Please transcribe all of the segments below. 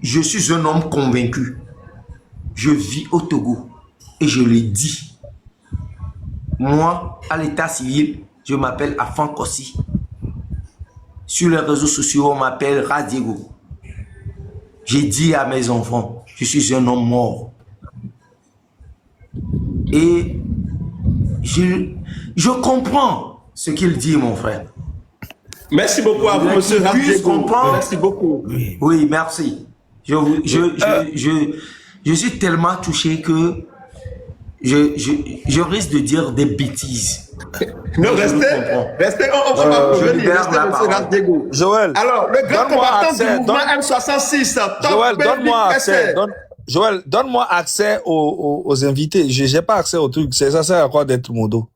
je suis un homme convaincu. Je vis au Togo et je le dis. Moi, à l'état civil, je m'appelle Afan Kossi. Sur les réseaux sociaux, on m'appelle Radiego. J'ai dit à mes enfants, je suis un homme mort. Et je comprends ce qu'il dit, mon frère. Merci beaucoup à vous, monsieur Radiego. Merci beaucoup. Oui, merci. Je suis tellement touché que je risque de dire des bêtises. Non, restez, on va pas revenir. Restez, monsieur Radiego. Joël. Alors, le grand combattant du mouvement M66, Joël, donne-moi accès. Joël, donne-moi accès aux invités. J'ai pas accès au truc. Ça sert à quoi d'être modo?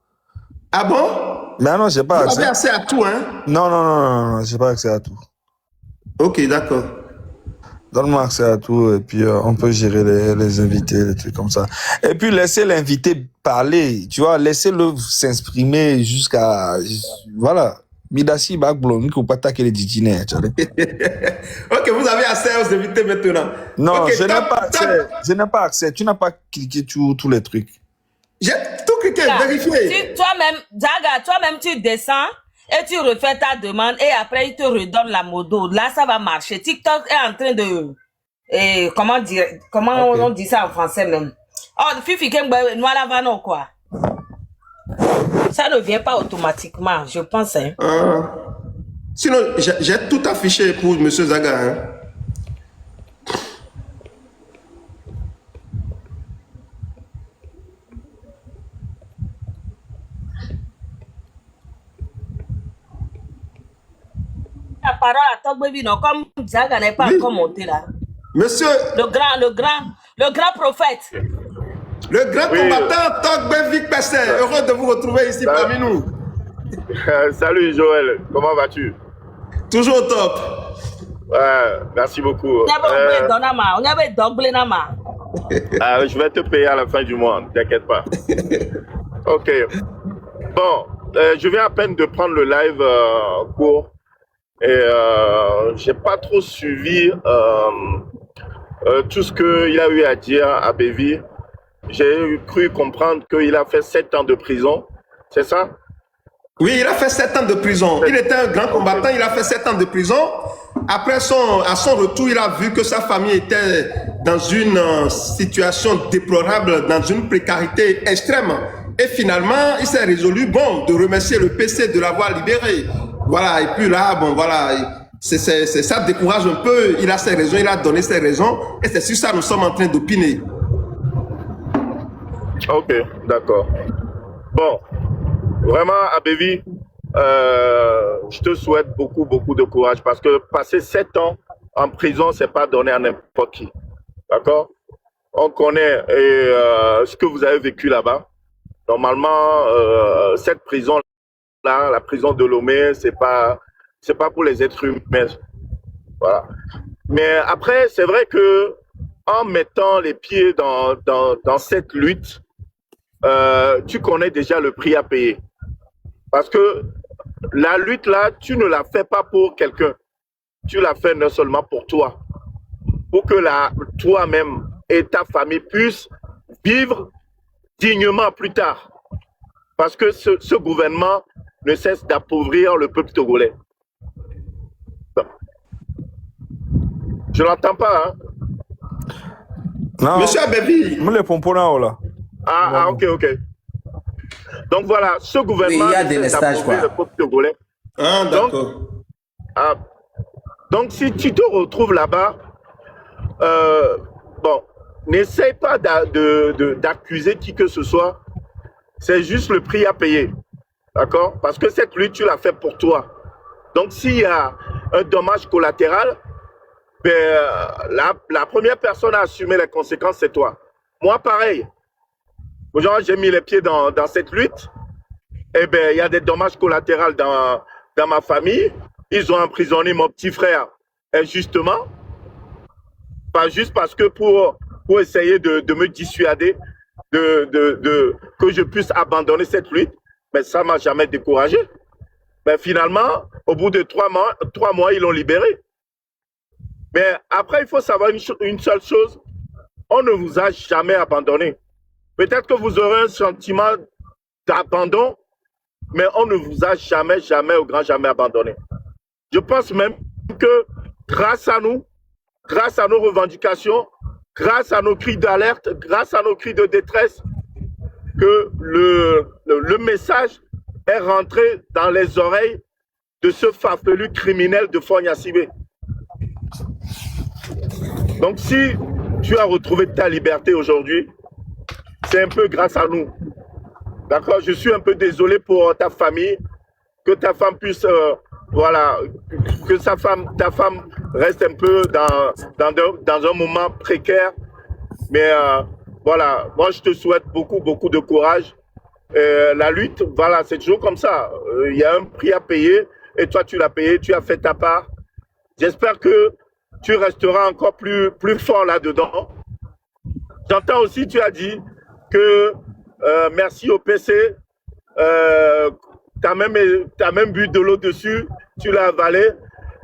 Ah bon? Mais non, j'ai pas accès. Vous avez accès à tout, hein? Non, j'ai pas accès à tout. Ok, d'accord. Donne-moi accès à tout et puis on peut gérer les invités, les trucs comme ça. Et puis laissez l'invité parler, tu vois, laissez-le s'exprimer jusqu'à... Voilà. Midassi Bagblon, il ne faut pas attaquer les dîners. Ok, vous avez accès aux invités maintenant. Non, okay, je n'ai pas accès. Tu n'as pas cliqué sur tous les trucs. J'ai tout cliqué, vérifié. Toi-même, Zaga, toi-même, tu descends et tu refais ta demande et après, il te redonne la modo. Là, ça va marcher. TikTok est en train de... comment on dit ça en français même? Oh, Fifi, ou quoi? Ça ne vient pas automatiquement, je pense. Hein. Sinon, j'ai tout affiché pour M. Zaga. Hein. La parole à Togbebi, non, comme Zaga n'est pas encore monté là. Monsieur... Le grand prophète. Le grand combattant Togbevi Pessé, heureux de vous retrouver ici parmi nous. Salut Joël, comment vas-tu? Toujours au top. Ouais, merci beaucoup. Je vais te payer à la fin du mois, ne t'inquiète pas. Ok. Bon, je viens à peine de prendre le live court et j'ai pas trop suivi tout ce qu'il a eu à dire à Bévi. J'ai cru comprendre qu'il a fait 7 ans de prison, c'est ça? Oui, il a fait 7 ans de prison. Il était un grand combattant, il a fait 7 ans de prison. Après, à son retour, il a vu que sa famille était dans une situation déplorable, dans une précarité extrême. Et finalement, il s'est résolu, de remercier le PC de l'avoir libéré. Voilà, et puis là, voilà, ça décourage un peu. Il a ses raisons, il a donné ses raisons. Et c'est sur ça que nous sommes en train d'opiner. Ok, d'accord. Bon, vraiment, Abévi, je te souhaite beaucoup de courage parce que passer 7 ans en prison, c'est pas donné à n'importe qui. D'accord? On connaît ce que vous avez vécu là-bas. Normalement, cette prison-là, la prison de Lomé, c'est pas pour les êtres humains. Voilà. Mais après, c'est vrai que en mettant les pieds dans cette lutte, tu connais déjà le prix à payer. Parce que la lutte là, tu ne la fais pas pour quelqu'un. Tu la fais non seulement pour toi. Pour que toi-même et ta famille puissent vivre dignement plus tard. Parce que ce gouvernement ne cesse d'appauvrir le peuple togolais. Je n'entends pas, hein? Non. Monsieur Abévi. Ok. Donc voilà, ce gouvernement il y a des messages, quoi. Le peuple togolais. Ah, d'accord. Donc si tu te retrouves là-bas, n'essaye pas d'accuser qui que ce soit. C'est juste le prix à payer. D'accord? Parce que cette lutte, tu l'as fait pour toi. Donc s'il y a un dommage collatéral, la première personne à assumer les conséquences, c'est toi. Moi, pareil. Genre, j'ai mis les pieds dans cette lutte. Eh bien, il y a des dommages collatéraux dans ma famille. Ils ont emprisonné mon petit frère injustement. Pas juste parce que pour essayer de me dissuader que je puisse abandonner cette lutte. Mais ça ne m'a jamais découragé. Mais finalement, au bout de 3 mois, ils l'ont libéré. Mais après, il faut savoir une seule chose, on ne vous a jamais abandonné. Peut-être que vous aurez un sentiment d'abandon, mais on ne vous a jamais, jamais, au grand jamais abandonné. Je pense même que grâce à nous, grâce à nos revendications, grâce à nos cris d'alerte, grâce à nos cris de détresse, que le message est rentré dans les oreilles de ce farfelu criminel de Fogna Sibé. Donc si tu as retrouvé ta liberté aujourd'hui, c'est un peu grâce à nous. D'accord? Je suis un peu désolé pour ta famille, que ta femme puisse, voilà, que ta femme reste un peu dans un moment précaire. Mais voilà, moi je te souhaite beaucoup, beaucoup de courage. La lutte, voilà, c'est toujours comme ça. Il y a un prix à payer et toi tu l'as payé, tu as fait ta part. J'espère que tu resteras encore plus fort là-dedans. J'entends aussi, tu as dit que merci au PC, tu as même bu de l'eau dessus, tu l'as avalé.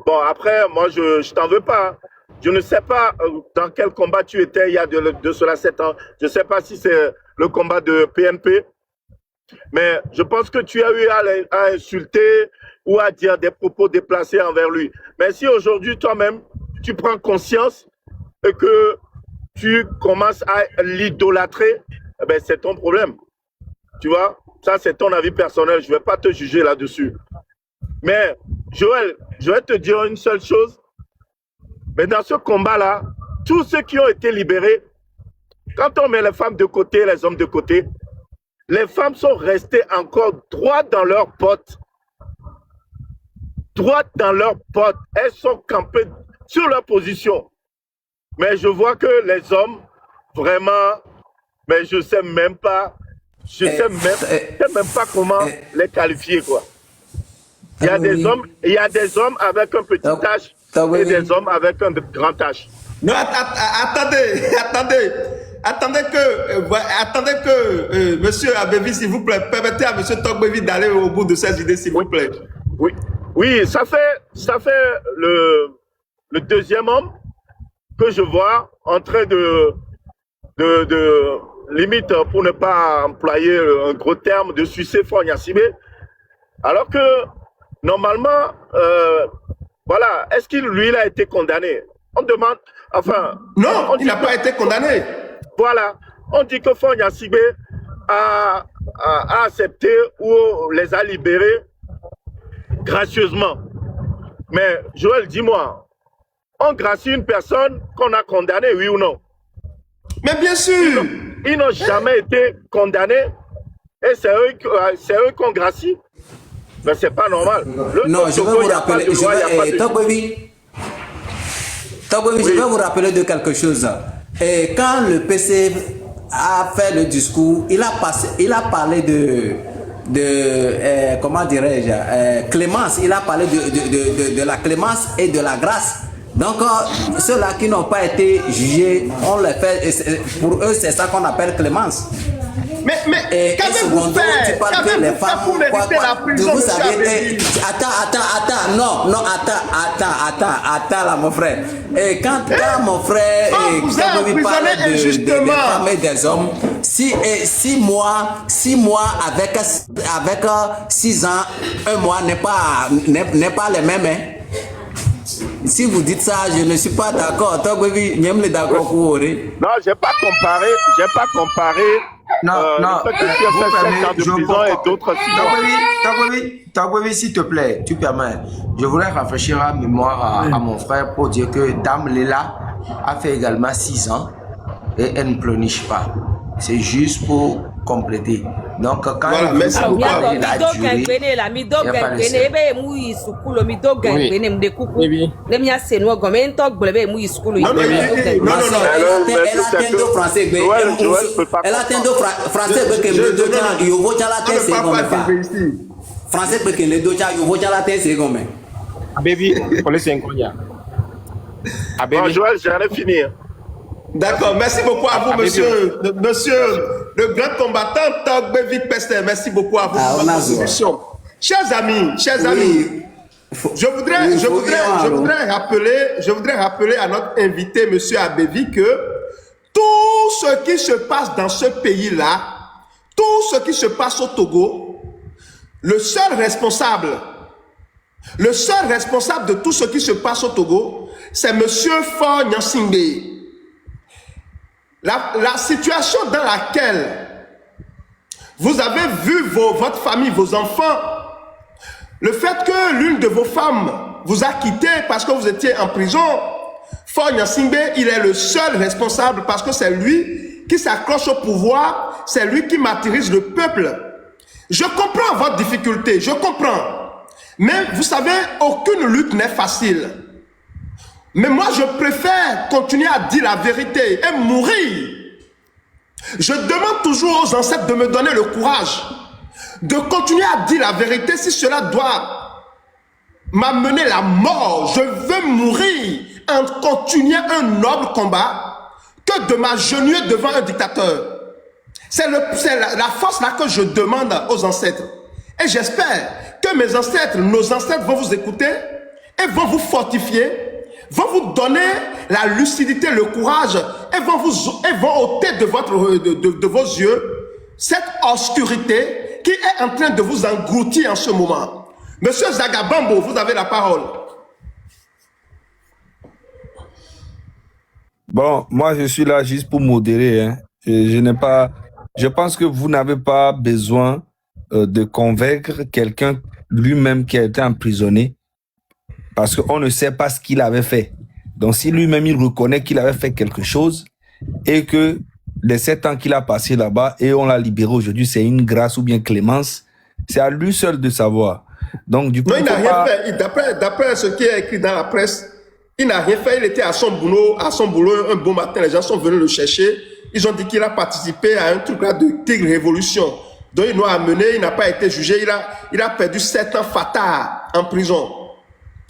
Bon, après, moi, je t'en veux pas. Je ne sais pas dans quel combat tu étais il y a de cela 7 ans. Je ne sais pas si c'est le combat de PNP. Mais je pense que tu as eu à insulter ou à dire des propos déplacés envers lui. Mais si aujourd'hui, toi-même, tu prends conscience et que tu commences à l'idolâtrer, eh ben, c'est ton problème. Tu vois, ça, c'est ton avis personnel. Je ne vais pas te juger là-dessus. Mais, Joël, je vais te dire une seule chose. Mais dans ce combat-là, tous ceux qui ont été libérés, quand on met les femmes de côté, les hommes de côté, les femmes sont restées encore droites dans leurs bottes. Droites dans leurs bottes. Elles sont campées sur leur position. Mais je vois que les hommes, vraiment, mais je ne sais même pas, je sais même pas comment les qualifier, quoi. Il y a des hommes avec un petit H et des hommes avec un grand H. Non, attendez que monsieur Abévi, s'il vous plaît, permettez à monsieur Togbevi d'aller au bout de cette idée, s'il vous plaît. Oui, ça fait le deuxième homme que je vois en train de limite, pour ne pas employer un gros terme, de sucer Fogna Sibé, alors que normalement, voilà, est-ce qu'il lui a été condamné? On demande, enfin... Non, il n'a pas été condamné. Voilà, on dit que Fogna Sibé a accepté ou les a libérés gracieusement. Mais Joël, dis-moi, on gracie une personne qu'on a condamnée, oui ou non? Mais bien sûr. Ils n'ont jamais été condamnés et c'est eux qu'on gracie. Mais c'est pas normal. Non, je vais vous rappeler. Je vais vous rappeler de quelque chose. Et quand le PC a fait le discours, il a parlé de comment dirais-je, clémence. Il a parlé de la clémence et de la grâce. Donc, ceux-là qui n'ont pas été jugés, on les fait, pour eux, c'est ça qu'on appelle clémence. Mais qu'avez-vous fait? Tu parles que les femmes, pour mériter la prison, vous savez, attends, non, attends, là, mon frère. Et quand mon frère, vous avez parle emprisonné des femmes et des hommes, si moi, avec 6 ans, 1 mois n'est pas les mêmes, hein. Si vous dites ça, je ne suis pas d'accord. Non, j'ai pas comparé. Non, Togbevi, s'il te plaît, tu permets. Je voulais rafraîchir la mémoire à mon frère pour dire que Dame Léla a fait également 6 ans et elle ne pleurniche pas. C'est juste pour compléter. Donc, quand merci beaucoup. Joël, j'allais finir. D'accord, merci beaucoup à vous, monsieur le grand combattant Togbevi Pester. Merci beaucoup à vous pour votre contribution. Chers amis, Je voudrais rappeler à notre invité, M. Abévi, que tout ce qui se passe dans ce pays-là, tout ce qui se passe au Togo, le seul responsable de tout ce qui se passe au Togo, c'est M. Faure Gnassingbé. La situation dans laquelle vous avez vu votre famille, vos enfants, le fait que l'une de vos femmes vous a quitté parce que vous étiez en prison, Faure Gnassingbé, il est le seul responsable parce que c'est lui qui s'accroche au pouvoir, c'est lui qui martyrise le peuple. Je comprends votre difficulté, je comprends. Mais vous savez, aucune lutte n'est facile. Mais moi, je préfère continuer à dire la vérité et mourir. Je demande toujours aux ancêtres de me donner le courage de continuer à dire la vérité si cela doit m'amener la mort. Je veux mourir en continuant un noble combat que de m'agenouiller devant un dictateur. C'est la force là que je demande aux ancêtres. Et j'espère que mes ancêtres, nos ancêtres vont vous écouter et vont vous fortifier, vont vous donner la lucidité, le courage et vont ôter de vos yeux cette obscurité qui est en train de vous engloutir en ce moment. Monsieur Zagabambo, vous avez la parole. Bon, moi je suis là juste pour modérer. Hein. Je pense que vous n'avez pas besoin de convaincre quelqu'un lui-même qui a été emprisonné parce qu'on ne sait pas ce qu'il avait fait. Donc si lui-même il reconnaît qu'il avait fait quelque chose et que les 7 ans qu'il a passé là-bas et on l'a libéré aujourd'hui, c'est une grâce ou bien clémence, c'est à lui seul de savoir. Donc du coup, non, il n'a rien fait. D'après ce qui est écrit dans la presse, il n'a rien fait. Il était à son boulot un bon matin. Les gens sont venus le chercher. Ils ont dit qu'il a participé à un truc là de Tigre Révolution. Donc ils l'ont amené, il n'a pas été jugé. Il a perdu 7 ans fatals en prison.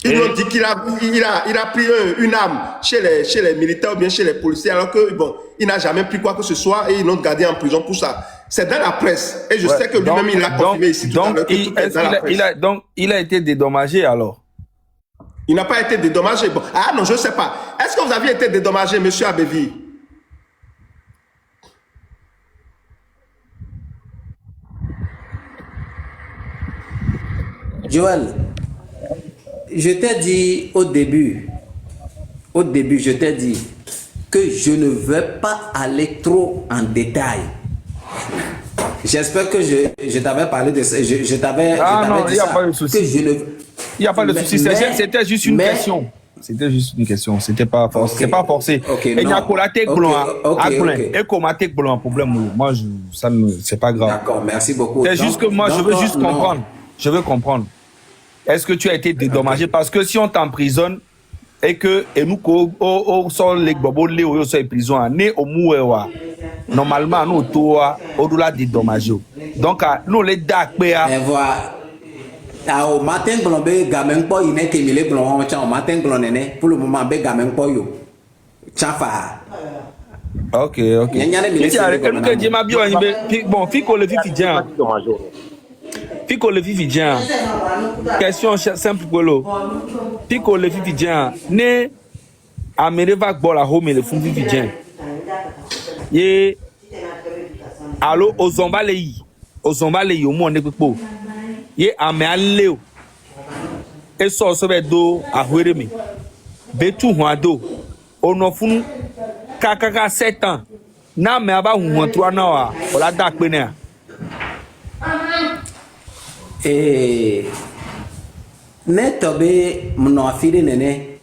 Ils ont dit qu'il a pris une arme chez les militaires ou bien chez les policiers, alors que bon, il n'a jamais pris quoi que ce soit et ils l'ont gardé en prison pour ça. C'est dans la presse. Et je sais que lui-même, il l'a confirmé ici tout à l'heure. Donc, il a été dédommagé alors? Il n'a pas été dédommagé. Bon, ah non, je ne sais pas. Est-ce que vous aviez été dédommagé, monsieur Abévi? Joël, je t'ai dit au début, je t'ai dit que je ne veux pas aller trop en détail. J'espère que je t'avais parlé de ça. Je t'avais non, dit ça. Pas de souci. Il n'y a pas de souci. C'était juste une question. C'était juste une question. C'était pas forcé. C'est pas forcé. Et il y a Kolatek blanc. Et Komatek blanc. Problème. Moi, c'est pas grave. D'accord. Merci beaucoup. C'est juste que moi, je veux juste comprendre. Je veux comprendre. Est-ce que tu as été dédommagé? Parce que si on t'emprisonne et que nous sommes les bobos léo sont en prison, normalement nous toi au-delà dédommagé. Donc nous les dakpea. Et voilà. Au matin blonde gamin po ine ke mile blonde au matin blonde né pour le moment be gamin po yo. Chafa. OK. Bon, Fico le Fifidien. Fico le Fifidien. Question simple pour l'eau. Fico le Fifidien. Ne amere va bola home le fun Fifidien. Ye allo ozombale yi o mo ne pepo. Ye ame aleo. E so be do ahwere mi. Be tu huado. Ono funu kakaka 7 ans. Na me aba hu 3 na wa. Ola da pe ne. Netobe mno afiri nene.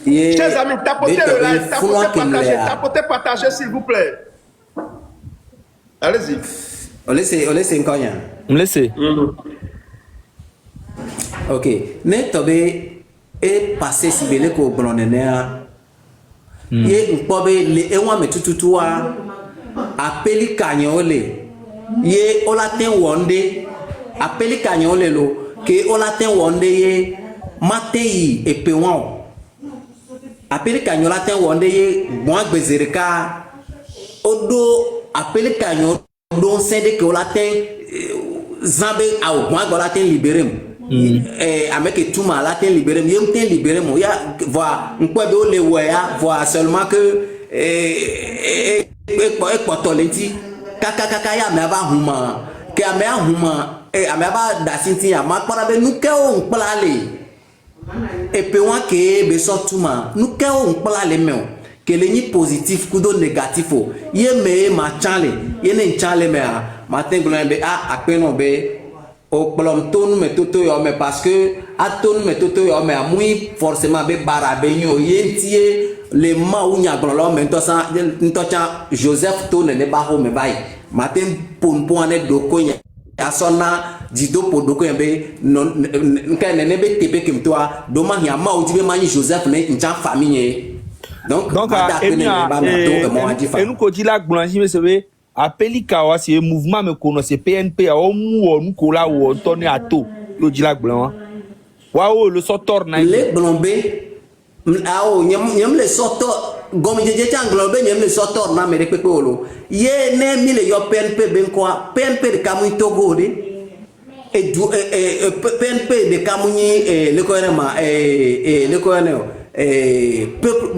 Chers amis, tapotez le live, tapotez, partagez s'il vous plaît. Allez-y. On laisse un cognat. On laisse. Ok. Netobe est passé si belle ko blonenea. Ye npobe le enwa metututua apeli kanyole. Ye olaten wonde apeli kanyole lo ke olaten wonde ye matei epewon. Apeli kanyola ten wonde ye bon gbezereka odo apeli kanyo don sende ke ola ten zambe au bon gbola ten liberem avec tout mal là t'es libéré mieux t'es libéré mon ya voir on peut de le voir seulement que potoleti kaka ya me ba huma ke me huma me ba dasinti ya ma para be nu ke o nplale et puis on ke be so tuma nu ke o nplale me que le ni positif kudo négatif o ye me ma chale ye ne chale me ma tenglo be apeno be o plom tonu me toto yo me parce que atonu me toto yo me amui forcément be barabe yo yentie le ma unya glolo me ntocha Joseph to ne ba ho me bai matin pon ane doko nya asona dido po doko be non nka ne be tepe kim toa do ma hia ma uji be mani Joseph ne nja famille donc et nous ko di la blanchi me sebe appeli kawa c'est mouvement me kono c'est PNP o mu o nu ko la wo toni ato lo di la blanc wa o le sortor na le blombe ao nyam le sortor gomi jeje changlombe nyam le sortor na mere pepe olo ye ne mi le yo PNP ben quoi PNP de kamu togo de et du PNP de kamu ni le ko ma le ko peuple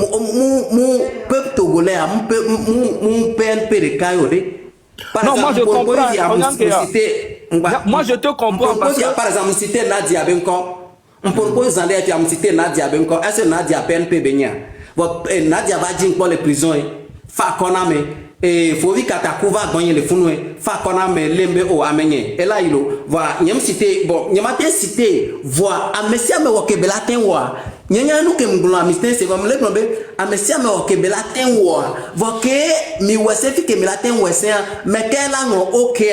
peuple togolais mon PNP de Kayode. Non, moi je comprends. Moi je te comprends parce que par exemple citer Nadia Benko, on peut poser en l'air tu citer Nadia Benko, est-ce Nadia PNP Benya? Nadia va dire pour les prisons, fa koname et faut vite katakuva gagner les fonds, fa koname lembe o amenye. Et là il va nyam citer bon, nyam a cité voix a messia me wokebela tenwa. Nyanya nu ke mgula mistake c'est comme le problème a messia me wokebela tenwa. Voke mi wesefi ke mi la tenwa mais quel an OK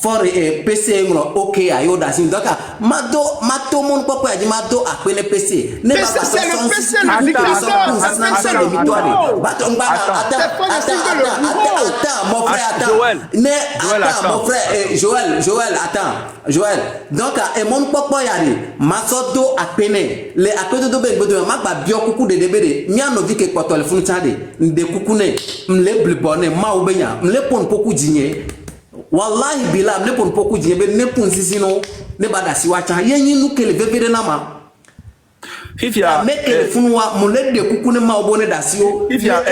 for PC ngro OK ayo da sin donc mato mon papa di mato apele PC ne pas c'est le PC le dictateur c'est le victoire attends mon frère attends mon frère Joël attends Joël donc et mon papa yari masodo apene le akodo do be godo ma gba bio kuku de debede mi ano vi ke potole fun tade nde kuku ne mle blibone ma obenya mle pon poku jinye wallahi bila ne pon poku jebe ne pon sisino ne bada siwacha yenyi nu kele bebere na ma Fifia meke funwa mole de kuku ne ma obone dasio Fifia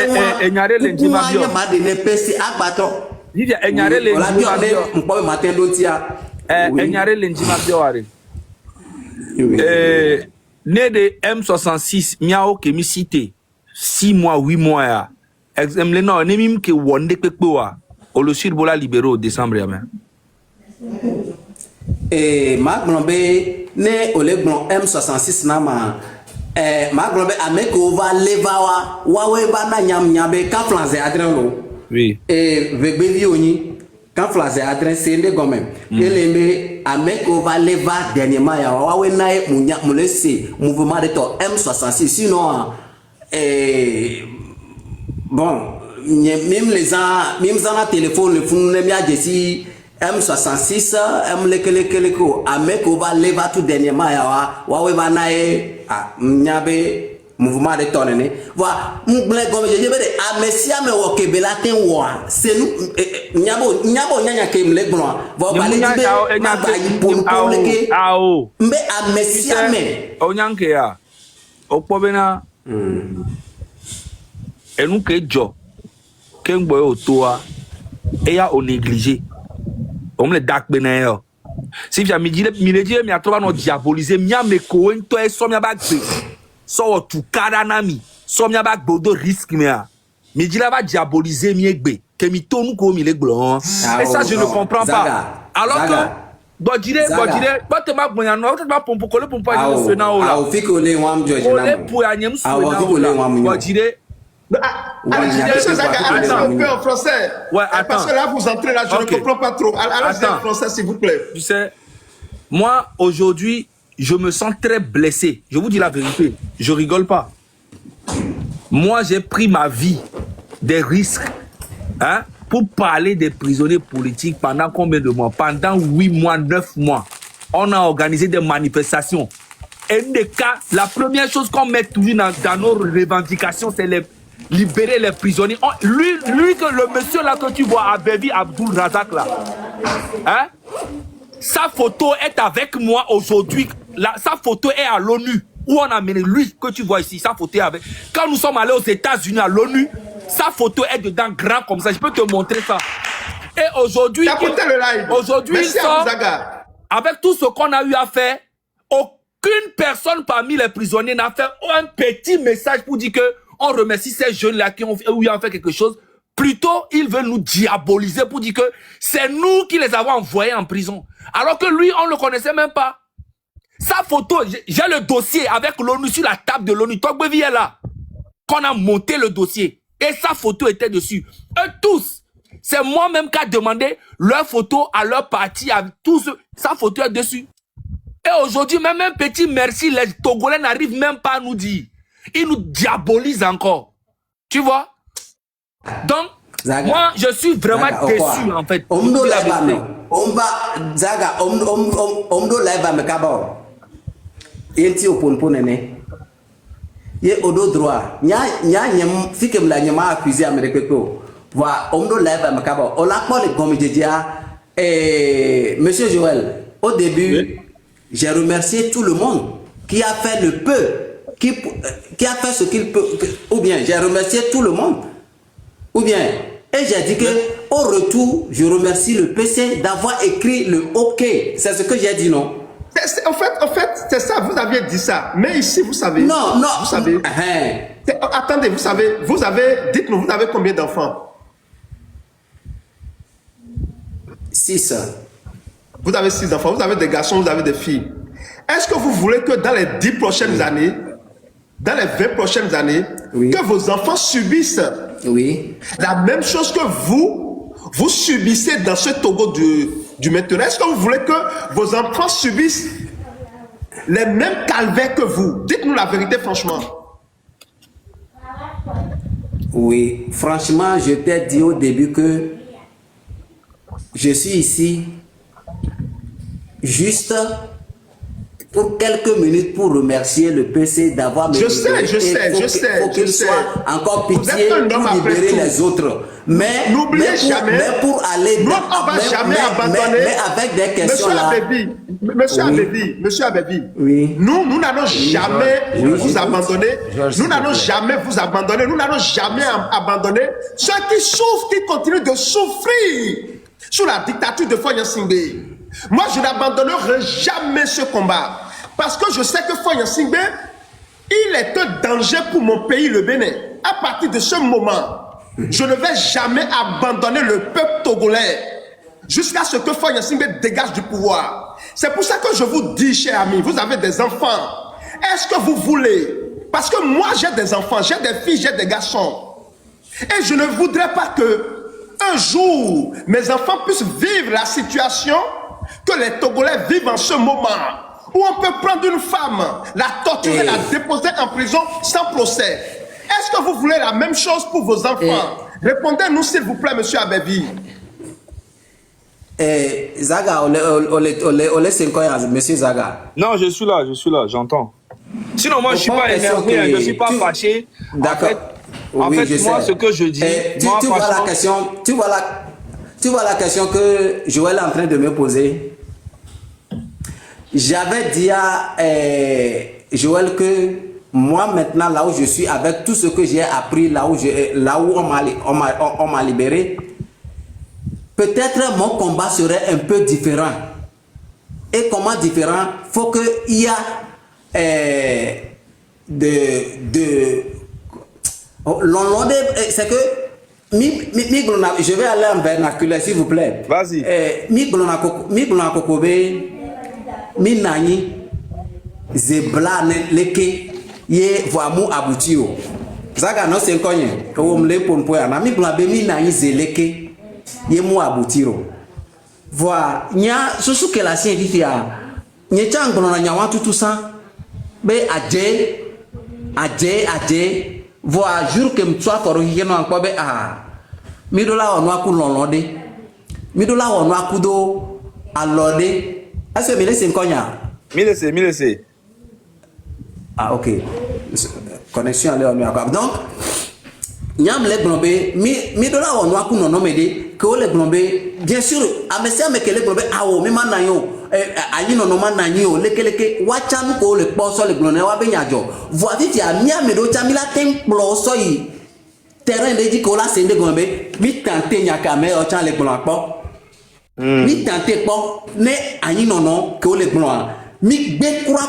enyare le njima bio ma de ne pesi agbato Fifia enyare le njima bio mpo matin do tia enyare le njima bio are né de M66 miao ke mi cité 6 mois 8 mois ya exemple non ne mim ke wonde pepe wa au le sud bola libéré au décembre ya et ma glombe ne ole glon M66 na ma ma glombe ameko va levawa wawe bana nyam nyabe ka flanze adren lo oui et vegbe vi oni ka flanze adren sende gomem elembe ameko va leva dernièrement ya wawe na munya mulese mouvement de to M66 sinon bon même les gens même dans la téléphone le fond ne m'a dit M66 M le ko ameko va lever tout dernièrement ya wa va nae nyabe mouvement de tonne voilà m'ble comme je be amesia me wo kebela ten wa c'est nous nyabo nyanya ke mle blanc va ba le dibe ma ba yipon ko le ke mbe amesia me onyanke ya okpobena enu ke jo kengboy otoa eya o négligé on me dak benayo si via mi dire mi atroba no diaboliser mi ameko ento e so mi abagbe so tu kadanami so mi abagbe do risque mi dire va diaboliser mi egbe que mi tonu ko mi legblon et ça je ne comprends pas alors que bon dire pas te ma bonya no te ma pompo ko le pompo a ni so na o la o fi ko le wam joje na le pour anyem so na o la bon dire en français. Ouais, attends. Parce que là, vous entrez là, je ne comprends pas trop. Alors, en français, s'il vous plaît. Tu sais, moi, aujourd'hui, je me sens très blessé. Je vous dis la vérité. Je rigole pas. Moi, j'ai pris ma vie, des risques, hein, pour parler des prisonniers politiques pendant combien de mois? Pendant 8 mois, 9 mois. On a organisé des manifestations. Et des cas, la première chose qu'on met toujours dans nos revendications, c'est libérer les prisonniers. Lui que le monsieur là que tu vois à Bévi, Abdul Razak là, hein? Sa photo est avec moi aujourd'hui. Sa photo est à l'ONU. Où on a amené lui que tu vois ici. Sa photo est avec. Quand nous sommes allés aux États-Unis à l'ONU, sa photo est dedans grand comme ça. Je peux te montrer ça. Et aujourd'hui, aujourd'hui, il sort avec tout ce qu'on a eu à faire. Aucune personne parmi les prisonniers n'a fait un petit message pour dire que on remercie ces jeunes-là qui ont fait quelque chose. Plutôt, ils veulent nous diaboliser pour dire que c'est nous qui les avons envoyés en prison. Alors que lui, on ne le connaissait même pas. Sa photo, j'ai le dossier avec l'ONU sur la table de l'ONU. Togbevi est là. Qu'on a monté le dossier. Et sa photo était dessus. Eux tous. C'est moi-même qui a demandé leur photo à leur parti. À tous, sa photo est dessus. Et aujourd'hui, même un petit merci, les Togolais n'arrivent même pas à nous dire. Ils nous diabolisent encore. Tu vois? Donc, Zaga, moi, je suis vraiment Zaga, déçu, en fait. Zaga, omdo live me kabo. Enti oponponene. Ye odo droit. Nya nyem fikem la nyama accusé Amérique ko. Wa omdo live me kabo. On l'a pas les comédiens. Monsieur Joël, au début, oui, j'ai remercié tout le monde qui a fait le peu, qui a fait ce qu'il peut, ou bien j'ai remercié tout le monde. Ou bien, et j'ai dit que au retour, je remercie le PC d'avoir écrit le OK. C'est ce que j'ai dit, non? En fait, c'est ça, vous aviez dit ça. Mais ici, vous savez. Non. Vous savez. Attendez, vous savez, dites-nous, vous avez combien d'enfants? 6. Vous avez 6 enfants, vous avez des garçons, vous avez des filles. Est-ce que vous voulez que dans les 10 prochaines années, dans les 20 prochaines années, oui, que vos enfants subissent, oui, la même chose que vous subissez dans ce Togo du maintenant? Est-ce que vous voulez que vos enfants subissent les mêmes calvaires que vous? Dites-nous la vérité franchement. Oui, franchement, je t'ai dit au début que je suis ici juste pour quelques minutes pour remercier le PC d'avoir Je sais. Faut qu'il soit encore pitié pour libérer les autres. Mais n'oubliez jamais. Mais pour aller. On va jamais abandonner. Mais avec des questions là. Monsieur Abébi, oui, nous n'allons jamais vous abandonner. Nous n'allons jamais vous abandonner. Nous n'allons jamais abandonner ceux qui souffrent, qui continuent de souffrir sous la dictature de Fagne Singbe. Moi, je n'abandonnerai jamais ce combat. Parce que je sais que Fagne Singbe, il est un danger pour mon pays, le Bénin. À partir de ce moment, je ne vais jamais abandonner le peuple togolais jusqu'à ce que Fagne Singbe dégage du pouvoir. C'est pour ça que je vous dis, chers amis, vous avez des enfants. Est-ce que vous voulez? Parce que moi, j'ai des enfants, j'ai des filles, j'ai des garçons. Et je ne voudrais pas que un jour, mes enfants puissent vivre la situation que les Togolais vivent en ce moment, où on peut prendre une femme, la torturer, la déposer en prison sans procès. Est-ce que vous voulez la même chose pour vos enfants? Répondez-nous s'il vous plaît, monsieur Abébi. Zaga, monsieur Zaga. Non, je suis là, j'entends. Sinon, moi, je ne suis pas énervé, je ne suis pas fâché. D'accord. En fait, moi, ce que je dis... tu vois la question, tu vois la question que Joël est en train de me poser. J'avais dit à Joël que moi, maintenant, là où je suis, avec tout ce que j'ai appris, là où on m'a libéré, peut-être mon combat serait un peu différent. Et comment différent? Il faut qu'il y ait c'est que je vais aller en vernaculaire, s'il vous plaît. Vas-y. Mi nani zebla leke ye voamu abutio. Zaga no se konye ko mle ponpo ya na mi blabe mi nani zeleke ye mu abutiro. Voa nya susu ke la sien fifia. Nye changbono na nyawa tutu san be aje voa jour que me soit foro hikeno anko be mi do la onu aku lolode. Mi do la onu aku do alode. Est-ce que Milese Nkonya? Milese. Ah, ok. Connexion à l'heure. Donc, Nyam les glombe, mi dola on wa kuno no mede, que les glombe, bien sûr, amese ameke les glombe, awo, mi manayo, ayi no no manayo, leke, wacham ko le poso le glone wa be nyajo. Voici ti a mi amedo chamila ten ploso yi. Terrain de di ko la sende glombe, mi tante nyaka me o chan le glon po. Mi tante po, ne ayi no no, que le glon. Mi gbe kura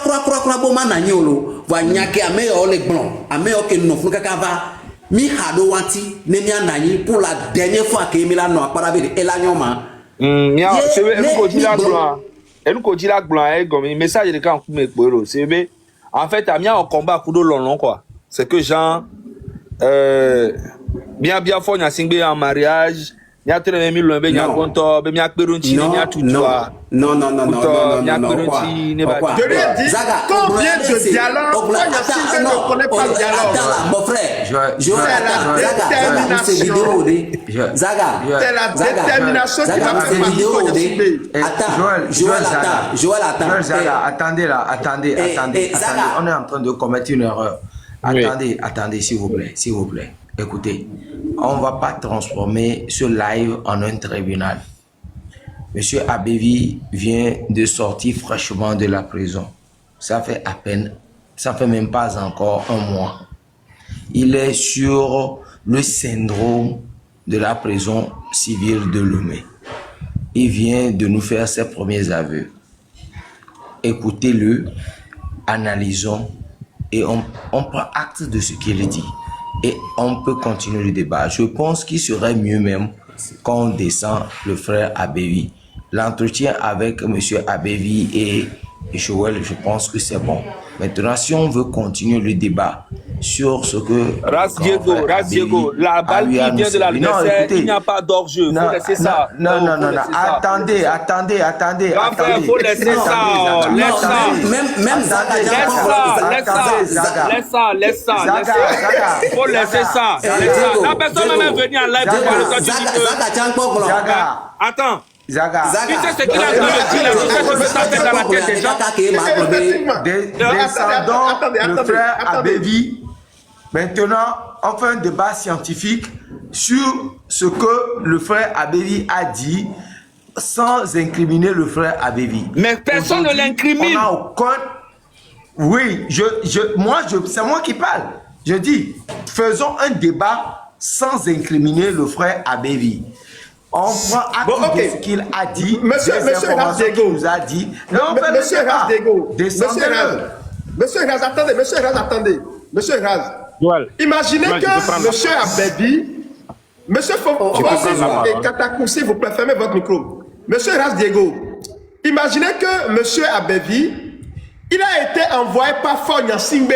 bo manayo lo, va nyake ame o le glon, ame o ke no fun kaka va. Mi hado wanti ne mi anani pour la dernière fois que mi la no akpara be de elanyoma mia c'est nous ko di la glan e gomi message de kan ku me pero c'est be en fait a mia on combat kudo long quoi c'est que Jean bien fort nya singbe en mariage nya tere mi lo be nya konto be mia pero nti nya tutua non Zaga, combien de dialogues ne connaît pas le dialogue. Mon frère, Zaga, c'est la détermination qui va faire Joël, attendez là, attendez. On est en train de commettre une erreur. Attendez, s'il vous plaît. Écoutez, on ne va pas transformer ce live en un tribunal. Monsieur Abévi vient de sortir fraîchement de la prison. Ça fait même pas encore un mois. Il est sur le syndrome de la prison civile de Lomé. Il vient de nous faire ses premiers aveux. Écoutez-le, analysons et on prend acte de ce qu'il dit. Et on peut continuer le débat. Je pense qu'il serait mieux même qu'on descend le frère Abévi. L'entretien avec M. Abévi et Joël, je pense que c'est bon. Maintenant, si on veut continuer le débat sur ce que... Ras Diego, la balle qui vient de la laisser, il n'y a pas d'hors-jeu. Il faut laisser ça. Non. Attendez. Il faut laisser ça. Même Zaga. Laisse ça. Il faut laisser ça. La personne même est venue en live pour parler de Zaga. Attends. Zaga. Tu sais ce qu'il a dit dans la tête des gens. Descendons le frère Abévi. Maintenant, on fait un débat scientifique sur ce que le frère Abévi a dit sans incriminer le frère Abévi. Mais personne ne l'incrimine. On n'a aucun... Oui, c'est moi qui parle. Je dis, faisons un débat sans incriminer le frère Abévi. On prend acte de ce qu'il a dit, Monsieur qu'il nous a dit. Monsieur Raz, attendez. Monsieur Raz, imaginez que Monsieur Abévi, Monsieur Katakou, s'il vous plaît, fermez votre micro. Monsieur Raz Diego, imaginez que Monsieur Abévi, il a été envoyé par Fogna Simbe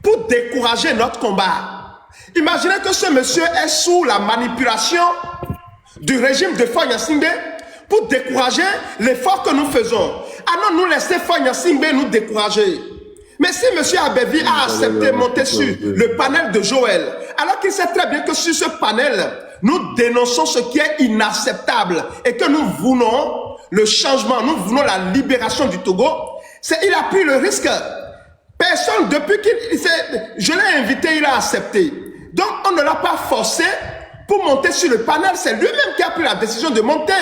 pour décourager notre combat. Imaginez que ce monsieur est sous la manipulation du régime de Fogna Simbe pour décourager l'effort que nous faisons. Alors nous laisser Fogna Simbe nous décourager. Mais si M. Abévi a accepté de monter sur le panel de Joël, alors qu'il sait très bien que sur ce panel, nous dénonçons ce qui est inacceptable et que nous voulons le changement, nous voulons la libération du Togo, il a pris le risque. Personne, depuis je l'ai invité, il a accepté. Donc on ne l'a pas forcé pour monter sur le panel, c'est lui-même qui a pris la décision de monter.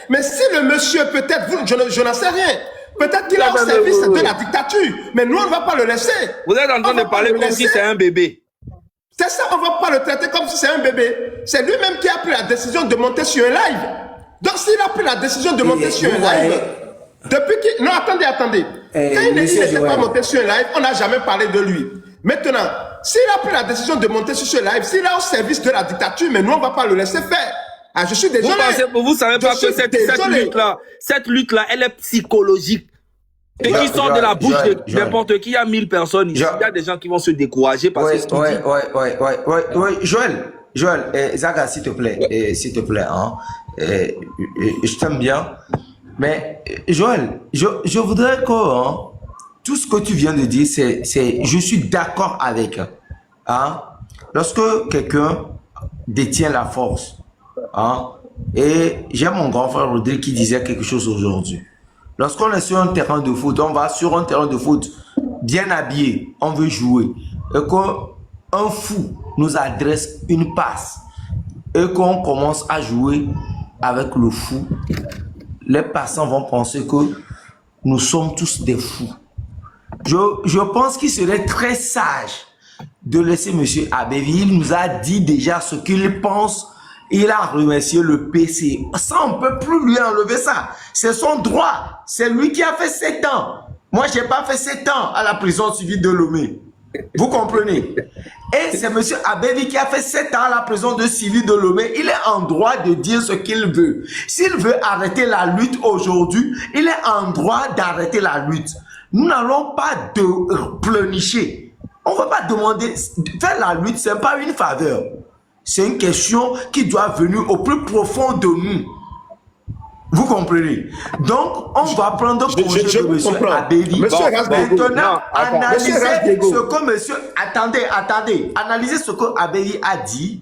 Mais si le monsieur, peut-être, je n'en sais rien, peut-être qu'il est au service de la dictature, mais nous, on ne va pas le laisser. Vous êtes en train de parler comme si c'est un bébé. C'est ça, on ne va pas le traiter comme si c'est un bébé. C'est lui-même qui a pris la décision de monter sur un live. Donc, s'il a pris la décision de monter sur un live, depuis qu'il... Non, attendez. Quand il n'était pas monté sur un live, on n'a jamais parlé de lui. Maintenant, s'il a pris la décision de monter sur ce live, s'il est au service de la dictature, mais nous, on ne va pas le laisser faire. Ah, je suis désolé. Vous savez pas que cette lutte-là, elle est psychologique. Et qui sort de la bouche de n'importe qui, il y a 1000 personnes ici. Il y a des gens qui vont se décourager parce que ce qu'il dit. Joël, Zaga, s'il te plaît, hein, je t'aime bien. Mais Joël, je voudrais que tout ce que tu viens de dire, je suis d'accord avec. Hein, lorsque quelqu'un détient la force, et j'ai mon grand frère Rodrigue qui disait quelque chose aujourd'hui. Lorsqu'on est sur un terrain de foot, on va sur un terrain de foot bien habillé, on veut jouer. Et que un fou nous adresse une passe et qu'on commence à jouer avec le fou, les passants vont penser que nous sommes tous des fous. Je pense qu'il serait très sage de laisser M. Abévi. Il nous a dit déjà ce qu'il pense. Il a remercié le PC. Ça, on ne peut plus lui enlever ça. C'est son droit. C'est lui qui a fait 7 ans. Moi, je n'ai pas fait 7 ans à la prison civile de Lomé. Vous comprenez? Et c'est M. Abévi qui a fait 7 ans à la prison de civil de Lomé. Il est en droit de dire ce qu'il veut. S'il veut arrêter la lutte aujourd'hui, il est en droit d'arrêter la lutte. Nous n'allons pas de pleurnicher. On ne va pas demander. Faire la lutte, ce n'est pas une faveur. C'est une question qui doit venir au plus profond de nous. Vous comprenez? Donc, on va prendre congé de M. Abévi. Maintenant, analysez ce que monsieur... Attendez. Analysez ce que Abévi a dit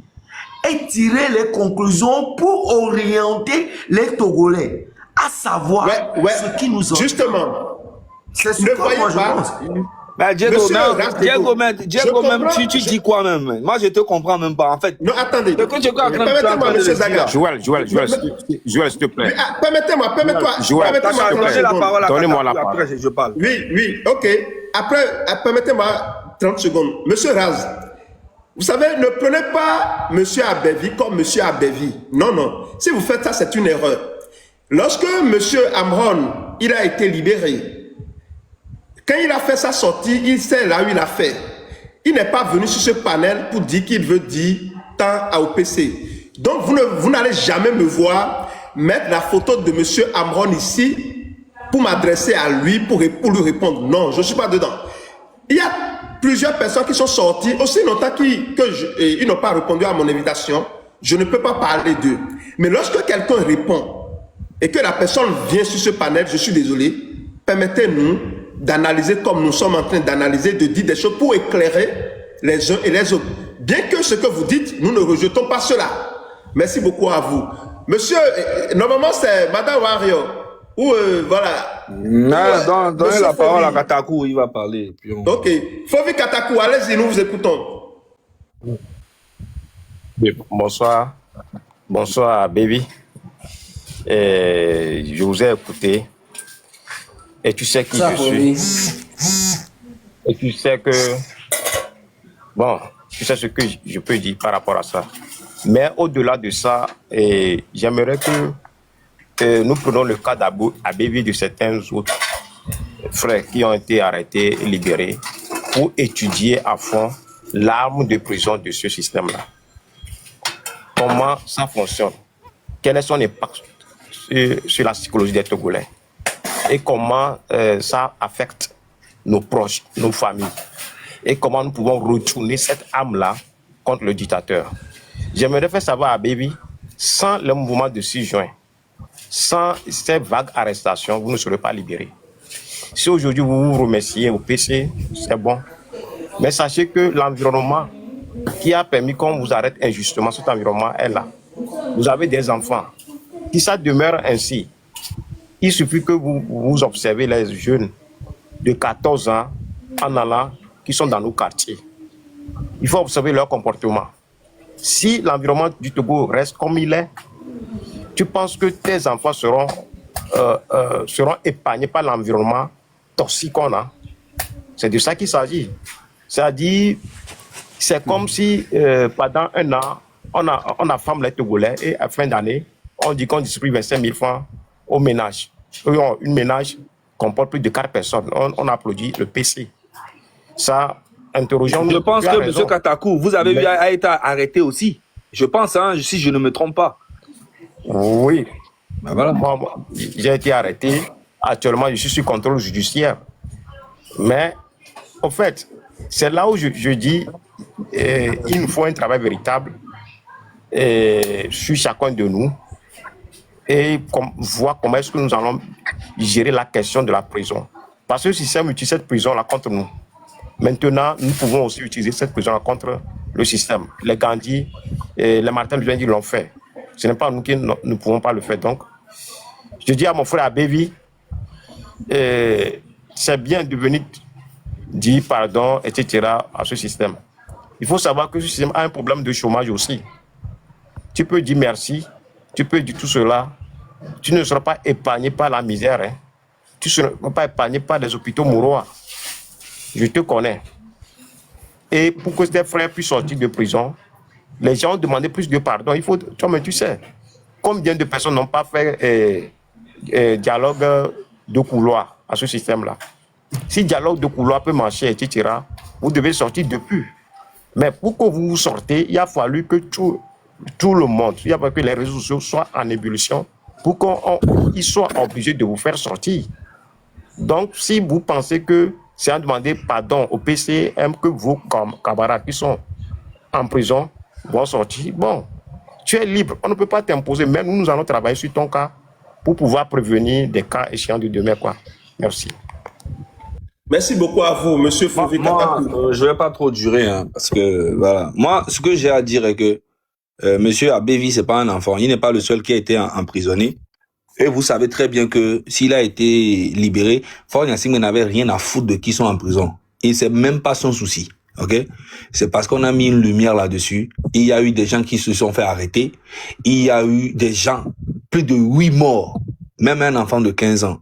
et tirer les conclusions pour orienter les Togolais à savoir ce qui nous entoure. Justement. C'est ce que moi je pense. Mais Diego, même, tu dis quoi même? Moi, je te comprends même pas. En fait, non, attendez. Permettez-moi, monsieur Zaga. Joël, s'il te plaît. Permettez-moi. Joël, donnez-moi la parole. Après, je parle. Oui, ok. Après, permettez-moi 30 secondes. Monsieur Raz, vous savez, ne prenez pas monsieur Abévi comme monsieur Abévi. Non. Si vous faites ça, c'est une erreur. Lorsque monsieur Amron, il a été libéré, quand il a fait sa sortie, il sait là où il a fait. Il n'est pas venu sur ce panel pour dire qu'il veut dire tant à OPC. Donc, vous n'allez jamais me voir mettre la photo de M. Amron ici pour m'adresser à lui, pour lui répondre. Non, je ne suis pas dedans. Il y a plusieurs personnes qui sont sorties, aussi longtemps qu'ils n'ont pas répondu à mon invitation, je ne peux pas parler d'eux. Mais lorsque quelqu'un répond et que la personne vient sur ce panel, je suis désolé, permettez-nous d'analyser comme nous sommes en train d'analyser, de dire des choses pour éclairer les uns et les autres. Bien que ce que vous dites, nous ne rejetons pas cela. Merci beaucoup à vous. Monsieur, normalement c'est Madame Wario, ou voilà. Non, donnez la parole à Katakou, il va parler. Puis on... Ok. Fovi Katakou, allez-y, nous vous écoutons. Bonsoir. Bonsoir, baby. Je vous ai écouté. Et tu sais qui je suis. Et tu sais que... Bon, tu sais ce que je peux dire par rapport à ça. Mais au-delà de ça, j'aimerais que nous prenions le cas d'Abévi de certains autres frères qui ont été arrêtés et libérés pour étudier à fond l'arme de prison de ce système-là. Comment ça fonctionne? Quel est son impact sur la psychologie des Togolais? Et comment ça affecte nos proches, nos familles. Et comment nous pouvons retourner cette âme-là contre le dictateur. J'aimerais faire savoir à Abévi, sans le mouvement de 6 juin, sans ces vagues arrestations, vous ne serez pas libérés. Si aujourd'hui vous vous remerciez au PC, c'est bon. Mais sachez que l'environnement qui a permis qu'on vous arrête injustement, cet environnement est là. Vous avez des enfants. Si ça demeure ainsi, il suffit que vous observez les jeunes de 14 ans en allant, qui sont dans nos quartiers. Il faut observer leur comportement. Si l'environnement du Togo reste comme il est, tu penses que tes enfants seront épargnés par l'environnement toxique qu'on a? C'est de ça qu'il s'agit. C'est-à-dire, c'est comme si pendant un an, on affame les Togolais et à fin d'année, on dit qu'on distribue 25 000 francs au ménage. Une ménage comporte plus de 4 personnes. On applaudit le PC. Ça, interrogeons-nous. Je pense que M. Katakou, vous avez eu à être arrêté aussi. Je pense, hein, si je ne me trompe pas. Oui. Ben voilà. Moi, j'ai été arrêté. Actuellement, je suis sur contrôle judiciaire. Mais, en fait, c'est là où je dis il nous faut un travail véritable sur chacun de nous et voir comment est-ce que nous allons gérer la question de la prison. Parce que le système utilise cette prison-là contre nous. Maintenant, nous pouvons aussi utiliser cette prison-là contre le système. Les Gandhi et les Martin Luther King l'ont fait. Ce n'est pas nous qui ne pouvons pas le faire. Donc, je dis à mon frère Abévi, c'est bien de venir dire pardon, etc. à ce système. Il faut savoir que ce système a un problème de chômage aussi. Tu peux dire merci, tu peux dire tout cela, tu ne seras pas épargné par la misère. Hein. Tu ne seras pas épargné par les hôpitaux mourois. Je te connais. Et pour que tes frères puissent sortir de prison, les gens ont demandé plus de pardon. Il faut, toi, mais tu sais, combien de personnes n'ont pas fait dialogue de couloir à ce système-là. Si dialogue de couloir peut marcher, etc., vous devez sortir depuis. Mais pour que vous sortez, il a fallu que tout le monde, il a fallu que les réseaux sociaux soient en ébullition pour qu'ils soient obligés de vous faire sortir. Donc, si vous pensez que c'est à demander pardon au PCM que vos camarades qui sont en prison vont sortir, bon, tu es libre, on ne peut pas t'imposer, mais nous allons travailler sur ton cas pour pouvoir prévenir des cas échéants de demain, quoi. Merci. Merci beaucoup à vous, monsieur Fofi Katakou. Je vais pas trop durer, hein, parce que, voilà. Moi, ce que j'ai à dire est que monsieur Abévi, c'est pas un enfant. Il n'est pas le seul qui a été emprisonné. Et vous savez très bien que s'il a été libéré, Faure Gnassingbé n'avait rien à foutre de qui sont en prison. Et c'est même pas son souci. Ok? C'est parce qu'on a mis une lumière là-dessus. Il y a eu des gens qui se sont fait arrêter. Il y a eu des gens, plus de 8 morts. Même un enfant de 15 ans.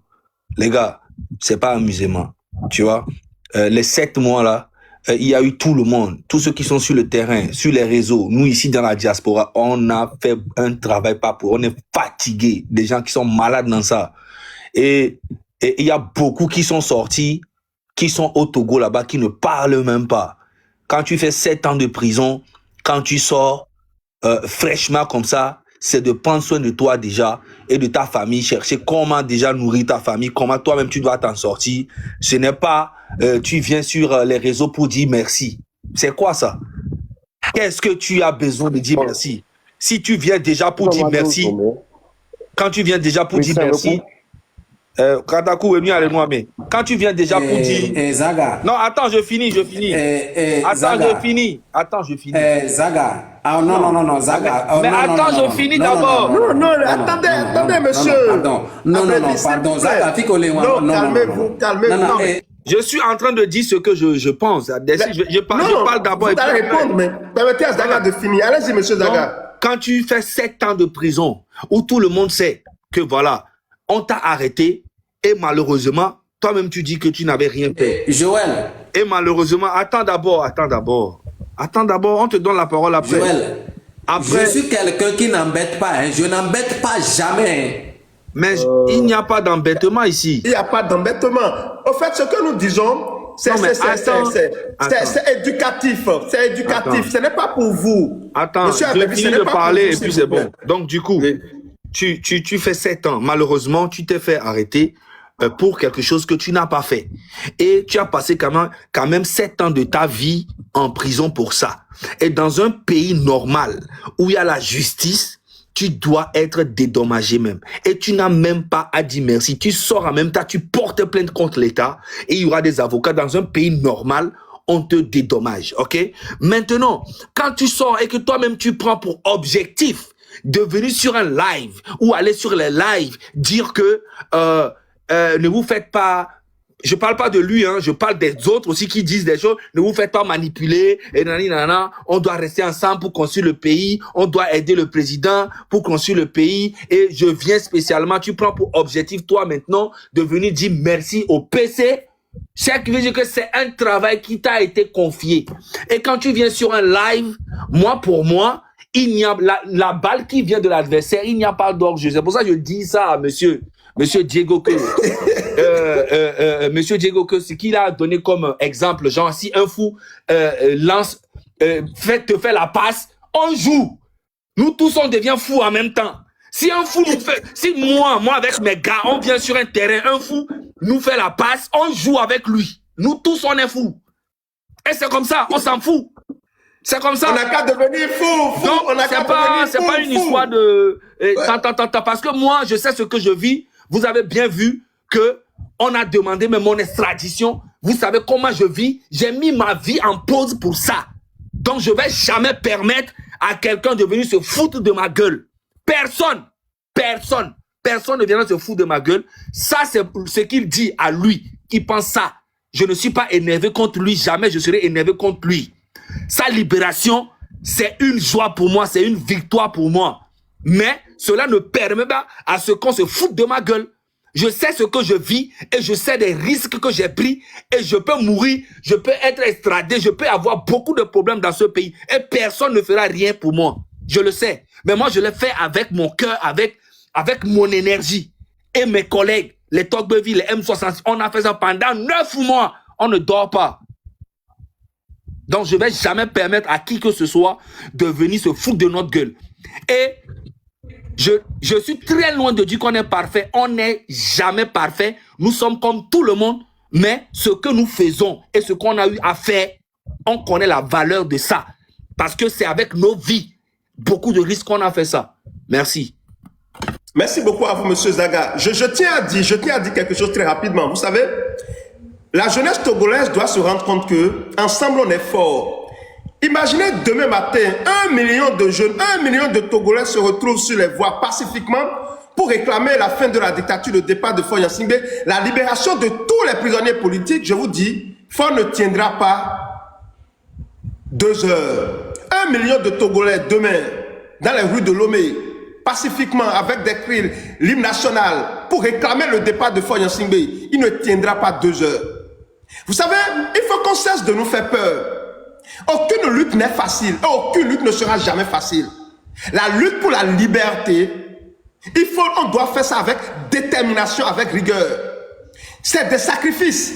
Les gars, c'est pas amusement. Tu vois? Les 7 mois là, il y a eu tout le monde, tous ceux qui sont sur le terrain, sur les réseaux. Nous ici dans la diaspora, on a fait un travail pas pour. On est fatigués, des gens qui sont malades dans ça. Et il y a beaucoup qui sont sortis, qui sont au Togo là-bas, qui ne parlent même pas. Quand tu fais 7 ans de prison, quand tu sors fraîchement comme ça, c'est de prendre soin de toi déjà et de ta famille, chercher comment déjà nourrir ta famille, comment toi-même tu dois t'en sortir. Ce n'est pas tu viens sur les réseaux pour dire merci. C'est quoi ça? Qu'est-ce que tu as besoin de dire merci? Si tu viens déjà pour dire merci, quand tu viens déjà pour dire merci, Katakou est venu aller moi, mais quand tu viens déjà pour dire... Zaga. Non, attends, je finis. Attends, je finis. Zaga. Ah non, Zaga. Mais attends, je finis d'abord. Non, attendez, monsieur. Pardon, Zaga, calmez-vous. Je suis en train de dire ce que je pense. Je parle d'abord. Vous allez répondre, mais permettez à Zaga de finir. Allez-y, monsieur Zaga. Quand tu fais 7 ans de prison, où tout le monde sait que voilà, on t'a arrêté, et malheureusement, toi-même tu dis que tu n'avais rien fait. Joël. Et malheureusement, attends d'abord, on te donne la parole après. Joël, après, je suis quelqu'un qui n'embête pas, hein. Je n'embête pas jamais. Mais il n'y a pas d'embêtement ici. Il n'y a pas d'embêtement. Au fait, ce que nous disons, c'est éducatif. C'est éducatif. Ce n'est pas pour vous. Attends, je finis de parler et puis c'est bon. Donc du coup, tu fais 7 ans. Malheureusement, tu t'es fait arrêter pour quelque chose que tu n'as pas fait. Et tu as passé quand même 7 ans de ta vie en prison pour ça. Et dans un pays normal, où il y a la justice, tu dois être dédommagé même. Et tu n'as même pas à dire merci. Tu sors en même temps, tu portes plainte contre l'État et il y aura des avocats. Dans un pays normal, on te dédommage, ok? Maintenant, quand tu sors et que toi-même tu prends pour objectif de venir sur un live ou aller sur les lives dire que ne vous faites pas, je parle pas de lui, hein, je parle des autres aussi qui disent des choses, ne vous faites pas manipuler, et nanana, on doit rester ensemble pour construire le pays, on doit aider le président pour construire le pays, et je viens spécialement, tu prends pour objectif toi maintenant de venir dire merci au PC, ce qui veut dire que c'est un travail qui t'a été confié. Et quand tu viens sur un live, pour moi, il n'y a la balle qui vient de l'adversaire, il n'y a pas d'orgue. C'est pour ça que je dis ça à monsieur Diego que monsieur Diego que ce qu'il a donné comme exemple, genre si un fou te fait la passe, on joue. Nous tous on devient fous en même temps. Si un fou nous fait, si moi avec mes gars, on vient sur un terrain, un fou nous fait la passe, on joue avec lui. Nous tous on est fous. Et c'est comme ça, on s'en fout. C'est comme ça. On n'a qu'à devenir fou. Donc, c'est pas une histoire de... parce que moi, je sais ce que je vis. Vous avez bien vu que on a demandé même mon extradition. Vous savez comment je vis. J'ai mis ma vie en pause pour ça. Donc, je vais jamais permettre à quelqu'un de venir se foutre de ma gueule. Personne ne viendra se foutre de ma gueule. Ça, c'est ce qu'il dit à lui, qui pense ça. Je ne suis pas énervé contre lui. Jamais je serai énervé contre lui. sa libération, c'est une joie pour moi, c'est une victoire pour moi. Mais cela ne permet pas à ce qu'on se foute de ma gueule. Je sais ce que je vis et je sais des risques que j'ai pris et je peux mourir, je peux être extradé, je peux avoir beaucoup de problèmes dans ce pays et personne ne fera rien pour moi. Je le sais. Mais moi, je l'ai fait avec mon cœur, avec mon énergie. Et mes collègues, les Togbevi, les M66, on a fait ça pendant 9 mois. On ne dort pas. Donc, je ne vais jamais permettre à qui que ce soit de venir se foutre de notre gueule. Et je suis très loin de dire qu'on est parfait. On n'est jamais parfait. Nous sommes comme tout le monde. Mais ce que nous faisons et ce qu'on a eu à faire, on connaît la valeur de ça. Parce que c'est avec nos vies, beaucoup de risques qu'on a fait ça. Merci. Merci beaucoup à vous, monsieur Zaga. Je tiens à dire quelque chose très rapidement. Vous savez, la jeunesse togolaise doit se rendre compte que ensemble on est fort. Imaginez demain matin, 1 million de jeunes, 1 million de Togolais se retrouvent sur les voies pacifiquement pour réclamer la fin de la dictature, le départ de Faure Gnassingbé, la libération de tous les prisonniers politiques. Je vous dis, Faure ne tiendra pas 2 heures. 1 million de Togolais demain, dans les rues de Lomé, pacifiquement, avec des cris, l'hymne national, pour réclamer le départ de Faure Gnassingbé, il ne tiendra pas 2 heures. Vous savez, il faut qu'on cesse de nous faire peur. Aucune lutte n'est facile, et aucune lutte ne sera jamais facile. La lutte pour la liberté, on doit faire ça avec détermination, avec rigueur. C'est des sacrifices.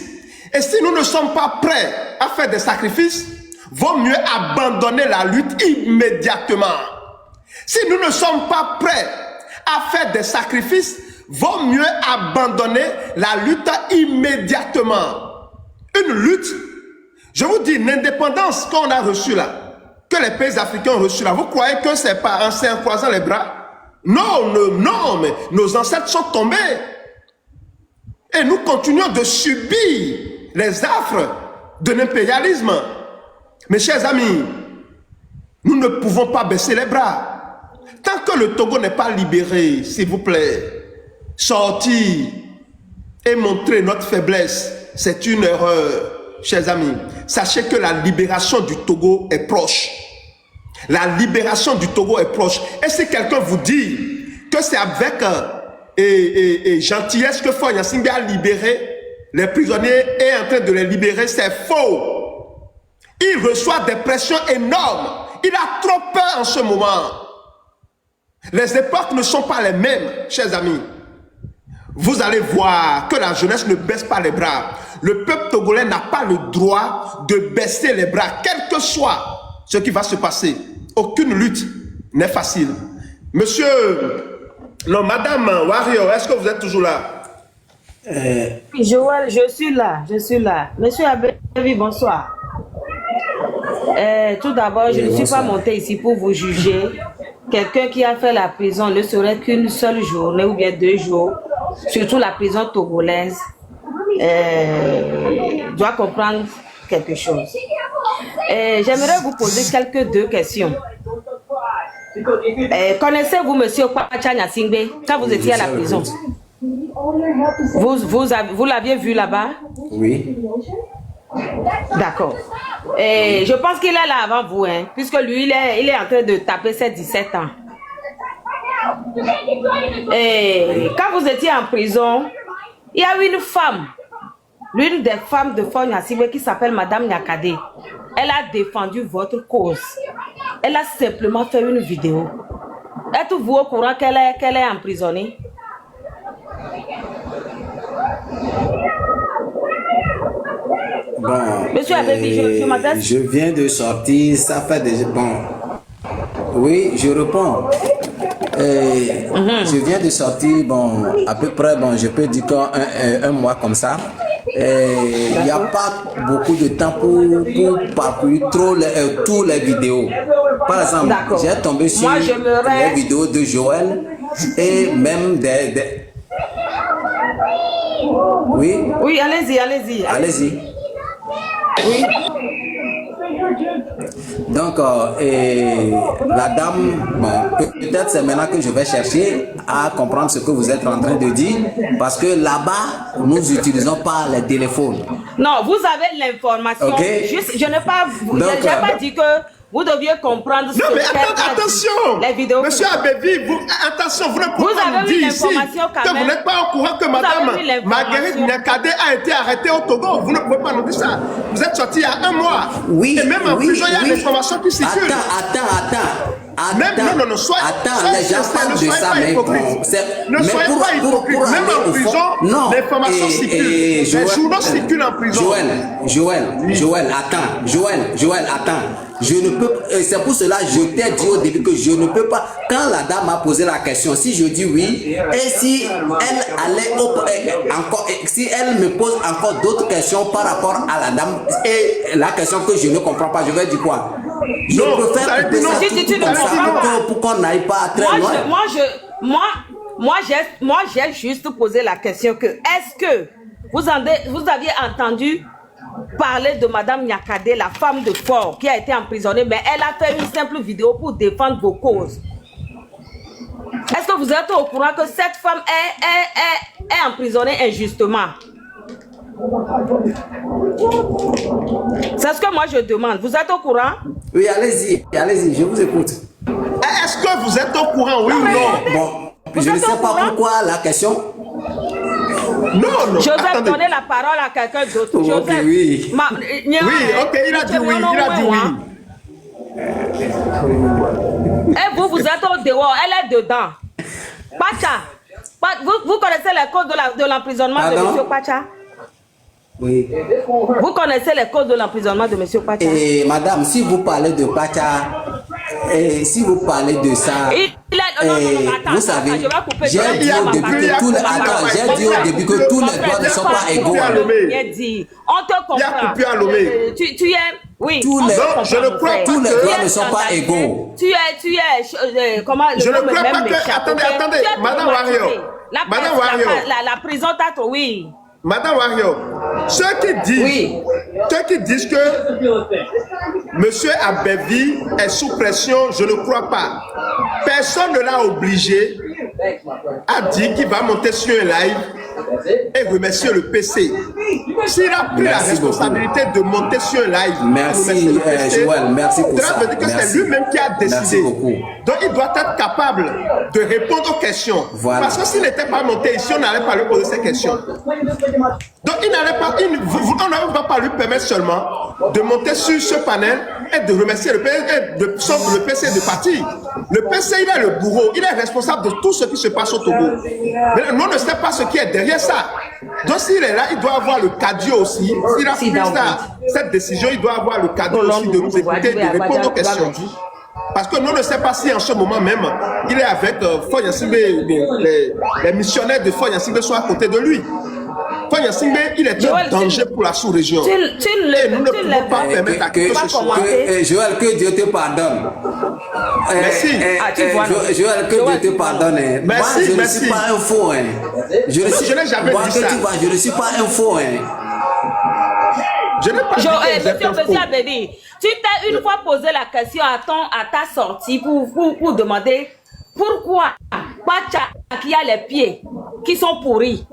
Et si nous ne sommes pas prêts à faire des sacrifices, vaut mieux abandonner la lutte immédiatement. Si nous ne sommes pas prêts à faire des sacrifices, vaut mieux abandonner la lutte immédiatement. Une lutte, je vous dis, l'indépendance qu'on a reçue là, que les pays africains ont reçue là, vous croyez que c'est pas en croisant les bras? Non, non, mais nos ancêtres sont tombés. Et nous continuons de subir les affres de l'impérialisme. Mes chers amis, nous ne pouvons pas baisser les bras. Tant que le Togo n'est pas libéré, s'il vous plaît, sortir et montrer notre faiblesse, c'est une erreur. Chers amis, sachez que la libération du Togo est proche. La libération du Togo est proche. Et si quelqu'un vous dit que c'est avec gentillesse que Faure Gnassingbé a libéré les prisonniers et est en train de les libérer, c'est faux. Il reçoit des pressions énormes. Il a trop peur en ce moment. Les époques ne sont pas les mêmes, chers amis. Vous allez voir que la jeunesse ne baisse pas les bras. Le peuple togolais n'a pas le droit de baisser les bras, quel que soit ce qui va se passer. Aucune lutte n'est facile. Monsieur, non, madame Warrior, est-ce que vous êtes toujours là? Joël, je suis là. Monsieur Abévi, bonsoir. Tout d'abord, je ne suis pas montée ici pour vous juger. Quelqu'un qui a fait la prison ne serait qu'une seule journée ou bien 2 jours, surtout la prison togolaise, doit comprendre quelque chose. J'aimerais vous poser 2 questions. Connaissez-vous monsieur Faure Gnassingbé quand vous étiez à la prison? Vous l'aviez vu là-bas? Oui. D'accord. Je pense qu'il est là avant vous, hein, puisque lui, il est en train de taper ses 17 ans. Quand vous étiez en prison, il y a une femme, l'une des femmes de Faure Gnassingbé qui s'appelle Madame Nyakadé. Elle a défendu votre cause. Elle a simplement fait une vidéo. Êtes-vous au courant qu'elle est emprisonnée? Bon, monsieur Abévi, je m'adresse. Je viens de sortir, ça fait déjà... Bon, oui, je réponds. Je viens de sortir, bon, à peu près, bon, je peux dire qu'un mois comme ça. Il n'y a pas beaucoup de temps pour parcourir tous les vidéos. Par exemple, j'ai tombé sur les vidéos de Joël et même des... Oui? Oui, allez-y. Allez-y. Oui. Donc, la dame, bon, peut-être c'est maintenant que je vais chercher à comprendre ce que vous êtes en train de dire, parce que là-bas, nous n'utilisons pas les téléphones. Non, vous avez l'information. Okay. Juste, je n'ai pas, pas dit que vous deviez comprendre ce non, que mais attention, les vidéos. Monsieur Abévi, attention, vous ne pouvez pas nous dire ici que vous n'êtes pas au courant que Madame Marguerite Nyakade a été arrêtée au Togo. Vous ne pouvez pas nous dire ça. Vous êtes sorti il y a 1 mois. Oui, et même en prison, il y a des informations qui circulent. Attends, non, soyez, les gens parlent de ça, mais bon, ne soyez pas hypocrite. Même en prison, l'information circule. Les journaux circulent en prison. Joël, attends. Je ne peux, c'est pour cela que je t'ai dit au début que je ne peux pas. Quand la dame m'a posé la question, si je dis oui, et si elle allait encore, si elle me pose encore d'autres questions par rapport à la dame et la question que je ne comprends pas, je vais dire quoi? Je préfère couper ça comme ça pour qu'on n'aille pas très loin. Moi, j'ai juste posé la question que est-ce que vous aviez entendu parler de Madame Nyakade, la femme de Fort qui a été emprisonnée, mais elle a fait une simple vidéo pour défendre vos causes. Est-ce que vous êtes au courant que cette femme est emprisonnée injustement? C'est ce que moi je demande. Vous êtes au courant? Oui, allez-y, je vous écoute. Est-ce que vous êtes au courant, oui ou non? Bon, je ne sais pas pourquoi la question. Non, Joseph, donnez la parole à quelqu'un d'autre. Joseph, oui. Ok, il a dit oui, Et vous êtes au dehors, elle est dedans. Pacha, vous connaissez les codes de l'emprisonnement de M. Pacha? Oui. Vous connaissez les codes de l'emprisonnement de M. Pacha? Et madame, si vous parlez de Pacha, si vous parlez de ça, vous savez, j'ai dit au début que tous les droits ne sont pas égaux. On te comprend. Tu es... Oui, je ne crois pas tous les droits ne sont pas égaux. Tu es comment je ne crois pas que... Attendez, Madame Wario. La prison t'a... Oui. Madame Wario, ceux qui disent que Monsieur Abévi est sous pression, je ne crois pas. Personne ne l'a obligé à dire qu'il va monter sur un live et remercier le PC. S'il a pris la responsabilité de monter sur un live, merci Joël, merci pour ça. Ça veut dire que c'est lui-même qui a décidé. Donc il doit être capable de répondre aux questions. Voilà. Parce que s'il n'était pas monté ici, on n'allait pas lui poser ces questions. Donc il n'allait pas, on ne va pas lui permettre seulement de monter sur ce panel et de remercier le PC de partir. Le PC, il est le bourreau, il est responsable de tout ce qui se passe au Togo. Mais nous ne savons pas ce qui est derrière ça. Donc s'il est là, il doit avoir le cadeau aussi. S'il a pris cette décision, il doit avoir le cadeau aussi de nous écouter, de répondre aux questions. Parce que nous ne savons pas si en ce moment même, il est avec Foy Yansingbe, les missionnaires de Foy Yansingbe sont à côté de lui. Foy Yansingbe, il est un danger pour la sous-région. Et nous ne pouvons pas permettre à quelque chose. Joël, que Dieu te pardonne. Merci. Joël, que Dieu te pardonne. Merci, moi, je ne suis pas un faux. Je n'ai jamais dit ça. Je ne suis pas un faux. Je n'ai pas dit Monsieur Abévi, tu t'es une fois posé la question à ta sortie pour demander pourquoi Pacha qui a les pieds qui sont pourris,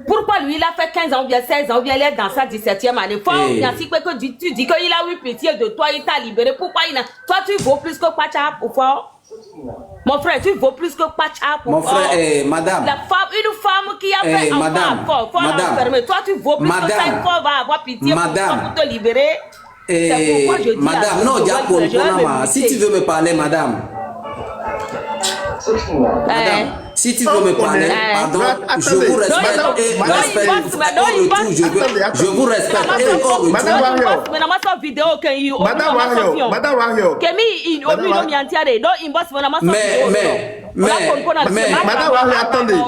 pourquoi lui il a fait 15 ans ou bien 16 ans ou bien il est dans sa 17e année. Que tu dis qu'il a eu pitié de toi, il t'a libéré. Pourquoi toi tu vaux plus que Pacha pour fort? Mon frère, tu vaux plus que Pacha pour mon frère, madame. Une femme qui a fait un fort enfermé. Toi tu vaux plus que ça, il faut avoir pitié pour te libérer. C'est pourquoi je dis madame, non, si tu veux me parler, madame. Madame, si tu veux me parler, pardon, je vous respecte et respecte. Je vous respecte et hors retour. Madame Wario. Madame Wario, attendez.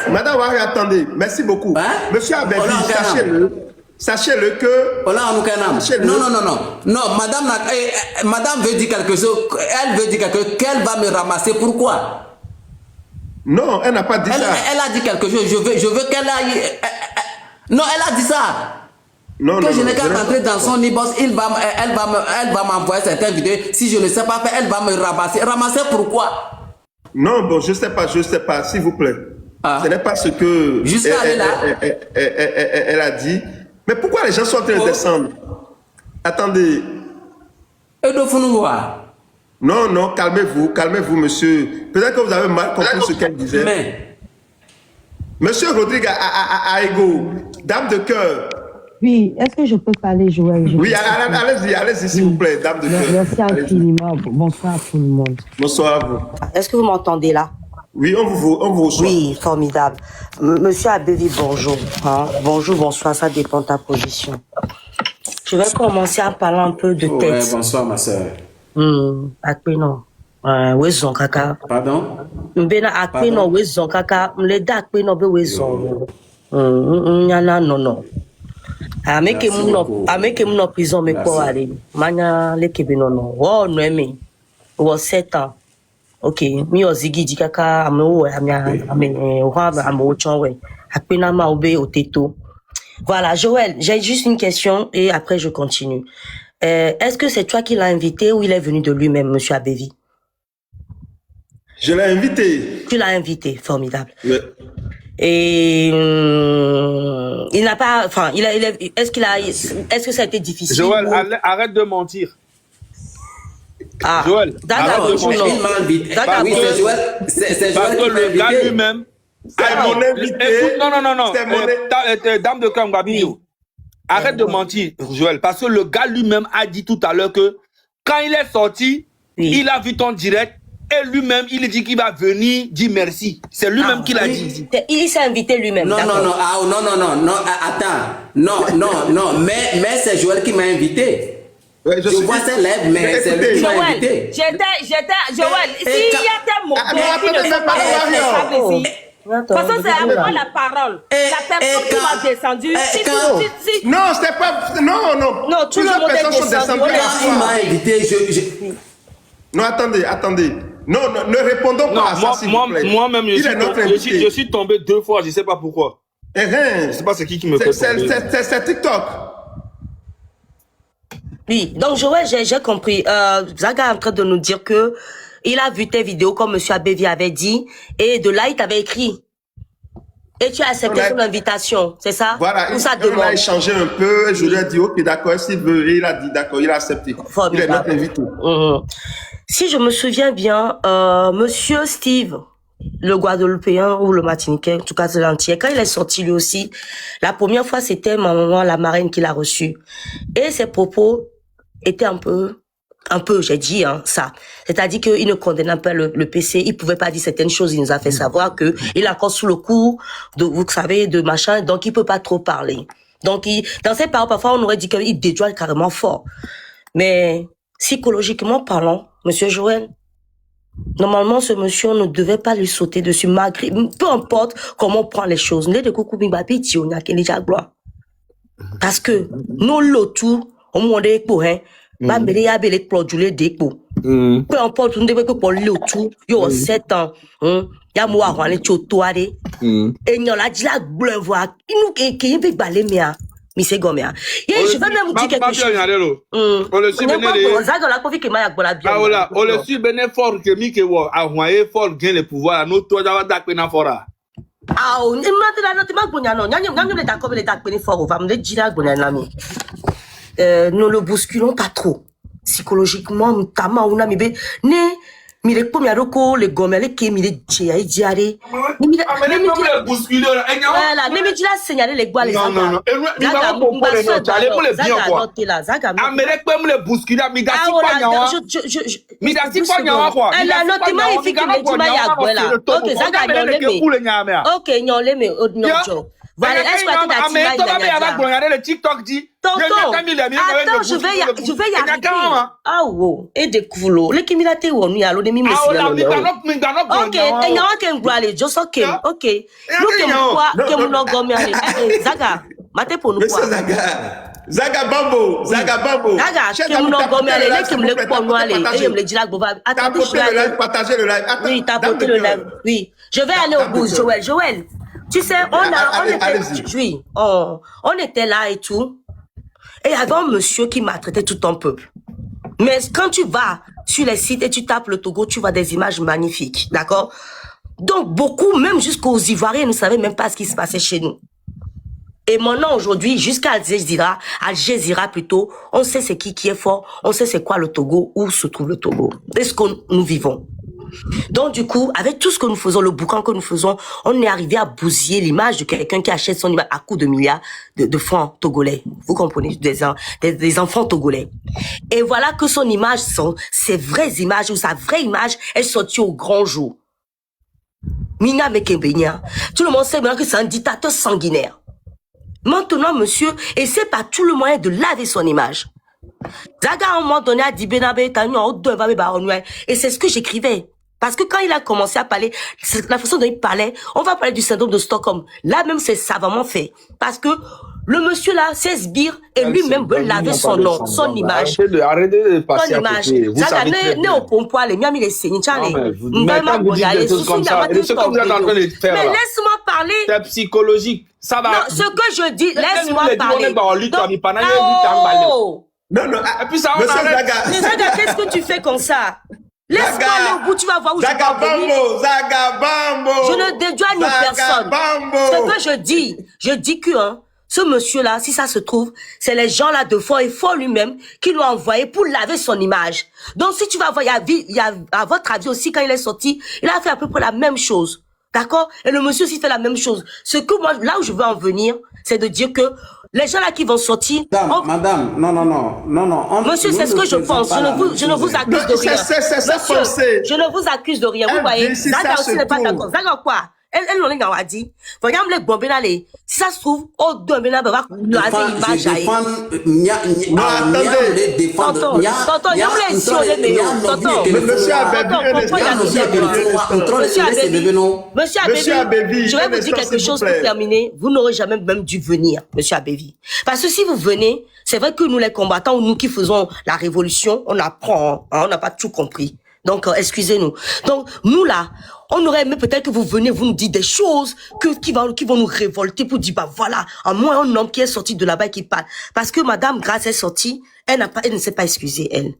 Madame Wario, attendez. Merci beaucoup. Monsieur Abévi, sachez-le que... Non, madame veut dire quelque chose. Elle veut dire quelque chose qu'elle va me ramasser. Pourquoi? Non, elle n'a pas dit ça. Elle a dit quelque chose. Je veux qu'elle aille... Non, elle a dit ça. Non, que non, je non, n'ai qu'à rentrer dans son inbox, elle va m'envoyer certaines vidéos. Si je ne sais pas faire, elle va me ramasser. Ramasser pourquoi? Non, bon, je sais pas, s'il vous plaît. Ah. Ce n'est pas ce que Jusqu'à aller là. elle a dit. Mais pourquoi les gens sont en train de descendre? Attendez. Et de Funouwa. Non, non, calmez-vous, monsieur. Peut-être que vous avez mal compris ce qu'elle disait. Mais. Monsieur Rodrigue Aego, dame de cœur. Oui, est-ce que je peux parler, Joël? Oui, allez-y, s'il vous plaît, dame de cœur. Merci infiniment. Bonsoir à tout le monde. Bonsoir à vous. Est-ce que vous m'entendez là? Oui, on vous reçoit. Oui, formidable. Monsieur Abeli, bonjour. Hein? Bonjour, bonsoir, ça dépend de ta position. Je vais commencer à parler un peu de tête. Ouais, bonsoir, ma soeur. Akpeno. Wezon kaka. Pardon? Mbena akpeno wezon kaka. Mleda akpeno be wezon. Nyana non. Ameke mno prison me ko ale. Manya lekebe non. Oh no eme. Wo 7 ans. Ok, mi ozigi di kaka amo amo chonwe. Akpena ma obe oteto. Voilà, Joël, j'ai juste une question et après je continue. Est-ce que c'est toi qui l'as invité ou il est venu de lui-même, monsieur Abevi? Je l'ai invité. Tu l'as invité, formidable. Oui. Et il n'a pas, enfin, est-ce que ça a été difficile? Joël, arrête de mentir. Ah, Joël, arrête de mentir. Il m'a invité. Oui, c'est Joël. Parce que le gars lui-même. C'est mon invité. Écoute, non. C'est mon Dame de Kambabio. Arrête de mentir, Joël. Parce que le gars lui-même a dit tout à l'heure que quand il est sorti, il a vu ton direct et lui-même, il dit qu'il va venir dire merci. C'est lui-même qui l'a dit. Il s'est invité lui-même. Non, attends. Non. Mais c'est Joël qui m'a invité. Ouais, je vois ses lèvres, mais c'est lui qui m'a invité. Joël, s'il y a des mots qui ne sont pas ici. Parce que c'est à moi la parole. La personne qui m'a descendu. Non, c'était pas. Non, tout le monde est descendu. Il m'a invité. Non, attendez. Non, ne répondons pas à ça, s'il vous plaît. Moi-même, je suis tombé 2 fois, je ne sais pas pourquoi. Je ne sais pas c'est qui me fait tomber. C'est TikTok. Oui, donc Joël, j'ai compris. Zaga est en train de nous dire que il a vu tes vidéos comme monsieur Abevi avait dit et de là il t'avait écrit. Et tu as accepté son invitation, c'est ça? Voilà, on a échangé un peu et je lui ai dit ok d'accord, s'il veut, et il a dit d'accord, il a accepté. Il est notre invité. Si je me souviens bien, monsieur Steve, le Guadeloupéen ou le Martiniquais, en tout cas c'est l'antillais, quand il est sorti lui aussi, la première fois c'était ma maman, la marraine, qui l'a reçu. Et ses propos étaient un peu, j'ai dit, ça. C'est-à-dire qu'il ne condamnait pas le PC, il pouvait pas dire certaines choses, il nous a fait savoir que il est encore sous le coup de, vous savez, de machin, donc il peut pas trop parler. Donc dans ses paroles, parfois on aurait dit qu'il dédouane carrément fort. Mais, psychologiquement parlant, monsieur Joël, normalement, ce monsieur, on ne devait pas lui sauter dessus, malgré, peu importe comment on prend les choses. Parce que, nous, l'autre, au monde est pour, peu importe, on devait que pour l'autre, il y a 7 ans, il y a moi, on est au toit, et il y a la dit la bleu, voir, il nous, qui est balé, mais, je vais même vous dire quelque chose. On le suit fort que Mike a envoyé fort gain le pouvoir. Nous, toi, d'avoir d'accueillir dans fora. Ah, on est maintenant, nous le bousculons pas trop. Psychologiquement, mire po mi aroko le gomele ke mire dia diare ni mire ni mire signaler les gars les non il va pas comprendre non allez pour le bien quoi amere pe le bousculer mi da si pa nyawa mi da si pa nyawa quoi elle a notement il fait que me ya gwela OK zaga nyoleme OK nyoleme odnojo voilà est-ce que tu as dit là le TikTok dit attends, je vais y arriver. Ah, wow. Et des coulots. Les kimilate ou on y a l'eau de mimi. Ok, et y'en a qu'un bralé, je sais que. Ok. Nous qui m'ont quoi, gommé. Zaga, maté pour nous quoi. Zaga Bambo. Zaga, qui m'ont gommé, les qui me le pour nous aller. Et me le dit là, attendez, je vais aller. Partager le live. Oui, tapoter le live. Oui. Je vais aller au bout, Joël. Tu sais, on était là et tout. Et il y avait un monsieur qui maltraitait tout un peuple. Mais quand tu vas sur les sites et tu tapes le Togo, tu vois des images magnifiques, d'accord? Donc beaucoup, même jusqu'aux Ivoiriens, ne savaient même pas ce qui se passait chez nous. Et maintenant, aujourd'hui, jusqu'à Al Jazeera plutôt, on sait c'est qui est fort, on sait c'est quoi le Togo, où se trouve le Togo, et ce que nous vivons. Donc du coup, avec tout ce que nous faisons, le boucan que nous faisons, on est arrivé à bousiller l'image de quelqu'un qui achète son image à coups de milliards de francs togolais. Vous comprenez, des enfants togolais. Et voilà que son image, ses vraies images, ou sa vraie image, est sortie au grand jour. Mina Mekembenya, tout le monde sait maintenant que c'est un dictateur sanguinaire. Maintenant, monsieur essaie par tout le moyen de laver son image. Zaga, à un moment donné, a dit et c'est ce que j'écrivais. Parce que quand il a commencé à parler, la façon dont il parlait, on va parler du syndrome de Stockholm. Là même, c'est savamment fait. Parce que le monsieur là, c'est sbire et lui-même veut laver son nom, son image. Arrêtez de passer à côté. Vous savez très bien. Mais laisse-moi parler. C'est psychologique. Ça va. Non, ce que je dis, laisse-moi parler. Non, non, et puis ça, on Monsieur arrête. Zaga. Mais Zaga, qu'est-ce que tu fais comme ça? Laisse-moi aller au bout, tu vas voir où je vais en venir. Zagabambo. Je ne dédouane personne. Ce que je dis que ce monsieur-là, si ça se trouve, c'est les gens là de fort et fort lui-même qui l'ont envoyé pour laver son image. Donc si tu vas voir, il y a à votre avis aussi, quand il est sorti, il a fait à peu près la même chose. D'accord? Et le monsieur aussi fait la même chose. Ce que moi, là où je veux en venir, c'est de dire que les gens là qui vont sortir... Madame, non. Monsieur, c'est ce que je pense. Je ne vous accuse de rien. Monsieur, je ne vous accuse de rien. Vous voyez, Zaga aussi n'est pas d'accord. Zaga quoi? Elle n'en est pas dit. Regarde les bombes là, si ça se trouve, au deux là, va l'image à Tonton, il y a une leçon Monsieur Abévi, je vais vous dire quelque chose pour terminer. Vous n'aurez jamais même dû venir, Monsieur Abévi. Parce que si vous venez, c'est vrai que nous les combattants, ou nous qui faisons la révolution, on apprend, on n'a pas tout compris. Donc, excusez-nous. Donc, nous là, on aurait aimé peut-être que vous venez, vous nous dites des choses qui vont nous révolter pour dire, bah voilà, à moins un homme qui est sorti de là-bas et qui parle. Parce que Madame Grace est sortie, elle ne s'est pas excusée, elle.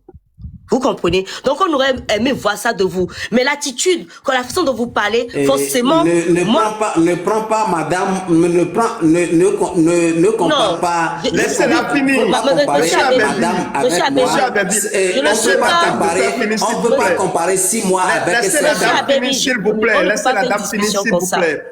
Vous comprenez? Donc, on aurait aimé voir ça de vous. Mais l'attitude, quand la façon dont vous parlez, forcément... Ne prends pas, madame, ne compare pas... Laissez-la finir. Monsieur Abévi, je ne suis pas... On ne peut pas comparer 6 mois avec... Laissez la dame finir, s'il vous plaît. Laissez la dame finir, s'il vous plaît.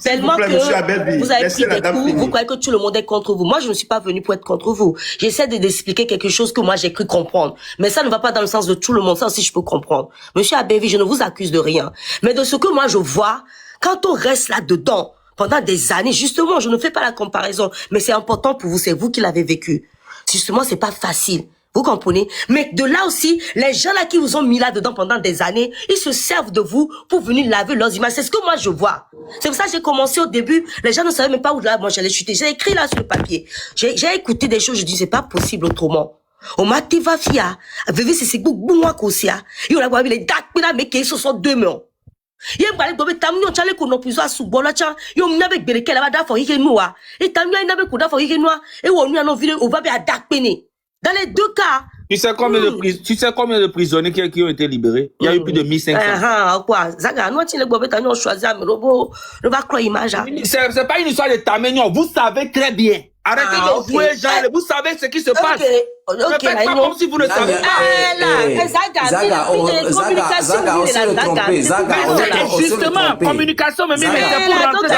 Tellement que vous avez pris des coups, vous croyez que tout le monde est contre vous. Moi, je ne suis pas venu pour être contre vous. J'essaie d'expliquer quelque chose que moi, j'ai cru comprendre. Mais ça ne va pas dans le sens de tout le monde. Ça aussi, je peux comprendre. Monsieur Abévi, je ne vous accuse de rien. Mais de ce que moi, je vois, quand on reste là-dedans, pendant des années, justement, je ne fais pas la comparaison, mais c'est important pour vous, c'est vous qui l'avez vécu. Justement, c'est pas facile. Vous comprenez? Mais de là aussi, les gens là qui vous ont mis là-dedans pendant des années, ils se servent de vous pour venir laver leurs images. C'est ce que moi je vois. C'est pour ça que j'ai commencé au début. Les gens ne savaient même pas où là, moi j'allais chuter. J'ai écrit là sur le papier. J'ai écouté des choses, je dis c'est pas possible autrement. Au mativa fia, veve c'est moi kosia. Il a les dates mais qui sont 2 millions. Il y a pas de tamni on chale ko no piso asubola cha yo mnabe gbeleke la da for hike noa. Et tamni na be ko da for hike noa. Et wonu na no video o va be adakpene. Dans les 2 cas. Tu sais combien de prisonniers qui ont été libérés? Il y a eu plus de 1500. Quoi? Zaga, nous, on choisit un robot. On va croire image. C'est pas une histoire de tamenion. Vous savez très bien. Arrêtez de jouer, Jean. Vous savez ce qui se passe. Ne faites pas comme si vous ne savez pas. Zaga, justement, communication, mais c'est pour rentrer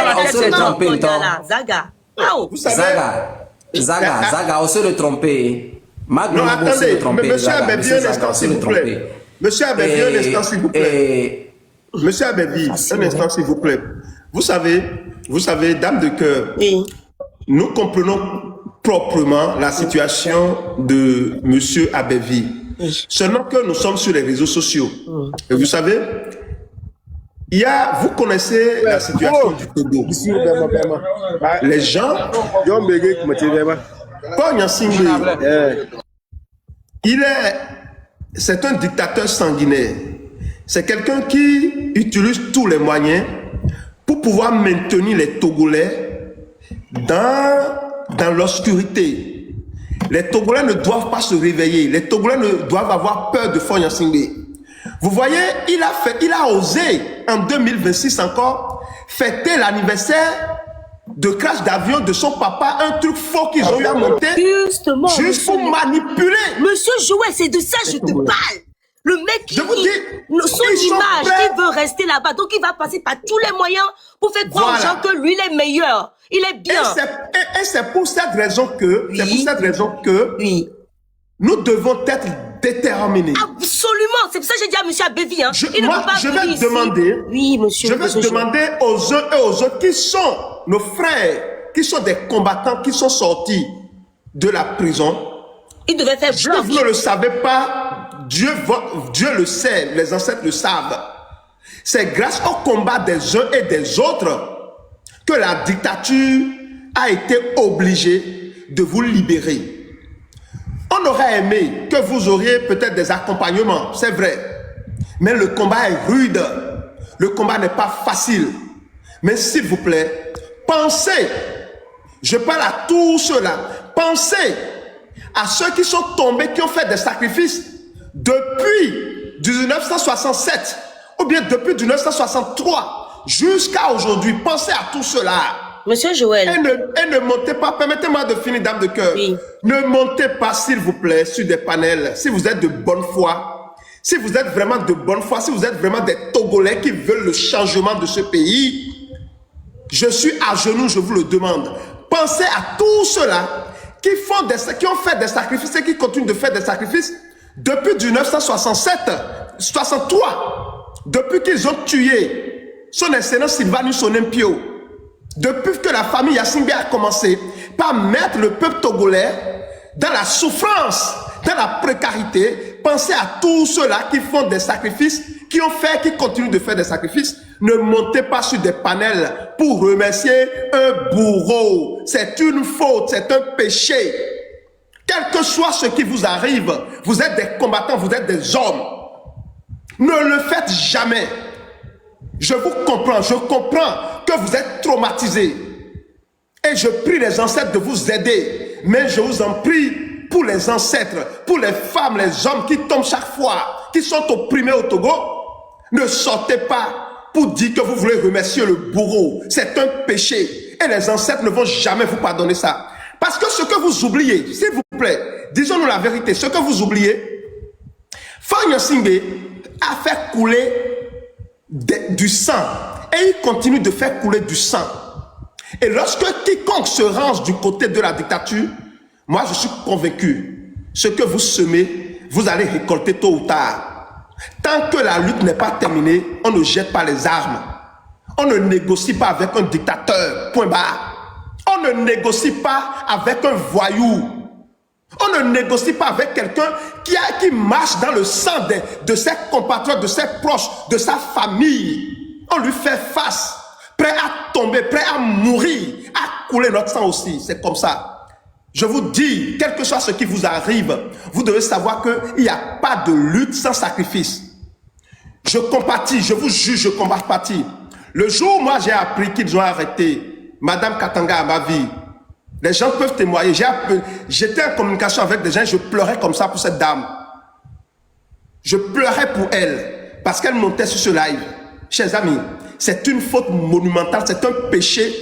dans la tête. Zaga, on se le tromper. Non, attendez, monsieur Abévi, un instant, s'il vous plaît. Monsieur Abévi, un instant, s'il vous plaît. Monsieur Abévi, un instant, s'il vous plaît. Vous savez, dame de cœur, nous comprenons proprement la situation de monsieur Abévi. Seulement que nous sommes sur les réseaux sociaux. Et vous savez, vous connaissez la situation du Togo. Les gens, c'est un dictateur sanguinaire. C'est quelqu'un qui utilise tous les moyens pour pouvoir maintenir les Togolais dans l'obscurité. Les Togolais ne doivent pas se réveiller. Les Togolais ne doivent avoir peur de Faure Gnassingbé. Vous voyez, il a osé, en 2026 encore, fêter l'anniversaire de crash d'avion de son papa, un truc faux qu'ils ont eu à monter. Justement. Juste pour manipuler. Monsieur Joël, c'est de ça que je te parle. Le mec, je vous dis, son image, il veut rester là-bas. Donc, il va passer par tous les moyens pour faire croire aux gens que lui, il est meilleur. Il est bien. Et c'est pour cette raison que, nous devons être déterminés. Absolument. C'est pour ça que j'ai dit à monsieur Abévi, hein. Je vais demander, je vais demander aux uns et aux autres qui sont nos frères, qui sont des combattants, qui sont sortis de la prison. Ils devaient faire bloc. Vous ne le savez pas, Dieu le sait, les ancêtres le savent. C'est grâce au combat des uns et des autres que la dictature a été obligée de vous libérer. On aurait aimé que vous auriez peut-être des accompagnements, c'est vrai. Mais le combat est rude. Le combat n'est pas facile. Mais s'il vous plaît, pensez, je parle à tous ceux-là, pensez à ceux qui sont tombés, qui ont fait des sacrifices depuis 1967 ou bien depuis 1963 jusqu'à aujourd'hui. Pensez à tout cela. Monsieur Joël. Et ne montez pas, permettez-moi de finir, dame de cœur. Oui. Ne montez pas, s'il vous plaît, sur des panels. Si vous êtes de bonne foi, si vous êtes vraiment de bonne foi, si vous êtes vraiment des Togolais qui veulent le changement de ce pays, je suis à genoux, je vous le demande. Pensez à tous ceux-là qui ont fait des sacrifices et qui continuent de faire des sacrifices depuis 1967, 63, depuis qu'ils ont tué son excellence Sylvanus Olympio. Depuis que la famille Gnassingbé a commencé par mettre le peuple togolais dans la souffrance, dans la précarité, pensez à tous ceux-là qui font des sacrifices, qui ont fait, qui continuent de faire des sacrifices. Ne montez pas sur des panels pour remercier un bourreau. C'est une faute, c'est un péché. Quel que soit ce qui vous arrive, vous êtes des combattants, vous êtes des hommes. Ne le faites jamais. Je vous comprends, je comprends que vous êtes traumatisés. Et je prie les ancêtres de vous aider. Mais je vous en prie pour les ancêtres, pour les femmes, les hommes qui tombent chaque fois, qui sont opprimés au Togo, ne sortez pas pour dire que vous voulez remercier le bourreau. C'est un péché. Et les ancêtres ne vont jamais vous pardonner ça. Parce que ce que vous oubliez, s'il vous plaît, disons-nous la vérité, ce que vous oubliez, Faure Gnassingbé a fait couler du sang. Et il continue de faire couler du sang. Et lorsque quiconque se range du côté de la dictature, moi je suis convaincu, ce que vous semez, vous allez récolter tôt ou tard. Tant que la lutte n'est pas terminée, on ne jette pas les armes. On ne négocie pas avec un dictateur, point barre. On ne négocie pas avec un voyou. On ne négocie pas avec quelqu'un qui marche dans le sang de ses compatriotes, de ses proches, de sa famille. On lui fait face, prêt à tomber, prêt à mourir, à couler notre sang aussi. C'est comme ça. Je vous dis, quel que soit ce qui vous arrive, vous devez savoir qu'il n'y a pas de lutte sans sacrifice. Je compatis, je vous juge, je compatis. Le jour où moi j'ai appris qu'ils ont arrêté Madame Katanga à ma vie, les gens peuvent témoigner. J'étais en communication avec des gens, je pleurais comme ça pour cette dame. Je pleurais pour elle, parce qu'elle montait sur ce live. Chers amis, c'est une faute monumentale, c'est un péché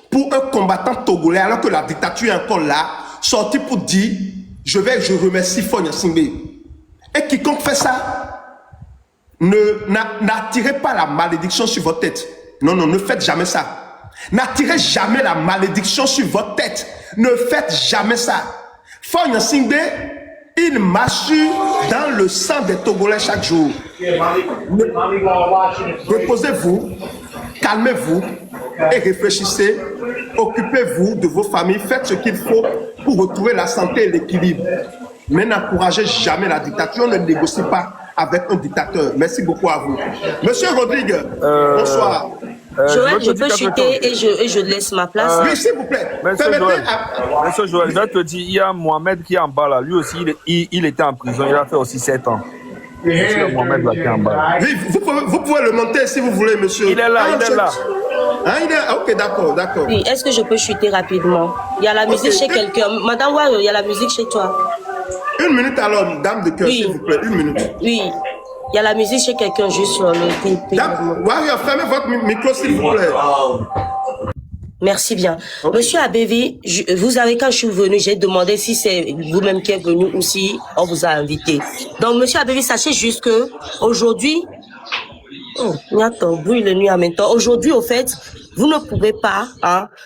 pour un combattant togolais, alors que la dictature est encore là, sorti pour dire, je remercie Faure Gnassingbé. Et quiconque fait ça, n'attirez pas la malédiction sur votre tête. Non, non, ne faites jamais ça. N'attirez jamais la malédiction sur votre tête. Ne faites jamais ça. Faure Gnassingbé, il marche dans le sang des Togolais chaque jour. Reposez-vous, calmez-vous et réfléchissez. Occupez-vous de vos familles. Faites ce qu'il faut pour retrouver la santé et l'équilibre. Mais n'encouragez jamais la dictature. On ne négocie pas avec un dictateur. Merci beaucoup à vous. Monsieur Rodrigue, bonsoir. Joël, je peux chuter et je laisse ma place. Oui, s'il vous plaît. Monsieur Joël, je vais te dire, il y a Mohamed qui est en bas là. Lui aussi, il était en prison. Il a fait aussi 7 ans. C'est Mohamed là qui est en bas. Oui, vous pouvez le monter si vous voulez, monsieur. Il est là, il est là. Ah, ok, d'accord, d'accord. Oui, est-ce que je peux chuter rapidement? Il y a la musique chez quelqu'un. Madame Wario, il y a la musique chez toi. Une minute alors, dame de cœur, Oui. s'il vous plaît, une minute. Oui, il y a la musique chez quelqu'un juste sur le TP. Wario, fermez votre micro, s'il vous plaît. Merci bien. Monsieur Abévi, vous avez, quand je suis venu, j'ai demandé si c'est vous-même qui êtes venu ou si on vous a invité. Donc, monsieur Abévi, sachez juste que aujourd'hui, bruit le nuit en même temps. Aujourd'hui, au fait, vous ne pouvez pas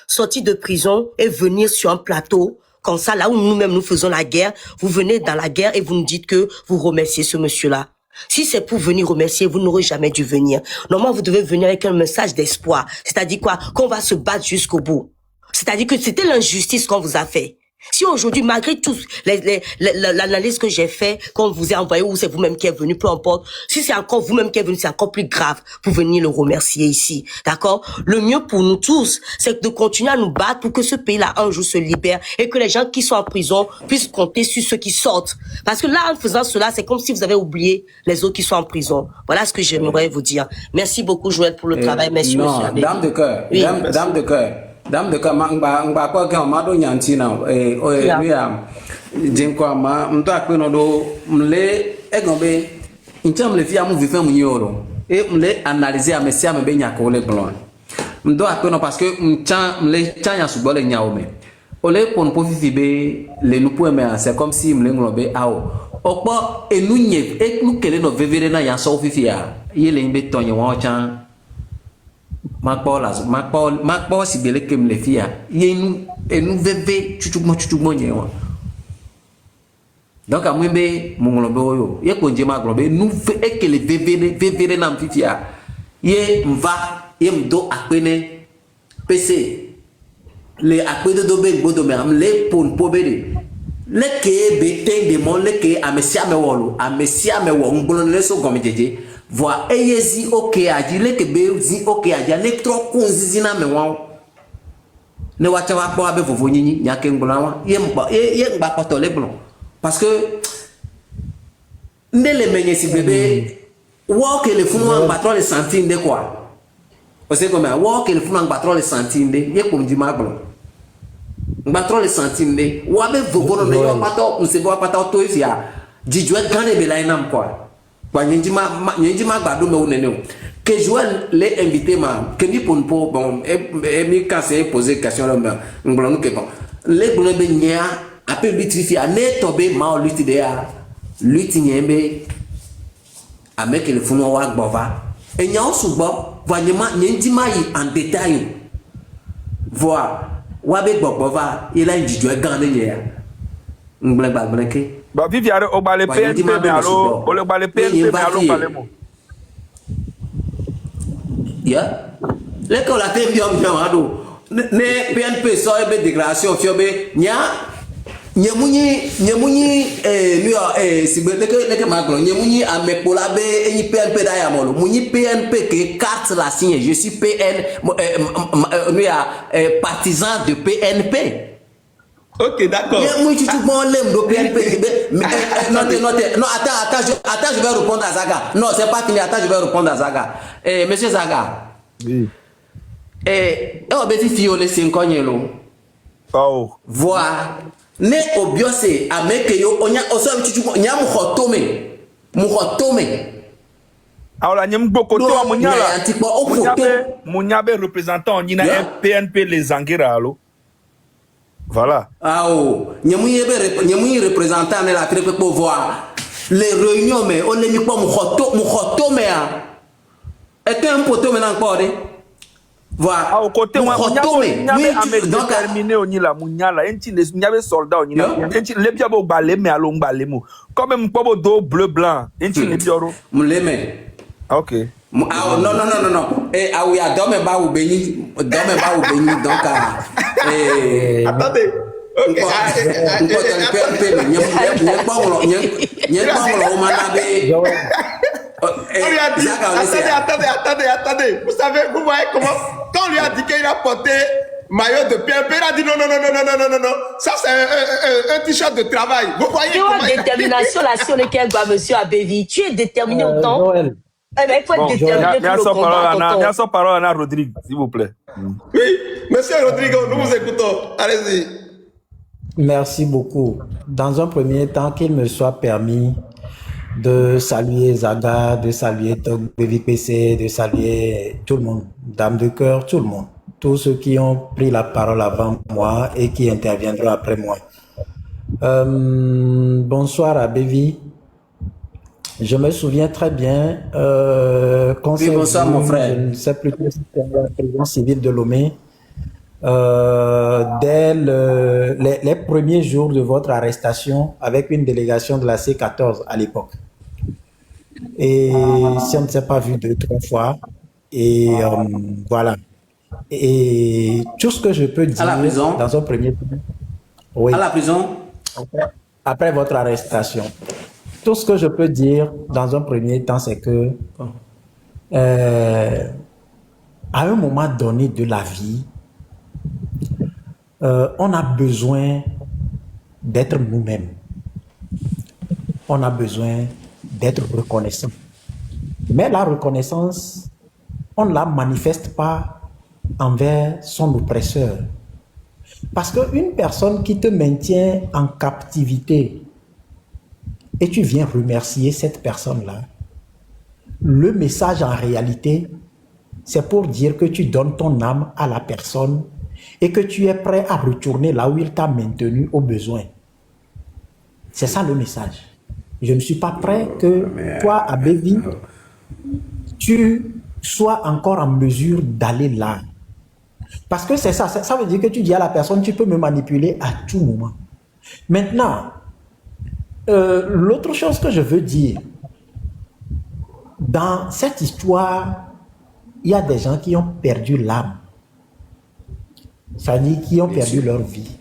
sortir de prison et venir sur un plateau comme ça, là où nous-mêmes nous faisons la guerre. Vous venez dans la guerre et vous nous dites que vous remerciez ce monsieur-là. Si c'est pour venir remercier, vous n'aurez jamais dû venir. Normalement, vous devez venir avec un message d'espoir. C'est-à-dire quoi? Qu'on va se battre jusqu'au bout. C'est-à-dire que c'était l'injustice qu'on vous a fait. Si aujourd'hui, malgré tout l'analyse que j'ai fait, qu'on vous a envoyé, ou c'est vous-même qui êtes venu, peu importe, si c'est encore vous-même qui êtes venu, c'est encore plus grave pour venir le remercier ici. D'accord? Le mieux pour nous tous, c'est de continuer à nous battre pour que ce pays-là, un jour, se libère et que les gens qui sont en prison puissent compter sur ceux qui sortent. Parce que là, en faisant cela, c'est comme si vous avez oublié les autres qui sont en prison. Voilà ce que j'aimerais vous dire. Merci beaucoup, Joël, pour le travail. Merci, non, monsieur. dame de cœur. Oui. Dame de cœur. Dame de cœur, m'a quoi quand m'a donné un tina lui jinkwa ma mto akpeno do mle egombe intam le fia mu vivre mu yoro et mle analyser a mesia me be nyako le blon mdo akpeno parce que mle tanya subole nyaome ole pon po vivibe le nous pour mais c'est comme si mle nglobe ao opo enu nye e nu kele no vevere na ya so fifia yele imbe tonye won chan Makpo si bele kem le fia yenu enu veve chuchugmo nyewa donc amwembe mungolobe oyo ye konje maglobe nu ekele veve na mfifia ye mva ye mdo akpene pc le akpede do be gbodo me am le pon pobede le ke be ten de mon le ke amesia me wo ngbolo le so gomejeje voa eyezi oke aji le ke be zi oke aji le tro kunzizi na me wa ne wa cha wa po abe vovo nyinyi nyake ngbolo wa ye mba poto le blon parce que ndele menye si bébé wo ke le funu an patron le centime de quoi o se comme wo ke le funu an patron le centime de ye ko mdi magbon patron le centime de wa be vovo no me yo pato on se bo pato to ifia jijwe gane be la inam quoi kwa nyinji ma gbado me onene o que Joël les invité ma que ni pour bon et mi quand c'est poser question là ngbolo no ke bon les gbolo be nya après lui trifia ne tomber ma lutte de ya lutte nyembe avec le funu wa gbova e nya osugbo vanyema nyinji ma yi en détail voir wa be gbova il a njijwe gane nya ngbolo gbagbo ke ba viviare o bale PNP me alo o le bale PNP me alo bale mo ya le ko la te biom ado ne PNP so e be déclaration fiobe nya nyemunyi lui sigbe leke maglo nyemunyi amepola be enyi PNP da ya molo munyi PNP ke carte la signe je suis lui partisan de PNP. Ok, d'accord. Non, attends, je vais répondre à Zaga. Non, c'est pas fini, attends, je vais répondre à Zaga. Monsieur Zaga. Oui. On va dire fiole c'est un Oh. Voir. Ne obiose ameke yo onya oso chuchu nya muhotome. Alors nyem boko to munyala. Munyabe représentant nyina PNP les Anguera alo. Voilà. Ah oh, nyemui représentant ne la crépe pour voir les réunions mais on les mis pas muhotome a. Et un poteau maintenant encore voilà. Ah au côté moi donc terminé on y la munyala enti les nyabe soldat on y la enti le biabo balé mais allo balé mo comme même pas do bleu blanc enti le bioro muleme. OK. Ah non. Et ah oui, dome ba ou béni donc attendez. OK. Attendez. Vous savez, vous voyez comment quand on lui a dit qu'il a porté maillot de PNP, il a dit non. Ça c'est un t-shirt de travail. Vous voyez comment détermination là sur lequel va monsieur Abévi. Tu es déterminé autant. Eh ben, il faut être Bon, déterminé pour le combat, tonton. Merci parole à Rodrigue, s'il vous plaît. Oui, monsieur Rodrigo, nous vous écoutons. Allez-y. Merci beaucoup. Dans un premier temps, qu'il me soit permis de saluer Zaga, de saluer Tog de VPC, de saluer tout le monde, Dame de cœur, tout le monde, tous ceux qui ont pris la parole avant moi et qui interviendront après moi. Bonsoir à Bévi. Je me souviens très bien quand Oui, bonsoir, mon frère. je ne sais plus si c'était la prison civile de Lomé. Dès les premiers jours de votre arrestation avec une délégation de la C14 à l'époque. Et si on ne s'est pas vu 2-3 fois, et voilà. Et tout ce que je peux dire À la prison? dans un premier temps, oui, À la prison? après votre arrestation, tout ce que je peux dire dans un premier temps, c'est que à un moment donné de la vie, on a besoin d'être nous-mêmes. On a besoin d'être reconnaissant. Mais la reconnaissance, on ne la manifeste pas envers son oppresseur. Parce qu'une personne qui te maintient en captivité et tu viens remercier cette personne-là, le message en réalité, c'est pour dire que tu donnes ton âme à la personne et que tu es prêt à retourner là où il t'a maintenu au besoin. C'est ça le message. Je ne suis pas prêt que toi, Abévi, tu sois encore en mesure d'aller là. Parce que c'est ça, ça veut dire que tu dis à la personne, tu peux me manipuler à tout moment. Maintenant, l'autre chose que je veux dire, dans cette histoire, il y a des gens qui ont perdu l'âme. C'est-à-dire qui ont perdu leur vie.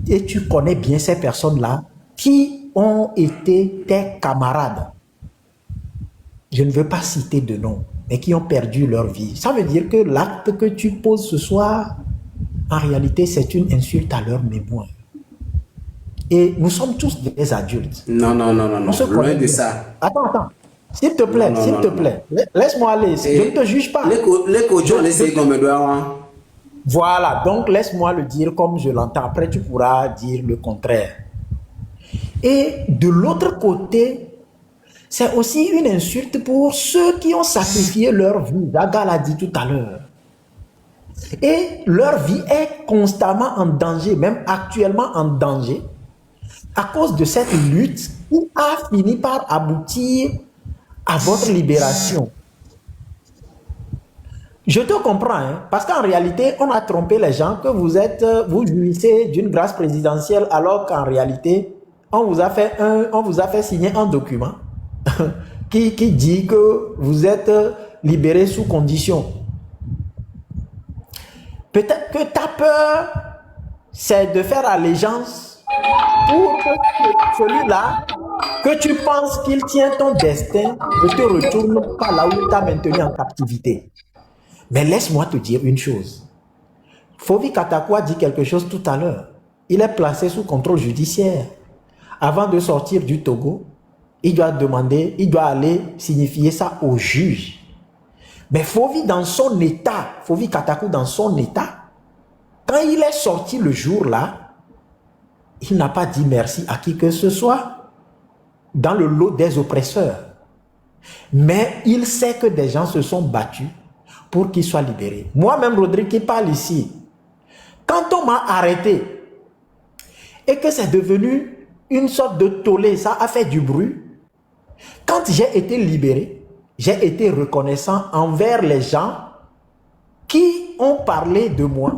Et tu connais bien ces personnes-là qui ont été tes camarades. Je ne veux pas citer de nom, mais qui ont perdu leur vie. Ça veut dire que l'acte que tu poses ce soir, en réalité, c'est une insulte à leur mémoire. Et nous sommes tous des adultes. Non, loin de bien. ça. Attends. S'il te plaît, laisse-moi aller. Je ne te juge pas. Les coachons, laissez comme me doit. Voilà, donc laisse-moi le dire comme je l'entends. Après, tu pourras dire le contraire. Et de l'autre côté, c'est aussi une insulte pour ceux qui ont sacrifié leur vie. Zaga l'a dit tout à l'heure. Et leur vie est constamment en danger, même actuellement en danger, à cause de cette lutte qui a fini par aboutir à votre libération. Je te comprends, hein, parce qu'en réalité, on a trompé les gens que vous jouissez d'une grâce présidentielle, alors qu'en réalité, on vous a fait signer un document qui dit que vous êtes libéré sous condition. Peut-être que ta peur, c'est de faire allégeance pour que celui-là, que tu penses qu'il tient ton destin, ne te retourne pas là où il t'a maintenu en captivité. Mais laisse-moi te dire une chose. Fovi Katakwa dit quelque chose tout à l'heure. Il est placé sous contrôle judiciaire. Avant de sortir du Togo, il doit aller signifier ça au juge. Mais Fovi dans son état, Fovi Katakou dans son état, quand il est sorti le jour-là, il n'a pas dit merci à qui que ce soit dans le lot des oppresseurs. Mais il sait que des gens se sont battus pour qu'il soit libéré. Moi-même, Rodrigue, qui parle ici, quand on m'a arrêté et que c'est devenu une sorte de tollé, ça a fait du bruit, quand j'ai été libéré, j'ai été reconnaissant envers les gens qui ont parlé de moi,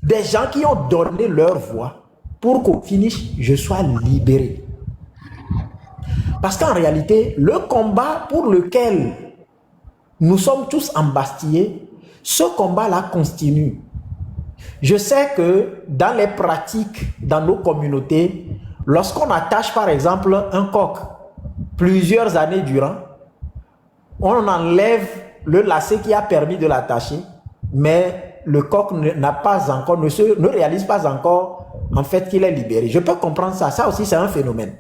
des gens qui ont donné leur voix pour qu'au finish, je sois libéré. Parce qu'en réalité, le combat pour lequel nous sommes tous embastillés, ce combat-là continue. Je sais que dans les pratiques, dans nos communautés, lorsqu'on attache par exemple un coq plusieurs années durant, on enlève le lacet qui a permis de l'attacher, mais le coq ne réalise pas encore en fait qu'il est libéré. Je peux comprendre ça, ça aussi c'est un phénomène.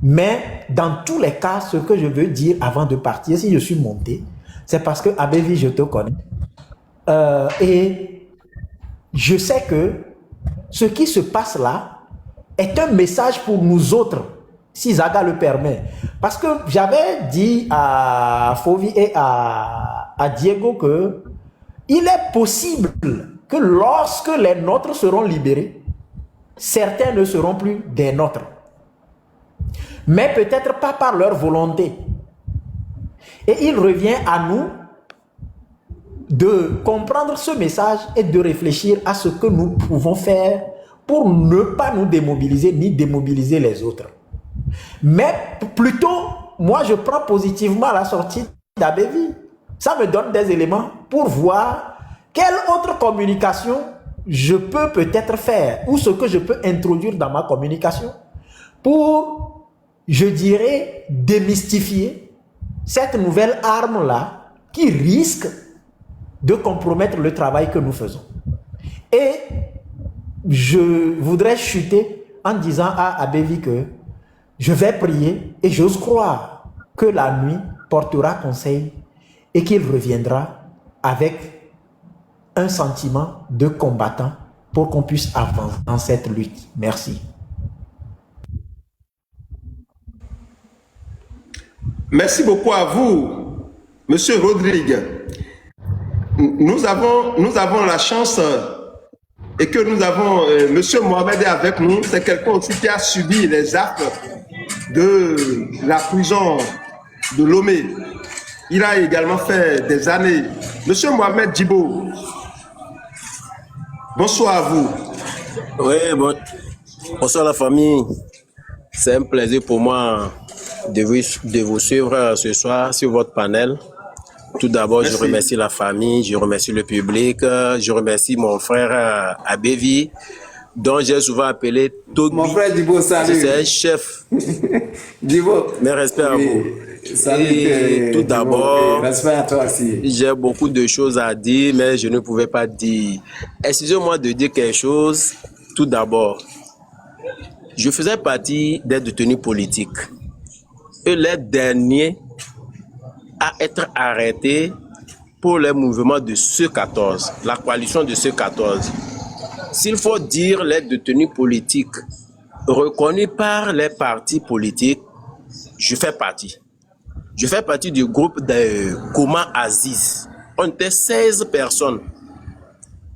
Mais dans tous les cas, ce que je veux dire avant de partir, si je suis monté, c'est parce que Abévi, je te connais. Et je sais que ce qui se passe là est un message pour nous autres, si Zaga le permet. Parce que j'avais dit à Fovi et à Diego que il est possible que lorsque les nôtres seront libérés, certains ne seront plus des nôtres. Mais peut-être pas par leur volonté. Et il revient à nous de comprendre ce message et de réfléchir à ce que nous pouvons faire pour ne pas nous démobiliser ni démobiliser les autres. Mais plutôt, moi je prends positivement la sortie d'Abévi. Ça me donne des éléments pour voir quelle autre communication je peux peut-être faire ou ce que je peux introduire dans ma communication pour, je dirais, démystifier cette nouvelle arme-là qui risque de compromettre le travail que nous faisons. Et je voudrais chuter en disant à Abévi que je vais prier et j'ose croire que la nuit portera conseil et qu'il reviendra avec un sentiment de combattant pour qu'on puisse avancer dans cette lutte. Merci. Merci beaucoup à vous, Monsieur Rodrigue. Nous avons la chance et que nous avons Monsieur Mohamed est avec nous. C'est quelqu'un aussi qui a subi les actes de la prison de Lomé. Il a également fait des années. Monsieur Mohamed Djibo, bonsoir à vous. Oui, bonsoir la famille. C'est un plaisir pour moi de vous suivre ce soir sur votre panel. Tout d'abord, je remercie la famille, je remercie le public, je remercie mon frère Abévi, dont j'ai souvent appelé Togbi. Mon frère Dibo, salut. C'est un chef. Dibo. Mes respects à vous. Salut. Et tout d'abord, respect à toi aussi. J'ai beaucoup de choses à dire, mais je ne pouvais pas dire. Excusez-moi de dire quelque chose. Tout d'abord, je faisais partie des détenus politiques. Et les derniers à être arrêtés pour les mouvements de C14, la coalition de C14. S'il faut dire les détenus politiques reconnus par les partis politiques, je fais partie. Je fais partie du groupe de Koma Aziz. On était 16 personnes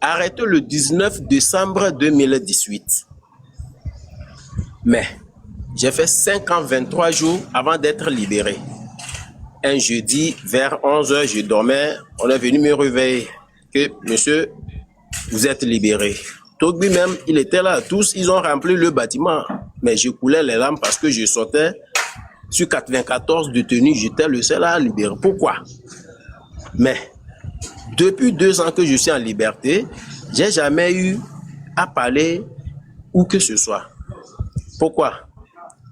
arrêtées le 19 décembre 2018. Mais j'ai fait 5 ans, 23 jours avant d'être libéré. Un jeudi, vers 11h, je dormais. On est venu me réveiller que, monsieur, vous êtes libéré. Togbi même, il était là. Tous, ils ont rempli le bâtiment. Mais je coulais les larmes parce que je sortais sur 94 détenus. J'étais le seul à libérer. Pourquoi? Mais, depuis 2 ans que je suis en liberté, j'ai jamais eu à parler où que ce soit. Pourquoi?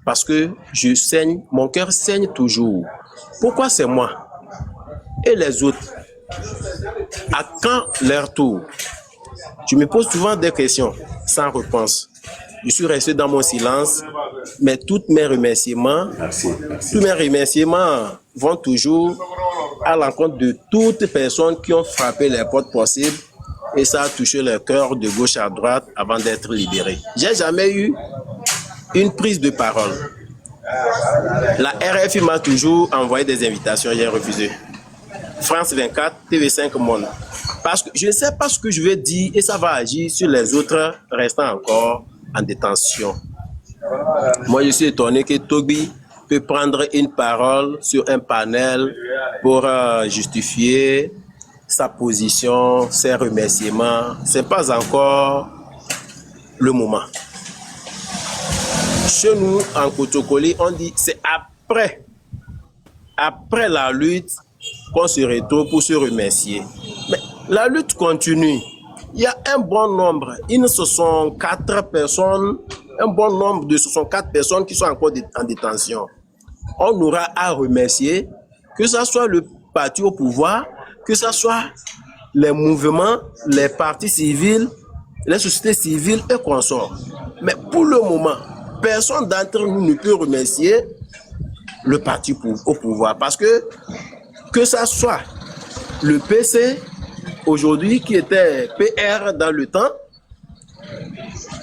Parce que je saigne, mon cœur saigne toujours. Pourquoi c'est moi? Et les autres? À quand leur tour? Je me pose souvent des questions sans réponse. Je suis resté dans mon silence, mais tous mes remerciements vont toujours à l'encontre de toutes personnes qui ont frappé les portes possibles et ça a touché leur cœur de gauche à droite avant d'être libéré. J'ai jamais eu une prise de parole. La RFI m'a toujours envoyé des invitations, j'ai refusé. France 24, TV5 Monde. Parce que je ne sais pas ce que je vais dire et ça va agir sur les autres restant encore en détention. Moi, je suis étonné que Togbi peut prendre une parole sur un panel pour justifier sa position, ses remerciements. Ce n'est pas encore le moment. Chez nous, en Kotokoli, on dit c'est après la lutte qu'on se retrouve pour se remercier. Mais la lutte continue. Il y a un bon nombre, une 64 personnes, un bon nombre de 64 personnes qui sont encore en détention. On aura à remercier, que ce soit le parti au pouvoir, que ce soit les mouvements, les partis civils, les sociétés civiles et consorts. Mais pour le moment, personne d'entre nous ne peut remercier le parti au pouvoir. Parce que ça soit le PC aujourd'hui qui était PR dans le temps,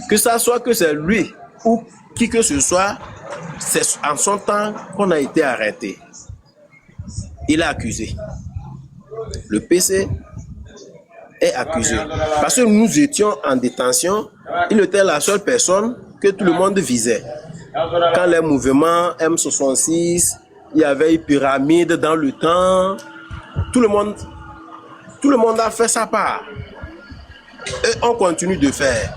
que ça soit que c'est lui ou qui que ce soit, c'est en son temps qu'on a été arrêté. Il est accusé. Le PC est accusé. Parce que nous étions en détention, il était la seule personne que tout le monde visait. Quand les mouvements M66, il y avait une pyramide dans le temps, tout le monde a fait sa part. Et on continue de faire.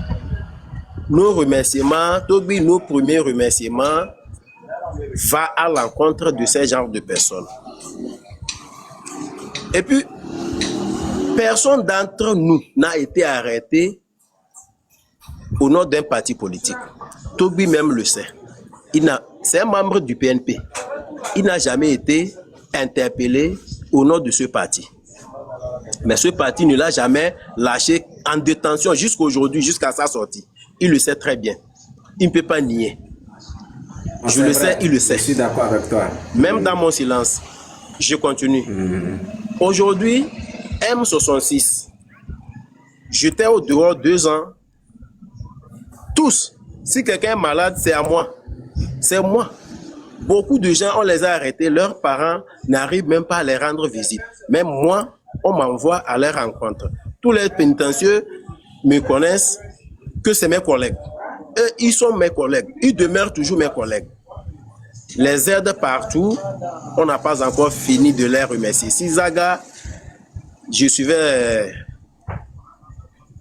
Nos remerciements, Toby, nos premiers remerciements va à l'encontre de ces genres de personnes. Et puis, personne d'entre nous n'a été arrêté au nom d'un parti politique. Toby même le sait. C'est un membre du PNP. Il n'a jamais été interpellé au nom de ce parti. Mais ce parti ne l'a jamais lâché en détention jusqu'à aujourd'hui, jusqu'à sa sortie. Il le sait très bien. Il ne peut pas nier. Je le sais, il le sait. Je suis d'accord avec toi. Même dans mon silence, je continue. Aujourd'hui, M66, j'étais au dehors 2 ans. Tous, si quelqu'un est malade, c'est à moi. C'est moi. Beaucoup de gens, on les a arrêtés. Leurs parents n'arrivent même pas à les rendre visite. Même moi, on m'envoie à leur rencontre. Tous les pénitentieux me connaissent que c'est mes collègues. Eux, ils sont mes collègues. Ils demeurent toujours mes collègues. Les aide partout. On n'a pas encore fini de les remercier. Si Zaga, je suivais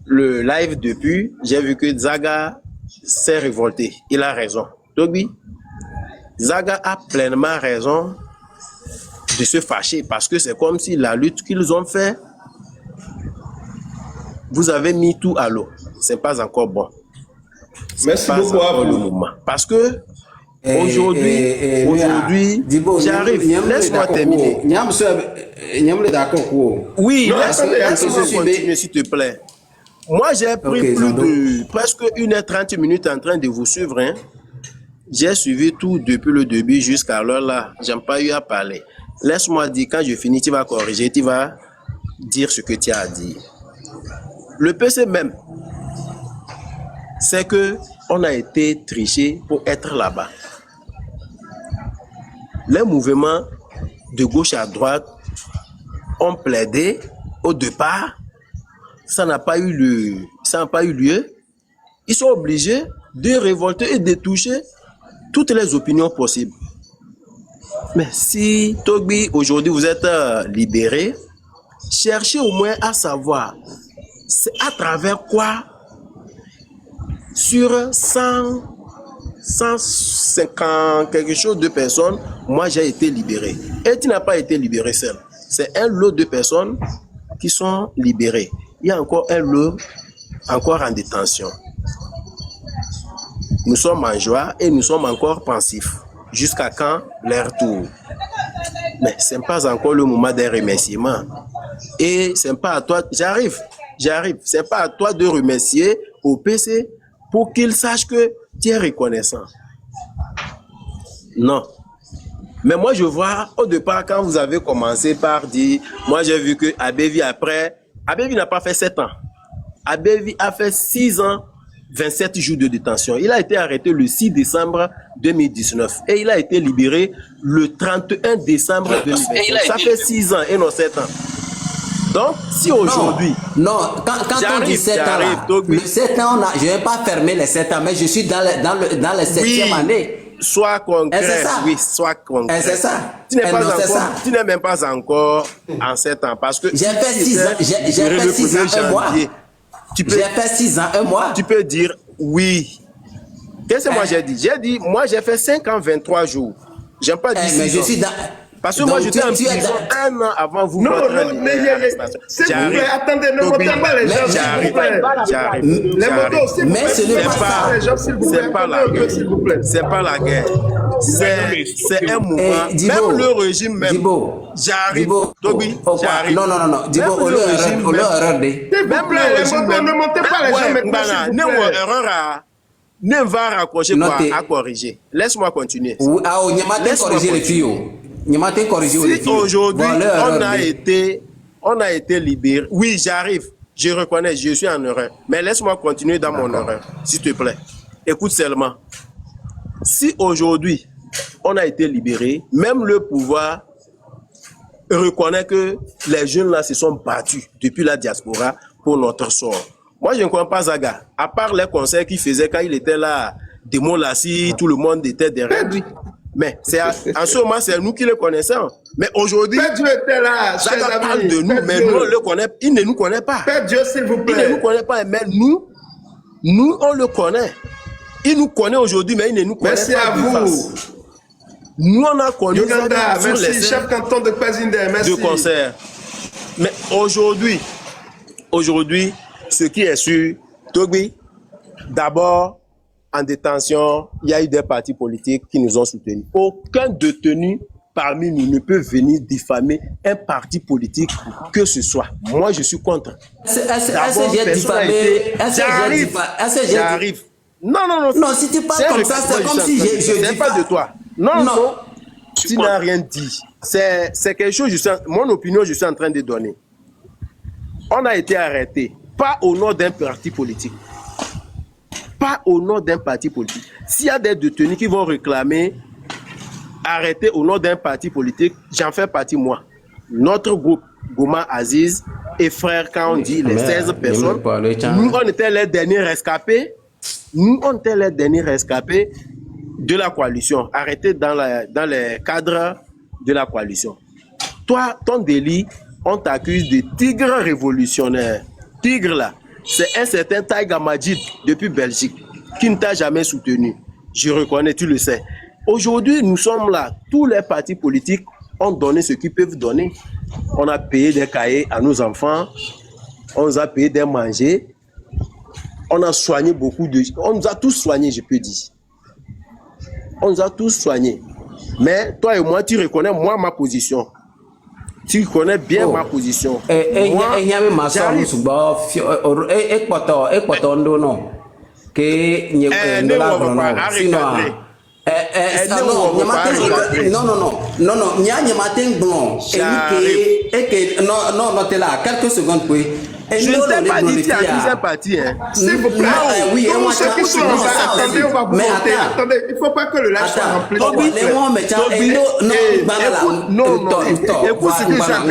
le live depuis, j'ai vu que Zaga s'est révolté. Il a raison. Toby, Zaga a pleinement raison de se fâcher parce que c'est comme si la lutte qu'ils ont fait, vous avez mis tout à l'eau. C'est pas encore bon. Merci beaucoup à vous. Le moment. Parce que aujourd'hui, j'arrive. Laisse-moi terminer. Oui, laisse-moi continuer, s'il te plaît. Moi, j'ai pris plus de presque 1h30 minutes en train de vous suivre. Hein. J'ai suivi tout depuis le début jusqu'à l'heure là. J'ai pas eu à parler. Laisse-moi dire, quand je finis, tu vas corriger, tu vas dire ce que tu as à dire. Le PC même, c'est que on a été triché pour être là-bas. Les mouvements de gauche à droite ont plaidé au départ. Ça n'a pas eu lieu. Ils sont obligés de révolter et de toucher toutes les opinions possibles. Mais si Toby, aujourd'hui, vous êtes libéré, cherchez au moins à savoir c'est à travers quoi sur 150 quelque chose de personnes, moi j'ai été libéré. Et tu n'as pas été libéré seul. C'est un lot de personnes qui sont libérées. Il y a encore un lot encore en détention. Nous sommes en joie et nous sommes encore pensifs. Jusqu'à quand leur tour? Mais ce n'est pas encore le moment des remerciements. Et ce n'est pas à toi, j'arrive. Ce n'est pas à toi de remercier au PC pour qu'il sache que tu es reconnaissant. Non. Mais moi, je vois, au départ, quand vous avez commencé par dire, moi j'ai vu que Abévi après, Abévi n'a pas fait 7 ans. Abévi a fait 6 ans, 27 jours de détention. Il a été arrêté le 6 décembre 2019 et il a été libéré le 31 décembre 2019. Ça fait 6 ans et non 7 ans. Donc, si aujourd'hui... Non, quand on dit 7 ans, le 7 ans, je ne vais pas fermer les 7 ans, mais je suis dans les 7e année. Sois concret, oui, sois concret. C'est ça. Tu n'es même pas encore en 7 ans parce que... J'ai fait 6 ans, j'ai fait 6 ans, 1 mois. J'ai fait 6 ans, 1 mois. Tu peux dire oui. Qu'est-ce que moi j'ai dit? J'ai dit, moi j'ai fait 5 ans, 23 jours. J'aime pas dire 6 ans. Je suis dans... Parce que moi, j'étais en prison 1 an avant vous. Non, s'il vous plaît, attendez, ne montez pas les gens, s'il vous plaît. J'arrive. Les motos, s'il vous plaît. Mais ce n'est pas ça. C'est pas la guerre. C'est pas la guerre. C'est un mouvement. Même le régime même. J'arrive. Toby, j'arrive. Non. Dibo, on le régime. Même le régime même. Ne montez pas les gens maintenant. ne va raccrocher Non, quoi à corriger. Laisse-moi continuer. Ah, on a corrigé les filles. Si aujourd'hui on a été libéré, oui, j'arrive, je reconnais, je suis en erreur. Mais laisse-moi continuer dans mon erreur, s'il te plaît. Écoute seulement. Si aujourd'hui on a été libéré, même le pouvoir reconnaît que les jeunes là se sont battus depuis la diaspora pour notre sort. Moi, je ne comprends pas Zaga. À part les conseils qu'il faisait quand il était là, Démon Lassi, tout le monde était derrière lui. Mais en ce moment, c'est nous qui le connaissons. Mais aujourd'hui, Dieu était là, Zaga parle de nous, mais nous, on le connaît, il ne nous connaît pas. Père Dieu, s'il vous plaît. Il ne nous connaît pas, mais nous, on le connaît. Il nous connaît aujourd'hui, mais il ne nous connaît merci pas. Merci à vous. Nous, on a connu Uganda, merci, chef canton de Kwazinde, merci. De concert. Mais aujourd'hui, ce qui est sûr, Togbi, d'abord, en détention, il y a eu des partis politiques qui nous ont soutenus. Aucun détenu parmi nous ne peut venir diffamer un parti politique que ce soit. Moi, je suis contre. J'arrive. Non. Non, si tu parles comme ça, c'est comme si je dis pas de toi. Non. Tu n'as rien dit. C'est quelque chose, mon opinion, je suis en train de donner. On a été arrêté, pas au nom d'un parti politique. Pas au nom d'un parti politique. S'il y a des détenus qui vont réclamer arrêter au nom d'un parti politique, j'en fais partie moi. Notre groupe, Gouma Aziz et frères, quand on dit les 16 personnes, nous on était les derniers rescapés. Nous on était les derniers rescapés de la coalition, arrêtés dans les cadres de la coalition. Toi, ton délit, on t'accuse de tigre révolutionnaire. Tigre là, c'est un certain Taïga Majid depuis Belgique qui ne t'a jamais soutenu. Je reconnais, tu le sais. Aujourd'hui, nous sommes là. Tous les partis politiques ont donné ce qu'ils peuvent donner. On a payé des cahiers à nos enfants. On nous a payé des manger. On a soigné beaucoup de... On nous a tous soignés, je peux dire. On nous a tous soignés. Mais toi et moi, tu reconnais moi ma position. Tu connais bien ma position. J'arrive. Quelques secondes, oui. Je ne t'ai pas dit que tu accuses un parti. S'il vous plaît. Oui, ceux qui sont en bas, attendez, on va vous monter. Attendez, il ne faut pas que le live soit rempli. Écoute ce que j'ai en train de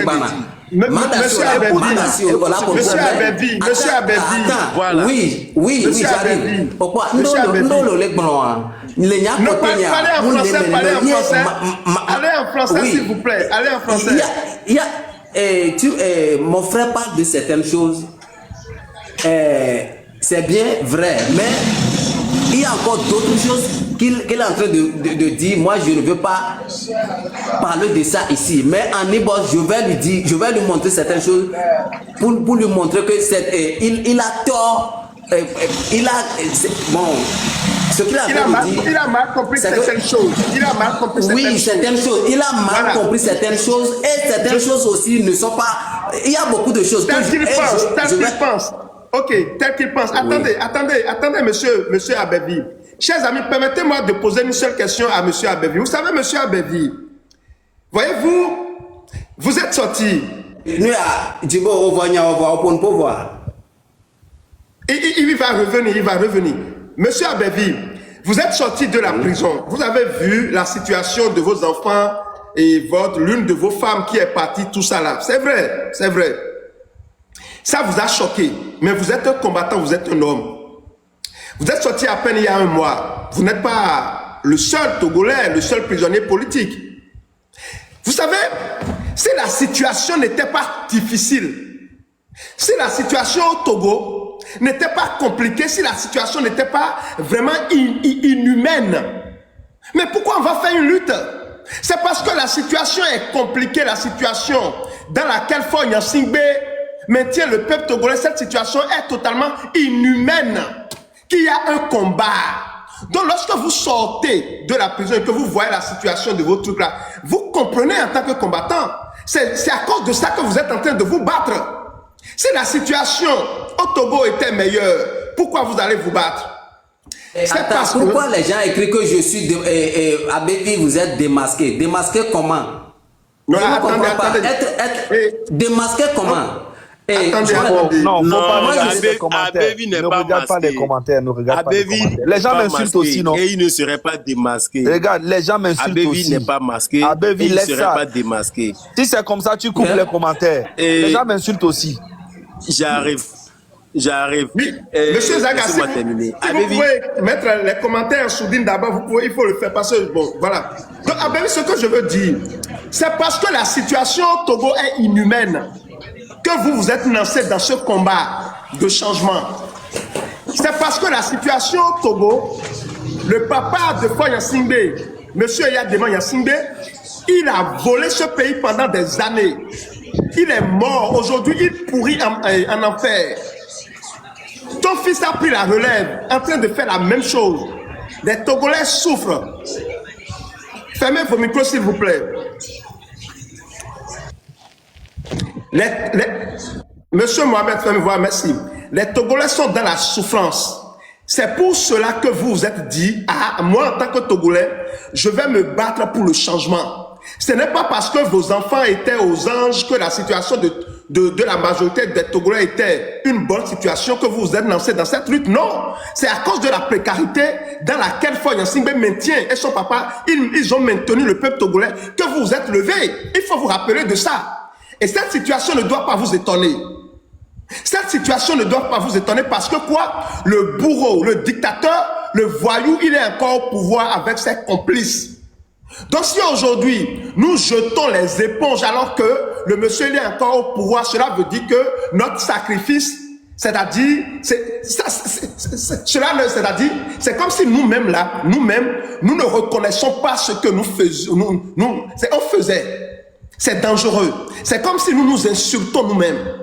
dire. Monsieur Abebi, voilà. Oui, j'arrive. Pourquoi? Non, allez en français, s'il vous plaît. Allez en français. Mon frère parle de certaines choses. C'est bien vrai, mais il y a encore d'autres choses qu'il est en train de dire. Moi, je ne veux pas parler de ça ici. Mais en Ibos, je vais lui montrer certaines choses pour lui montrer que il a tort. Ce qu'il a il a mal compris certaines choses. Oui, certaines choses. Il a mal compris certaines choses et certaines choses aussi ne sont pas. Il y a beaucoup de choses. Tel qu'il pense. Ok, tel qu'il pense. Attendez, monsieur Abebi. Chers amis, permettez-moi de poser une seule question à monsieur Abebi. Vous savez, monsieur Abebi, voyez-vous, vous êtes sorti. Il va revenir. Monsieur Abebi, vous êtes sorti de la prison. Vous avez vu la situation de vos enfants et l'une de vos femmes qui est partie, tout ça là. C'est vrai. Ça vous a choqué. Mais vous êtes un combattant, vous êtes un homme. Vous êtes sorti à peine il y a un mois. Vous n'êtes pas le seul Togolais, le seul prisonnier politique. Vous savez, si la situation n'était pas difficile, si la situation au Togo n'était pas compliquée, si la situation n'était pas vraiment inhumaine, mais pourquoi on va faire une lutte? C'est parce que la situation est compliquée, la situation dans laquelle Faure Gnassingbé maintient le peuple togolais, cette situation est totalement inhumaine, qu'il y a un combat. Donc lorsque vous sortez de la prison et que vous voyez la situation de vos trucs là, vous comprenez en tant que combattant, c'est à cause de ça que vous êtes en train de vous battre. Si la situation au Togo était meilleure, pourquoi vous allez vous battre? Attends, pourquoi les gens écrivent que je suis Abévi, vous êtes démasqué? Démasqué comment? Non, je ne attendez, comprends pas. attendez. Être démasqué comment? Non, faut pas non, regarder les commentaires. Abévi n'est Ne pas regarde pas les masqué. commentaires. Ne regarde pas les Abévi commentaires. Les gens n'est pas m'insultent masqué aussi, non? Et il ne serait pas démasqué. Regarde, les gens m'insultent Abévi aussi. n'est pas masqué. Abévi, Et il ne laisse serait ça. pas démasqué. Si c'est comme ça, tu coupes les commentaires. Les gens m'insultent aussi. J'arrive. Oui, Monsieur Zaga, si vous pouvez mettre les commentaires en sourdine d'abord, il faut le faire parce que, bon, voilà. Donc, Abévi, ce que je veux dire, c'est parce que la situation au Togo est inhumaine que vous vous êtes lancé dans ce combat de changement. C'est parce que la situation au Togo, le papa de Foy Nsingbe, Monsieur Yadema Nsingbe, il a volé ce pays pendant des années. Il est mort. Aujourd'hui, il pourrit en enfer. Ton fils a pris la relève, en train de faire la même chose. Les Togolais souffrent. Fermez vos micros, s'il vous plaît. Monsieur Mohamed, fermez-vous, merci. Les Togolais sont dans la souffrance. C'est pour cela que vous vous êtes dit, ah, moi en tant que Togolais, je vais me battre pour le changement. Ce n'est pas parce que vos enfants étaient aux anges que la situation de la majorité des Togolais était une bonne situation que vous vous êtes lancé dans cette lutte. Non, c'est à cause de la précarité dans laquelle Foy Nsingbe maintient et son papa, ils ont maintenu le peuple togolais que vous vous êtes levé. Il faut vous rappeler de ça. Et cette situation ne doit pas vous étonner. Cette situation ne doit pas vous étonner parce que quoi? Le bourreau, le dictateur, le voyou, il est encore au pouvoir avec ses complices. Donc si aujourd'hui, nous jetons les éponges alors que le monsieur il est encore au pouvoir, cela veut dire que notre sacrifice, c'est-à-dire, c'est comme si nous-mêmes là, nous ne reconnaissons pas ce que nous faisions, on faisait. C'est dangereux. C'est comme si nous nous insultons nous-mêmes.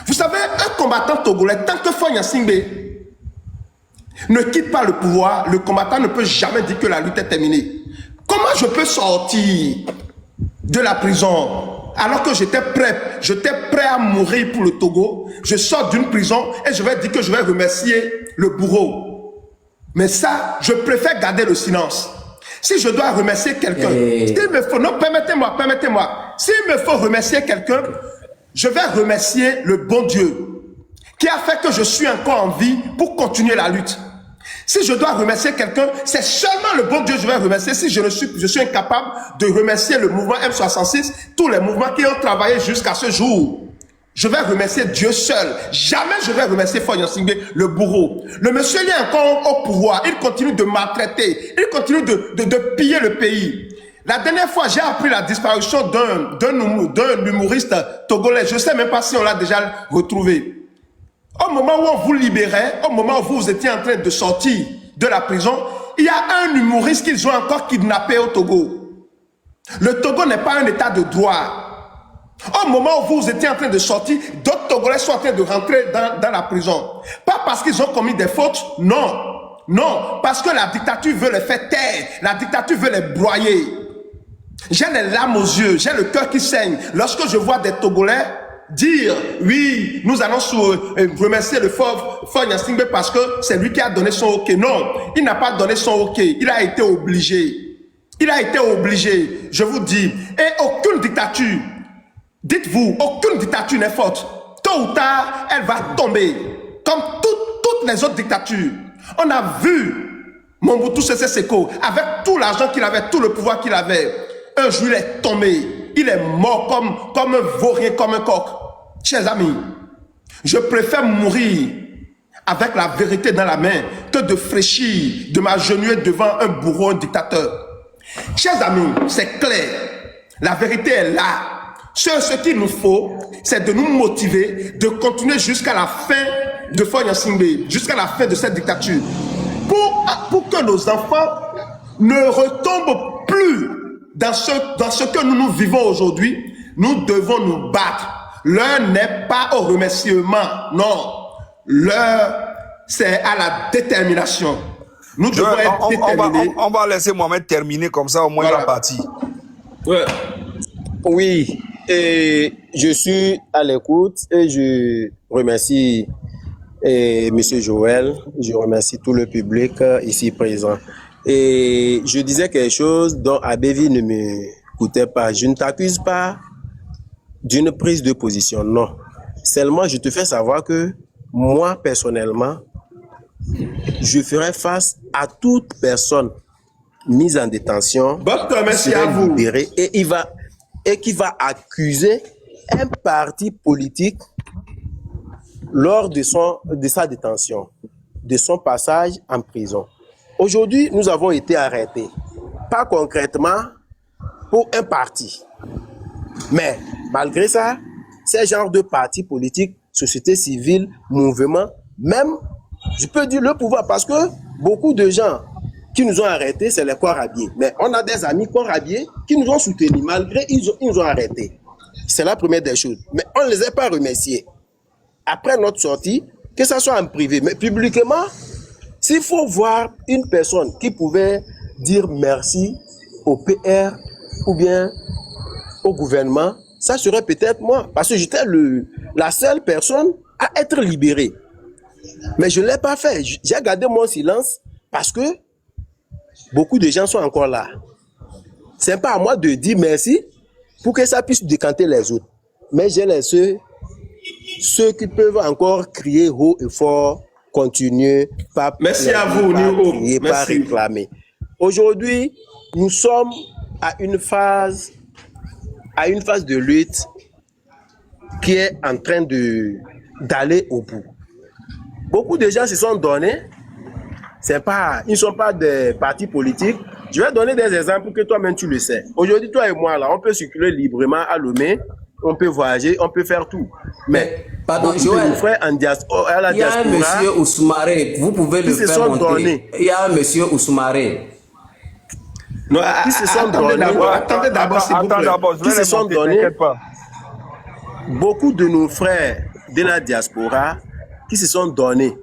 Vous savez, un combattant togolais, tant que Foy Nsingbe ne quitte pas le pouvoir, le combattant ne peut jamais dire que la lutte est terminée. Comment je peux sortir de la prison alors que j'étais prêt à mourir pour le Togo? Je sors d'une prison et je vais dire que je vais remercier le bourreau. Mais ça, je préfère garder le silence. Si je dois remercier quelqu'un, non, permettez-moi. S'il me faut remercier quelqu'un, je vais remercier le bon Dieu qui a fait que je suis encore en vie pour continuer la lutte. Si je dois remercier quelqu'un, c'est seulement le bon Dieu que je vais remercier. Si je suis incapable de remercier le mouvement M66, tous les mouvements qui ont travaillé jusqu'à ce jour, je vais remercier Dieu seul. Jamais je vais remercier Foy Nsingbe, le bourreau. Le monsieur il est encore au pouvoir. Il continue de maltraiter. Il continue de piller le pays. La dernière fois, j'ai appris la disparition d'un humoriste togolais. Je ne sais même pas si on l'a déjà retrouvé. Au moment où on vous libérait, au moment où vous étiez en train de sortir de la prison, il y a un humoriste qu'ils ont encore kidnappé au Togo. Le Togo n'est pas un état de droit. Au moment où vous étiez en train de sortir, d'autres Togolais sont en train de rentrer dans la prison. Pas parce qu'ils ont commis des fautes, non. Non, parce que la dictature veut les faire taire. La dictature veut les broyer. J'ai les larmes aux yeux, j'ai le cœur qui saigne. Lorsque je vois des Togolais dire, oui, nous allons remercier le Foy Nsingbe parce que c'est lui qui a donné son OK. Non, il n'a pas donné son OK. Il a été obligé. Il a été obligé, je vous dis. Et aucune dictature, dites-vous, aucune dictature n'est forte. Tôt ou tard, elle va tomber. Comme toutes les autres dictatures. On a vu Mobutu Sese Seko, avec tout l'argent qu'il avait, tout le pouvoir qu'il avait. Un jour, il est tombé. Il est mort comme un vaurien, comme un coq. Chers amis, je préfère mourir avec la vérité dans la main que de fléchir, de m'agenouiller devant un bourreau, un dictateur. Chers amis, c'est clair. La vérité est là. Ce qu'il nous faut, c'est de nous motiver, de continuer jusqu'à la fin de Foy Nsingbe, jusqu'à la fin de cette dictature, pour que nos enfants ne retombent plus dans ce que nous vivons aujourd'hui. Nous devons nous battre. L'heure n'est pas au remerciement, non. L'heure, c'est à la détermination. Nous devons être déterminés. On va laisser Mohamed terminer comme ça, au moins il va partir. Ouais. Oui, et je suis à l'écoute et je remercie et Monsieur Joël. Je remercie tout le public ici présent. Et je disais quelque chose dont Abévi ne m'écoutait pas. Je ne t'accuse pas d'une prise de position, non. Seulement, je te fais savoir que moi, personnellement, je ferai face à toute personne mise en détention, merci à vous. libérée, et qui va accuser un parti politique lors de sa détention, de son passage en prison. Aujourd'hui, nous avons été arrêtés, pas concrètement pour un parti. Mais malgré ça, ces genres de partis politiques, société civile, mouvement, même, je peux dire le pouvoir, parce que beaucoup de gens qui nous ont arrêtés, c'est les corps habillés. Mais on a des amis corps habillés qui nous ont soutenus, malgré ils nous ont arrêtés. C'est la première des choses. Mais on ne les a pas remerciés. Après notre sortie, que ce soit en privé, mais publiquement, s'il faut voir une personne qui pouvait dire merci au PR ou bien au gouvernement, ça serait peut-être moi, parce que j'étais la seule personne à être libérée. Mais je ne l'ai pas fait. J'ai gardé mon silence parce que beaucoup de gens sont encore là. Ce n'est pas à moi de dire merci pour que ça puisse décanter les autres. Mais j'ai laissé ceux qui peuvent encore crier haut et fort, continuer, pas merci à vous, Niro. Et pas réclamer. Aujourd'hui, nous sommes à une phase de lutte qui est en train d'aller au bout. Beaucoup de gens se sont donnés. Ils ne sont pas des partis politiques. Je vais donner des exemples que toi-même tu le sais. Aujourd'hui, toi et moi, là, on peut circuler librement à Lomé, on peut voyager, on peut faire tout. Mais pardon, Joël, il y a un monsieur Ousmare, vous pouvez le faire monter. Il y a un monsieur Ousmare. Non, qui se sont donnés. Attendez d'abord, s'il vous plaît. Qui se sont donnés. Beaucoup de nos frères de la diaspora qui se sont donnés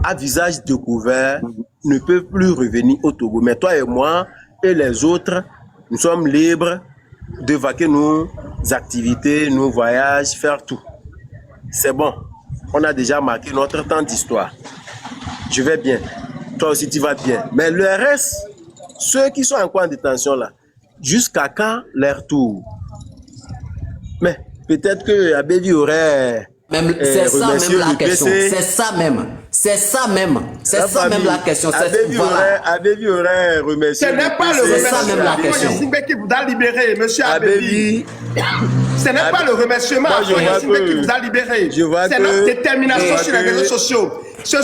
à visage découvert ne peuvent plus revenir au Togo. Mais toi et moi et les autres, nous sommes libres de vaquer nos activités, nos voyages, faire tout. C'est bon. On a déjà marqué notre temps d'histoire. Je vais bien. Toi aussi, tu vas bien. Mais le reste, ceux qui sont encore en détention là, jusqu'à quand leur tour? Mais peut-être que Abévi aurait... C'est ça même la question. C'est ça même. C'est ça même. C'est ça même la question. Abévi aurait remercié. Ce n'est pas le remerciement qui vous a libéré, monsieur Abévi. Ce n'est pas le remerciement qui vous a libéré. C'est notre détermination sur les réseaux sociaux. C'est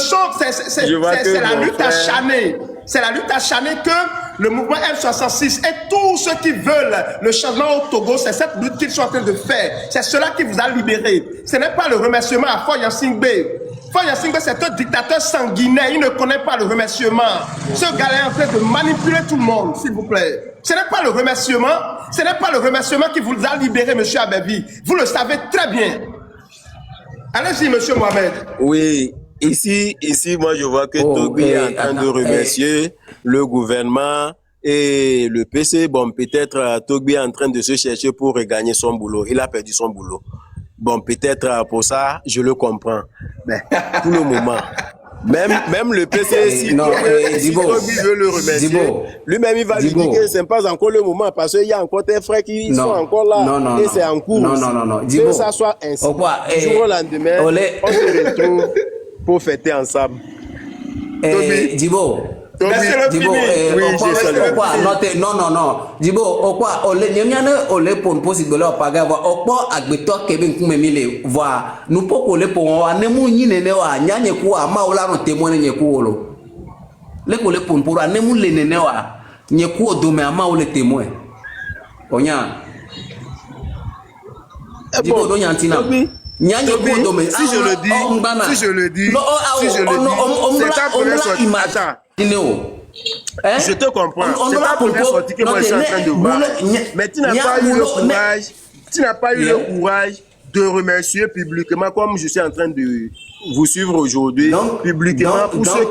la lutte acharnée. C'est la lutte acharnée que le mouvement M66 et tous ceux qui veulent le changement au Togo, c'est cette lutte qu'ils sont en train de faire. C'est cela qui vous a libéré. Ce n'est pas le remerciement à Faure Gnassingbé. Faure Gnassingbé, c'est un dictateur sanguinaire. Il ne connaît pas le remerciement. Ce gars-là est en train de manipuler tout le monde, s'il vous plaît. Ce n'est pas le remerciement. Ce n'est pas le remerciement qui vous a libéré, monsieur Abévi. Vous le savez très bien. Allez-y, monsieur Mohamed. Oui. Ici, moi, je vois que Togbi est en train de remercier le gouvernement et le PC. Bon, peut-être Togbi est en train de se chercher pour regagner son boulot. Il a perdu son boulot. Bon, peut-être pour ça, je le comprends. Mais pour le moment, même le PC, si Togbi veut le remercier, lui-même, il va lui dire que ce n'est pas encore le moment parce qu'il y a encore des frères qui sont encore là et c'est en cours. Non. Que ça soit ainsi. Du jour au lendemain, on se retrouve pour fêter ensemble. Dibo, non. Dibo, okwa ole nyamiane ole pon possible opaga wa okpo agbeto kebe nkume mile wa nupo kole pon wa nemu nyine ne wa nyanye ku ama ola no temone nye ku olo. Le kole pon pour anemu le nene wa nye ku odome ama ole témoin. Onya. Dibo do nyantina. Si je le dis, c'est ta première sortie. Attends. Je te comprends. C'est ta première sortie que moi je suis en train de voir. Mais tu n'as pas eu le courage de remercier publiquement comme je suis en train de vous suivre aujourd'hui. Publiquement pour ceux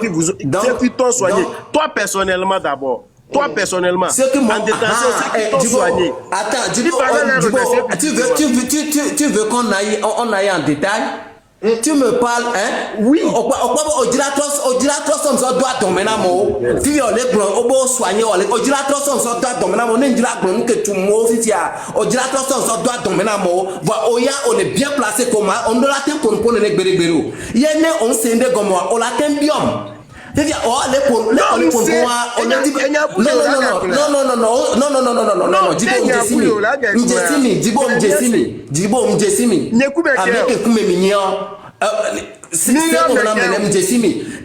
qui t'ont soigné. Toi personnellement d'abord. Toi personnellement, en détention, ceux qui t'ont soigné. Attends, tu veux qu'on aille en détail? Tu me parles, hein? Oui. Au dilatoire, ça doit tomber dans mon. Si on est blanc, au beau soigner, au dilatoire, ça doit tomber dans mon. On est dilatoire, que tout le monde, si tu as. Au dilatoire, ça doit tomber dans mon. Voilà, on est bien placé comme ça. On doit l'attendre pour nous les béréberou. Il y a né, on s'est né comme moi. On l'attend bien. C'est-à-dire, oh, les pour moi, on a dit. Non, Dibo Mjesimi. Avec Kume Mignon.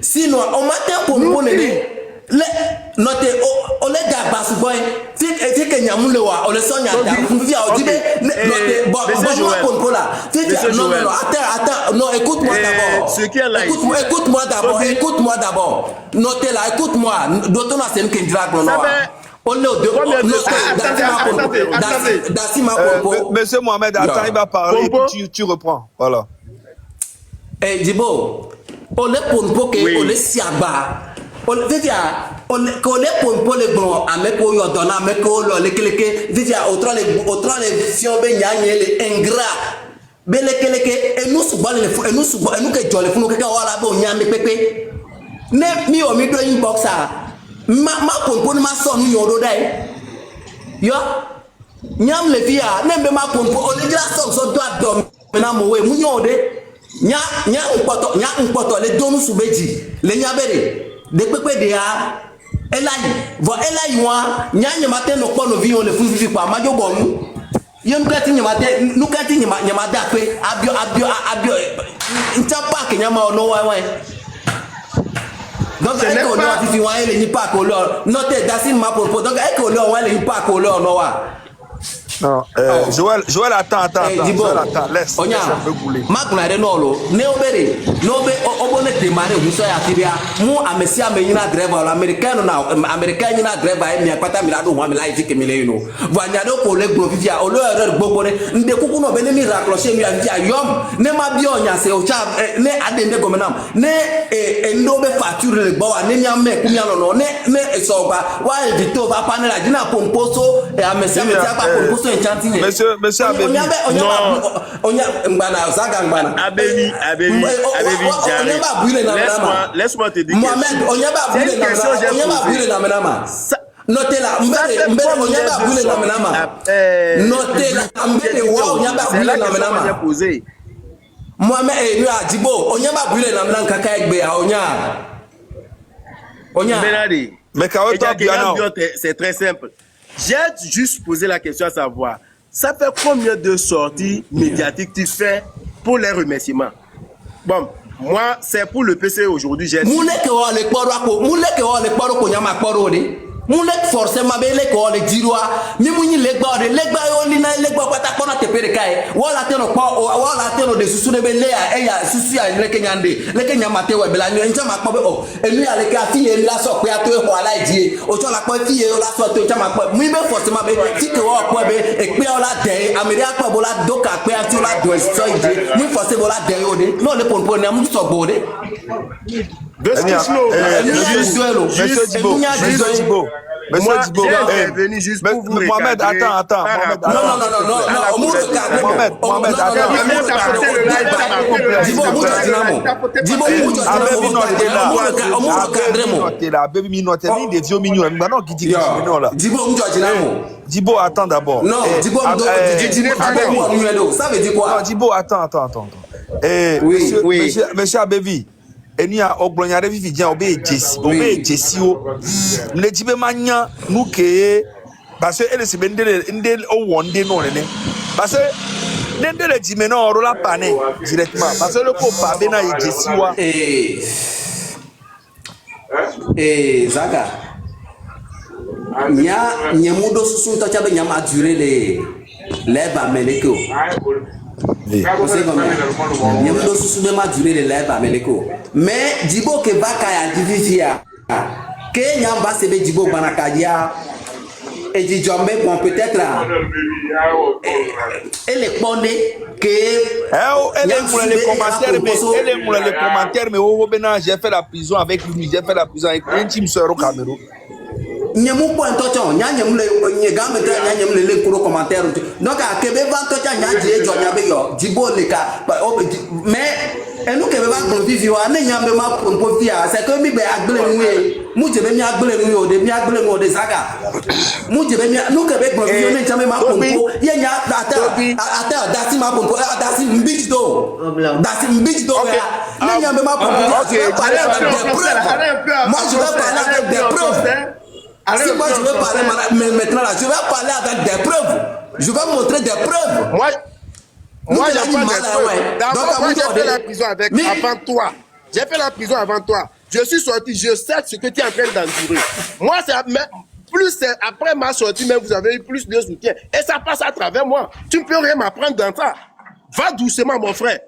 Sinon, on m'attend pour nous donner. Note on est d'abas boy fait que nyamulewa on le sonya da via odibe note bon là non attends non écoute-moi d'abord note là écoute-moi d'autant là c'est une dragon non on est Monsieur Mohamed, attends, il va parler, tu reprends. Voilà. Eh, Dibo, on est pour que on est siaba. On est pour les bons, avec eux, on donne avec eux, les autres les fions, les ingrats. Et nous, que tu as les fous, que voilà, bon, y a mes pépés. Ne mi au milieu d'une boxe. Ma pour ma sonne, y a yo, nyam les filles, ne me ma pour on est là, son doigt d'homme. Maintenant, moi, mouillon de nya un poto, les dons sous beji, les nyabere. De pepe de ya elai vo elai wa nyanya matin no kono vi on le fufi kwa majo bomu yem kati nyamate nu kati nyamada pe abio ntapa ke nyama no wa donc e ko no fi wa ele ni pa ko lo note dasin ma pour donc e ko lo wa ele ni pa ko lo no wa. Non, Joël, attends, Joël, attends, laisse un peu couler. Magnare nolo, neobere, nobe obone demare huso ya tibia, mu amesia menyina driver l'américain na américain nyina driver e mi apata mi lado wa mi live ke mi le no. Vanyado ko le gbovia, o le erreur gbogbo ne, nde kuku no be ne mi raccrocher mi avia yom, ne ma bi onya se o cha ne adende gomenam, ne ndobe facture le gbo ne mi ame ku mi no ne so ba, wa evito ba panela dina pomposo e amesia mi ta ba pomposo. Monsieur Abebi. Laisse-moi te dire. Mohamed, on y a pas brûlé la menama. Notez là, on y a pas brûlé la menama. Notez là, on y a pas brûlé la menama. Mohamed, Dibo, on y a pas brûlé la menama kaka ekbe onya. Mais c'est très simple. J'ai juste posé la question à savoir, ça fait combien de sorties médiatiques tu fais pour les remerciements? Bon, moi, c'est pour le PC aujourd'hui. J'ai dit... Moulek forcément be le ko le dirwa mi munyi legba yo lina legba kwata kona tepere kai wala teno de susu ne be le ya susu ya le kenya mate we bela nyo nja makpo be o enu ya le ka fi ye la so pe ato ho ala die o cho la po fi ye la so to nja makpo mi be forcément be fi ke wo po be e pe ola de amiri akpo bo la doka pe ati la do so ide mi forcément la de o de no le pon ne am so bo de Monsieur Dibo, Monsieur Dibo, venu juste pour vous Mohamed, attends. Mohamed, Dibo, attends d'abord. Non, Dibo, ça veut dire quoi? Dibo, attends. Monsieur Abebi. Eni a ogbonyare vivi dia obe ejesi o le tibe manya nuke parce que ele se bendele ndel o wonde no ne parce que ndele jime na oro la pane directement parce que le ko pa be na ejesi wa Zaga nyamudo susu to chabe nyama durer les ba meleko. Mais Dibo que va kaya divisia que nyamba sebe Dibo banakadia et di jombe bon peut-être elle est pondée que elle est les commentaires mais au Bénin j'ai fait la prison avec lui, j'ai fait la prison avec un team sur au Cameroun. Nyemu point tochon nyanyem le nyegam tra nyanyem le kuro commentaire donc a kebe van tocha nyaje jo nyabe yo Dibo le ka mais Et nous qui avons un vivre, nous avons un profit. C'est que nous avons nous avons des sagas. Nous qui avons un profit, il y a moi je vais parler avec des preuves. Si moi je vais parler maintenant là, je vais parler avec des preuves. Je vais montrer des preuves. Moi j'ai pas des preuves. D'abord, moi j'ai fait la prison avant toi. J'ai fait la prison avant toi. Je suis sorti, je sais ce que tu es en train d'endurer. Moi, plus après ma sortie, même vous avez eu plus de soutien. Et ça passe à travers moi. Tu ne peux rien m'apprendre dans ça. Va doucement, mon frère.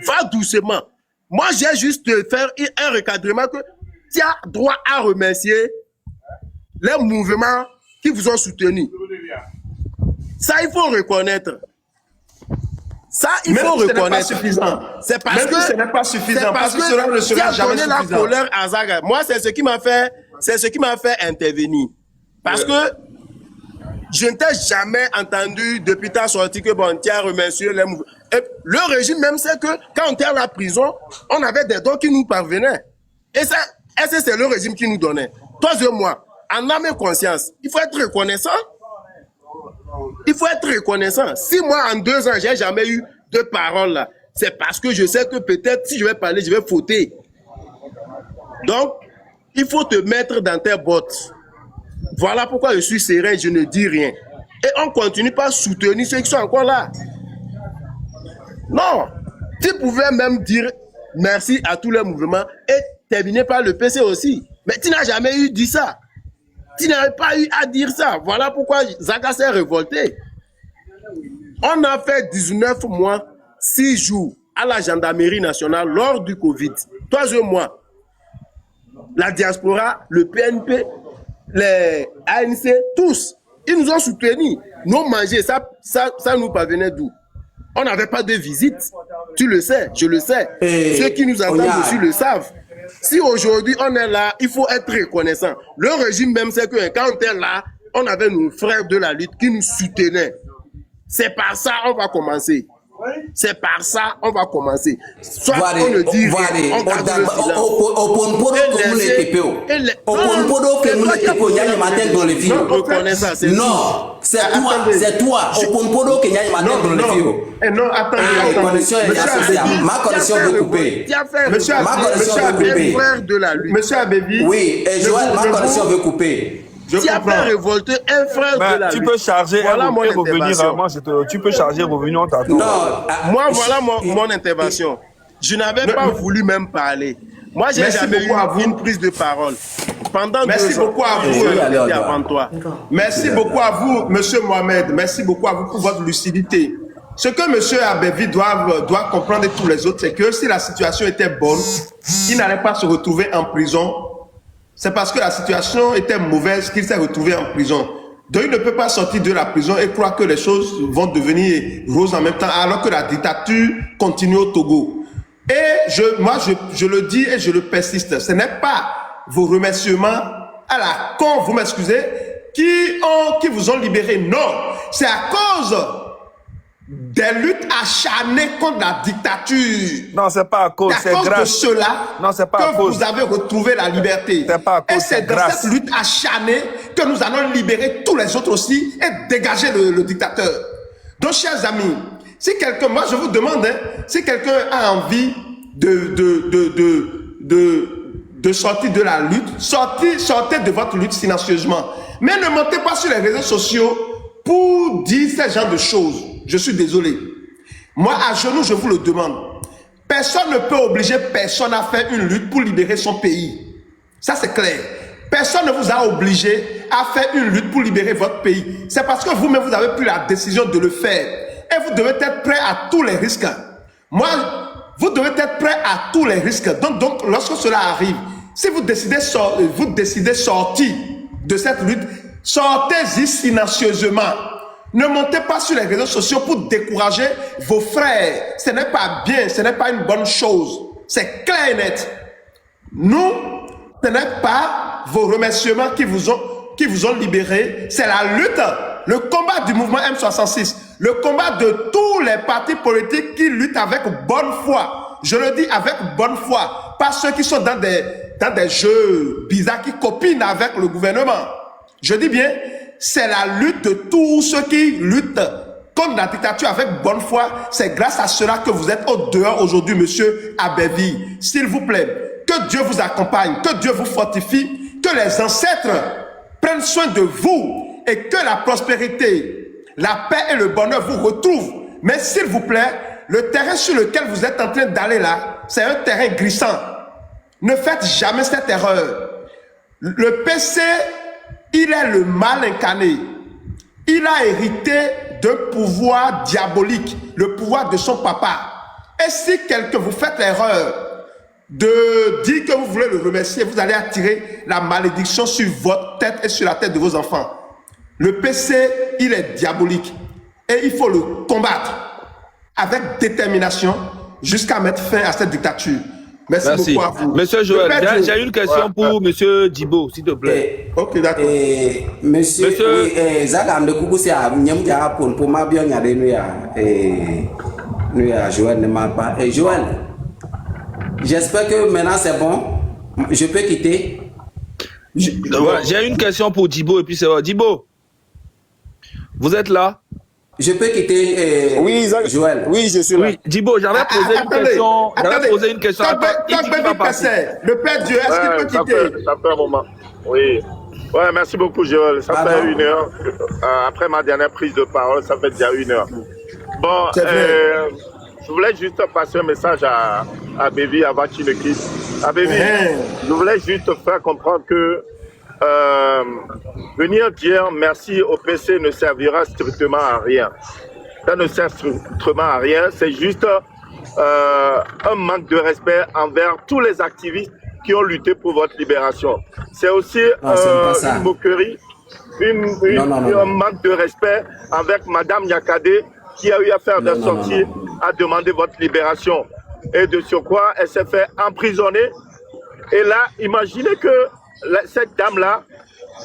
Va doucement. Moi, j'ai juste faire un recadrement que tu as droit à remercier les mouvements qui vous ont soutenu. Ça, il faut reconnaître. Ça, il faut reconnaître. C'est parce que ce n'est pas suffisant. Parce que cela ne sera jamais suffisant. La colère à Zaga. Moi, c'est ce qui m'a fait intervenir. Parce que je ne t'ai jamais entendu depuis ta sortie que bon, tu as remercié les mouvements. Et le régime même sait que quand on était à la prison, on avait des dons qui nous parvenaient. Et ça, c'est le régime qui nous donnait. Toi et moi, en âme et conscience, il faut être reconnaissant. Il faut être reconnaissant. Si moi, en 2 ans, j'ai jamais eu de parole là, c'est parce que je sais que peut-être si je vais parler, je vais fauter. Donc, il faut te mettre dans tes bottes. Voilà pourquoi je suis serein, je ne dis rien. Et on continue pas à soutenir ceux qui sont encore là. Non. Tu pouvais même dire merci à tous les mouvements et terminer par le PC aussi. Mais tu n'as jamais eu dit ça. Tu n'avais pas eu à dire ça. Voilà pourquoi Zaga s'est révolté. On a fait 19 mois, 6 jours à la gendarmerie nationale lors du Covid. 3 mois. La diaspora, le PNP, les ANC, tous, ils nous ont soutenus. Nous manger, ça nous parvenait d'où? On n'avait pas de visite. Tu le sais, je le sais. Ceux qui nous entendent aussi le savent. Si aujourd'hui on est là, il faut être reconnaissant. Le régime même sait que quand on était là, on avait nos frères de la lutte qui nous soutenaient. C'est par ça qu'on va commencer. C'est par ça qu'on va commencer. Soit on le dit, on garde le silence. Non, c'est toi. Non, attendez. Ma connexion veut couper. Monsieur Abébi. Oui, et Joël, ma connexion veut couper. Tu as fait révolter un frère de la tu peux charger voilà et revenir. Tu peux charger et revenir, on t'attend. Moi, voilà mon intervention. Je n'avais pas voulu même parler. Moi, j'ai jamais eu une prise de parole. Pendant Merci beaucoup à vous. Avant toi. Merci beaucoup à vous, Monsieur Mohamed. Merci beaucoup à vous pour votre lucidité. Ce que Monsieur Abévi doit comprendre et tous les autres, c'est que si la situation était bonne, il n'allait pas se retrouver en prison. C'est parce que la situation était mauvaise qu'il s'est retrouvé en prison. Donc il ne peut pas sortir de la prison et croire que les choses vont devenir roses en même temps alors que la dictature continue au Togo. Et je le dis et je le persiste. Ce n'est pas vos remerciements à la con, vous m'excusez, qui vous ont libéré. Non, c'est à cause des luttes acharnées contre la dictature. Non, c'est pas à cause, c'est grâce. C'est à cause de cela que vous avez retrouvé la liberté. C'est pas à cause, et c'est dans cette lutte acharnée que nous allons libérer tous les autres aussi et dégager le dictateur. Donc, chers amis, si quelqu'un, moi je vous demande, si quelqu'un a envie de sortir de la lutte, sortez de votre lutte silencieusement. Mais ne montez pas sur les réseaux sociaux pour dire ce genre de choses. Je suis désolé. Moi, à genoux, je vous le demande. Personne ne peut obliger personne à faire une lutte pour libérer son pays. Ça, c'est clair. Personne ne vous a obligé à faire une lutte pour libérer votre pays. C'est parce que vous-même, vous avez pris la décision de le faire. Et vous devez être prêt à tous les risques. Moi, vous devez être prêt à tous les risques. Donc lorsque cela arrive, si vous décidez sortir de cette lutte, sortez-y silencieusement. Ne montez pas sur les réseaux sociaux pour décourager vos frères. Ce n'est pas bien, ce n'est pas une bonne chose. C'est clair et net. Nous, ce n'est pas vos remerciements qui vous ont libérés. C'est la lutte, le combat du mouvement M66, le combat de tous les partis politiques qui luttent avec bonne foi. je le dis avec bonne foi, pas ceux qui sont dans des jeux bizarres, qui copinent avec le gouvernement. Je dis bien, c'est la lutte de tous ceux qui luttent contre la dictature avec bonne foi. C'est grâce à cela que vous êtes au dehors aujourd'hui, monsieur Abévi. S'il vous plaît, que Dieu vous accompagne, que Dieu vous fortifie, que les ancêtres prennent soin de vous et que la prospérité, la paix et le bonheur vous retrouvent. Mais s'il vous plaît, le terrain sur lequel vous êtes en train d'aller là, c'est un terrain glissant. Ne faites jamais cette erreur. Le PC, il est le mal incarné. Il a hérité d'un pouvoir diabolique, le pouvoir de son papa. Et si quelqu'un vous fait l'erreur de dire que vous voulez le remercier, vous allez attirer la malédiction sur votre tête et sur la tête de vos enfants. Le PC, il est diabolique. Et il faut le combattre avec détermination jusqu'à mettre fin à cette dictature. Merci beaucoup à vous. Monsieur Joël, j'ai une question pour Monsieur Djibo, s'il te plaît. Ok, d'accord. Monsieur, Zagam de Kougou, c'est à Nyamdia pour ma bien y aller nous à Joël ne m'a pas. Et Joël, j'espère que maintenant c'est bon. Je peux quitter. J'ai une question pour Djibo et puis c'est vrai. Djibo, vous êtes là? Je peux quitter oui, Joël. Oui, je suis là. Oui, Djibo, j'avais posé une question. J'avais posé une question. Le Père Dieu, est-ce qu'il peut quitter? Ça fait un moment. Oui. Ouais, merci beaucoup, Joël. Ça fait 1 heure. Après ma dernière prise de parole, ça fait déjà 1 heure. Bon, je voulais juste passer un message à Bévi avant qu'il ne quitte. À Bévi, je voulais juste faire comprendre que venir dire merci au PC ne servira strictement à rien. Ça ne sert strictement à rien. C'est juste un manque de respect envers tous les activistes qui ont lutté pour votre libération. C'est aussi une moquerie, un manque de respect avec Madame Nyakade qui a eu à faire des sorties à demander votre libération. Et de surcroît, elle s'est fait emprisonner. Et là, imaginez que cette dame-là,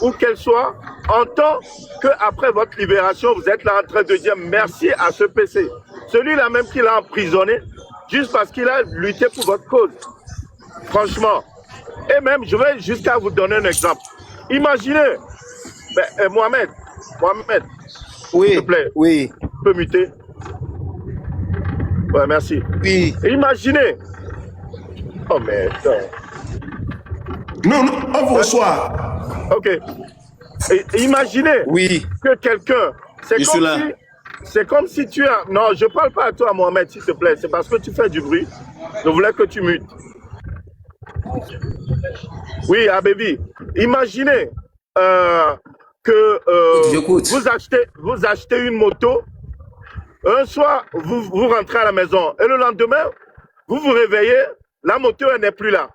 où qu'elle soit, entend qu'après votre libération, vous êtes là en train de dire merci à ce PC. Celui-là même qui l'a emprisonné, juste parce qu'il a lutté pour votre cause. Franchement. Et même, je vais jusqu'à vous donner un exemple. Imaginez, Mohamed, oui, s'il te plaît, oui. Tu peux muter? Ouais, merci. Oui. Imaginez. Oh, mais... Non, on vous reçoit. Ok. Et imaginez que quelqu'un... C'est comme si tu as... Non, je ne parle pas à toi, Mohamed, s'il te plaît. C'est parce que tu fais du bruit. Je voulais que tu mutes. Oui, Abévi. Imaginez que vous achetez une moto. Un soir, vous rentrez à la maison. Et le lendemain, vous vous réveillez. La moto, elle n'est plus là.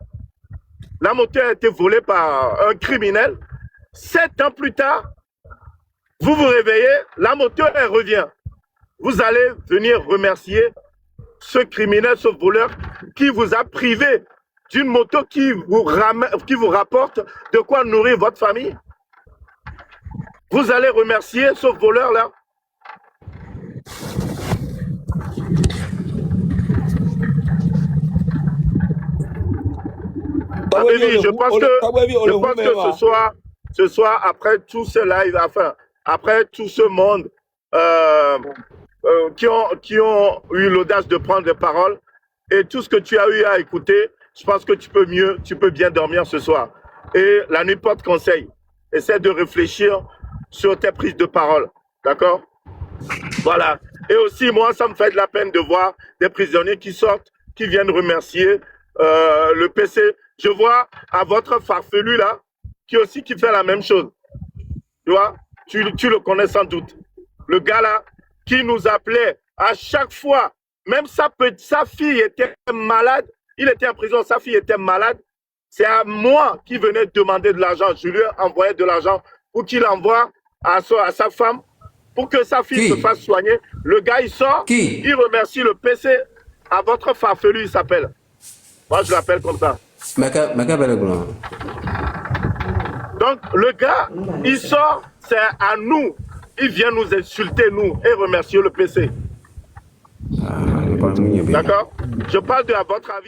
La moto a été volée par un criminel. 7 ans plus tard, vous vous réveillez, la moto, elle revient. Vous allez venir remercier ce criminel, ce voleur qui vous a privé d'une moto qui vous rapporte de quoi nourrir votre famille. Vous allez remercier ce voleur-là. Je pense que ce soir, après tout ce live, enfin, après tout ce monde qui ont eu l'audace de prendre des paroles et tout ce que tu as eu à écouter, je pense que tu peux bien dormir ce soir. Et la nuit porte conseil. Essaie de réfléchir sur tes prises de parole. D'accord? Voilà. Et aussi, moi, ça me fait de la peine de voir des prisonniers qui sortent, qui viennent remercier le PC. Je vois à votre farfelu là, qui fait la même chose. Tu vois, tu le connais sans doute. Le gars là, qui nous appelait à chaque fois, même sa fille était malade, il était en prison, sa fille était malade. C'est à moi qui venais demander de l'argent. Je lui ai envoyé de l'argent pour qu'il envoie à sa femme, pour que sa fille se fasse soigner. Le gars, il sort, il remercie le PC. À votre farfelu, il s'appelle. Moi, je l'appelle comme ça. Donc, le gars, il sort, c'est à nous. Il vient nous insulter, nous, et remercier le PC. D'accord? Je parle de à votre avis.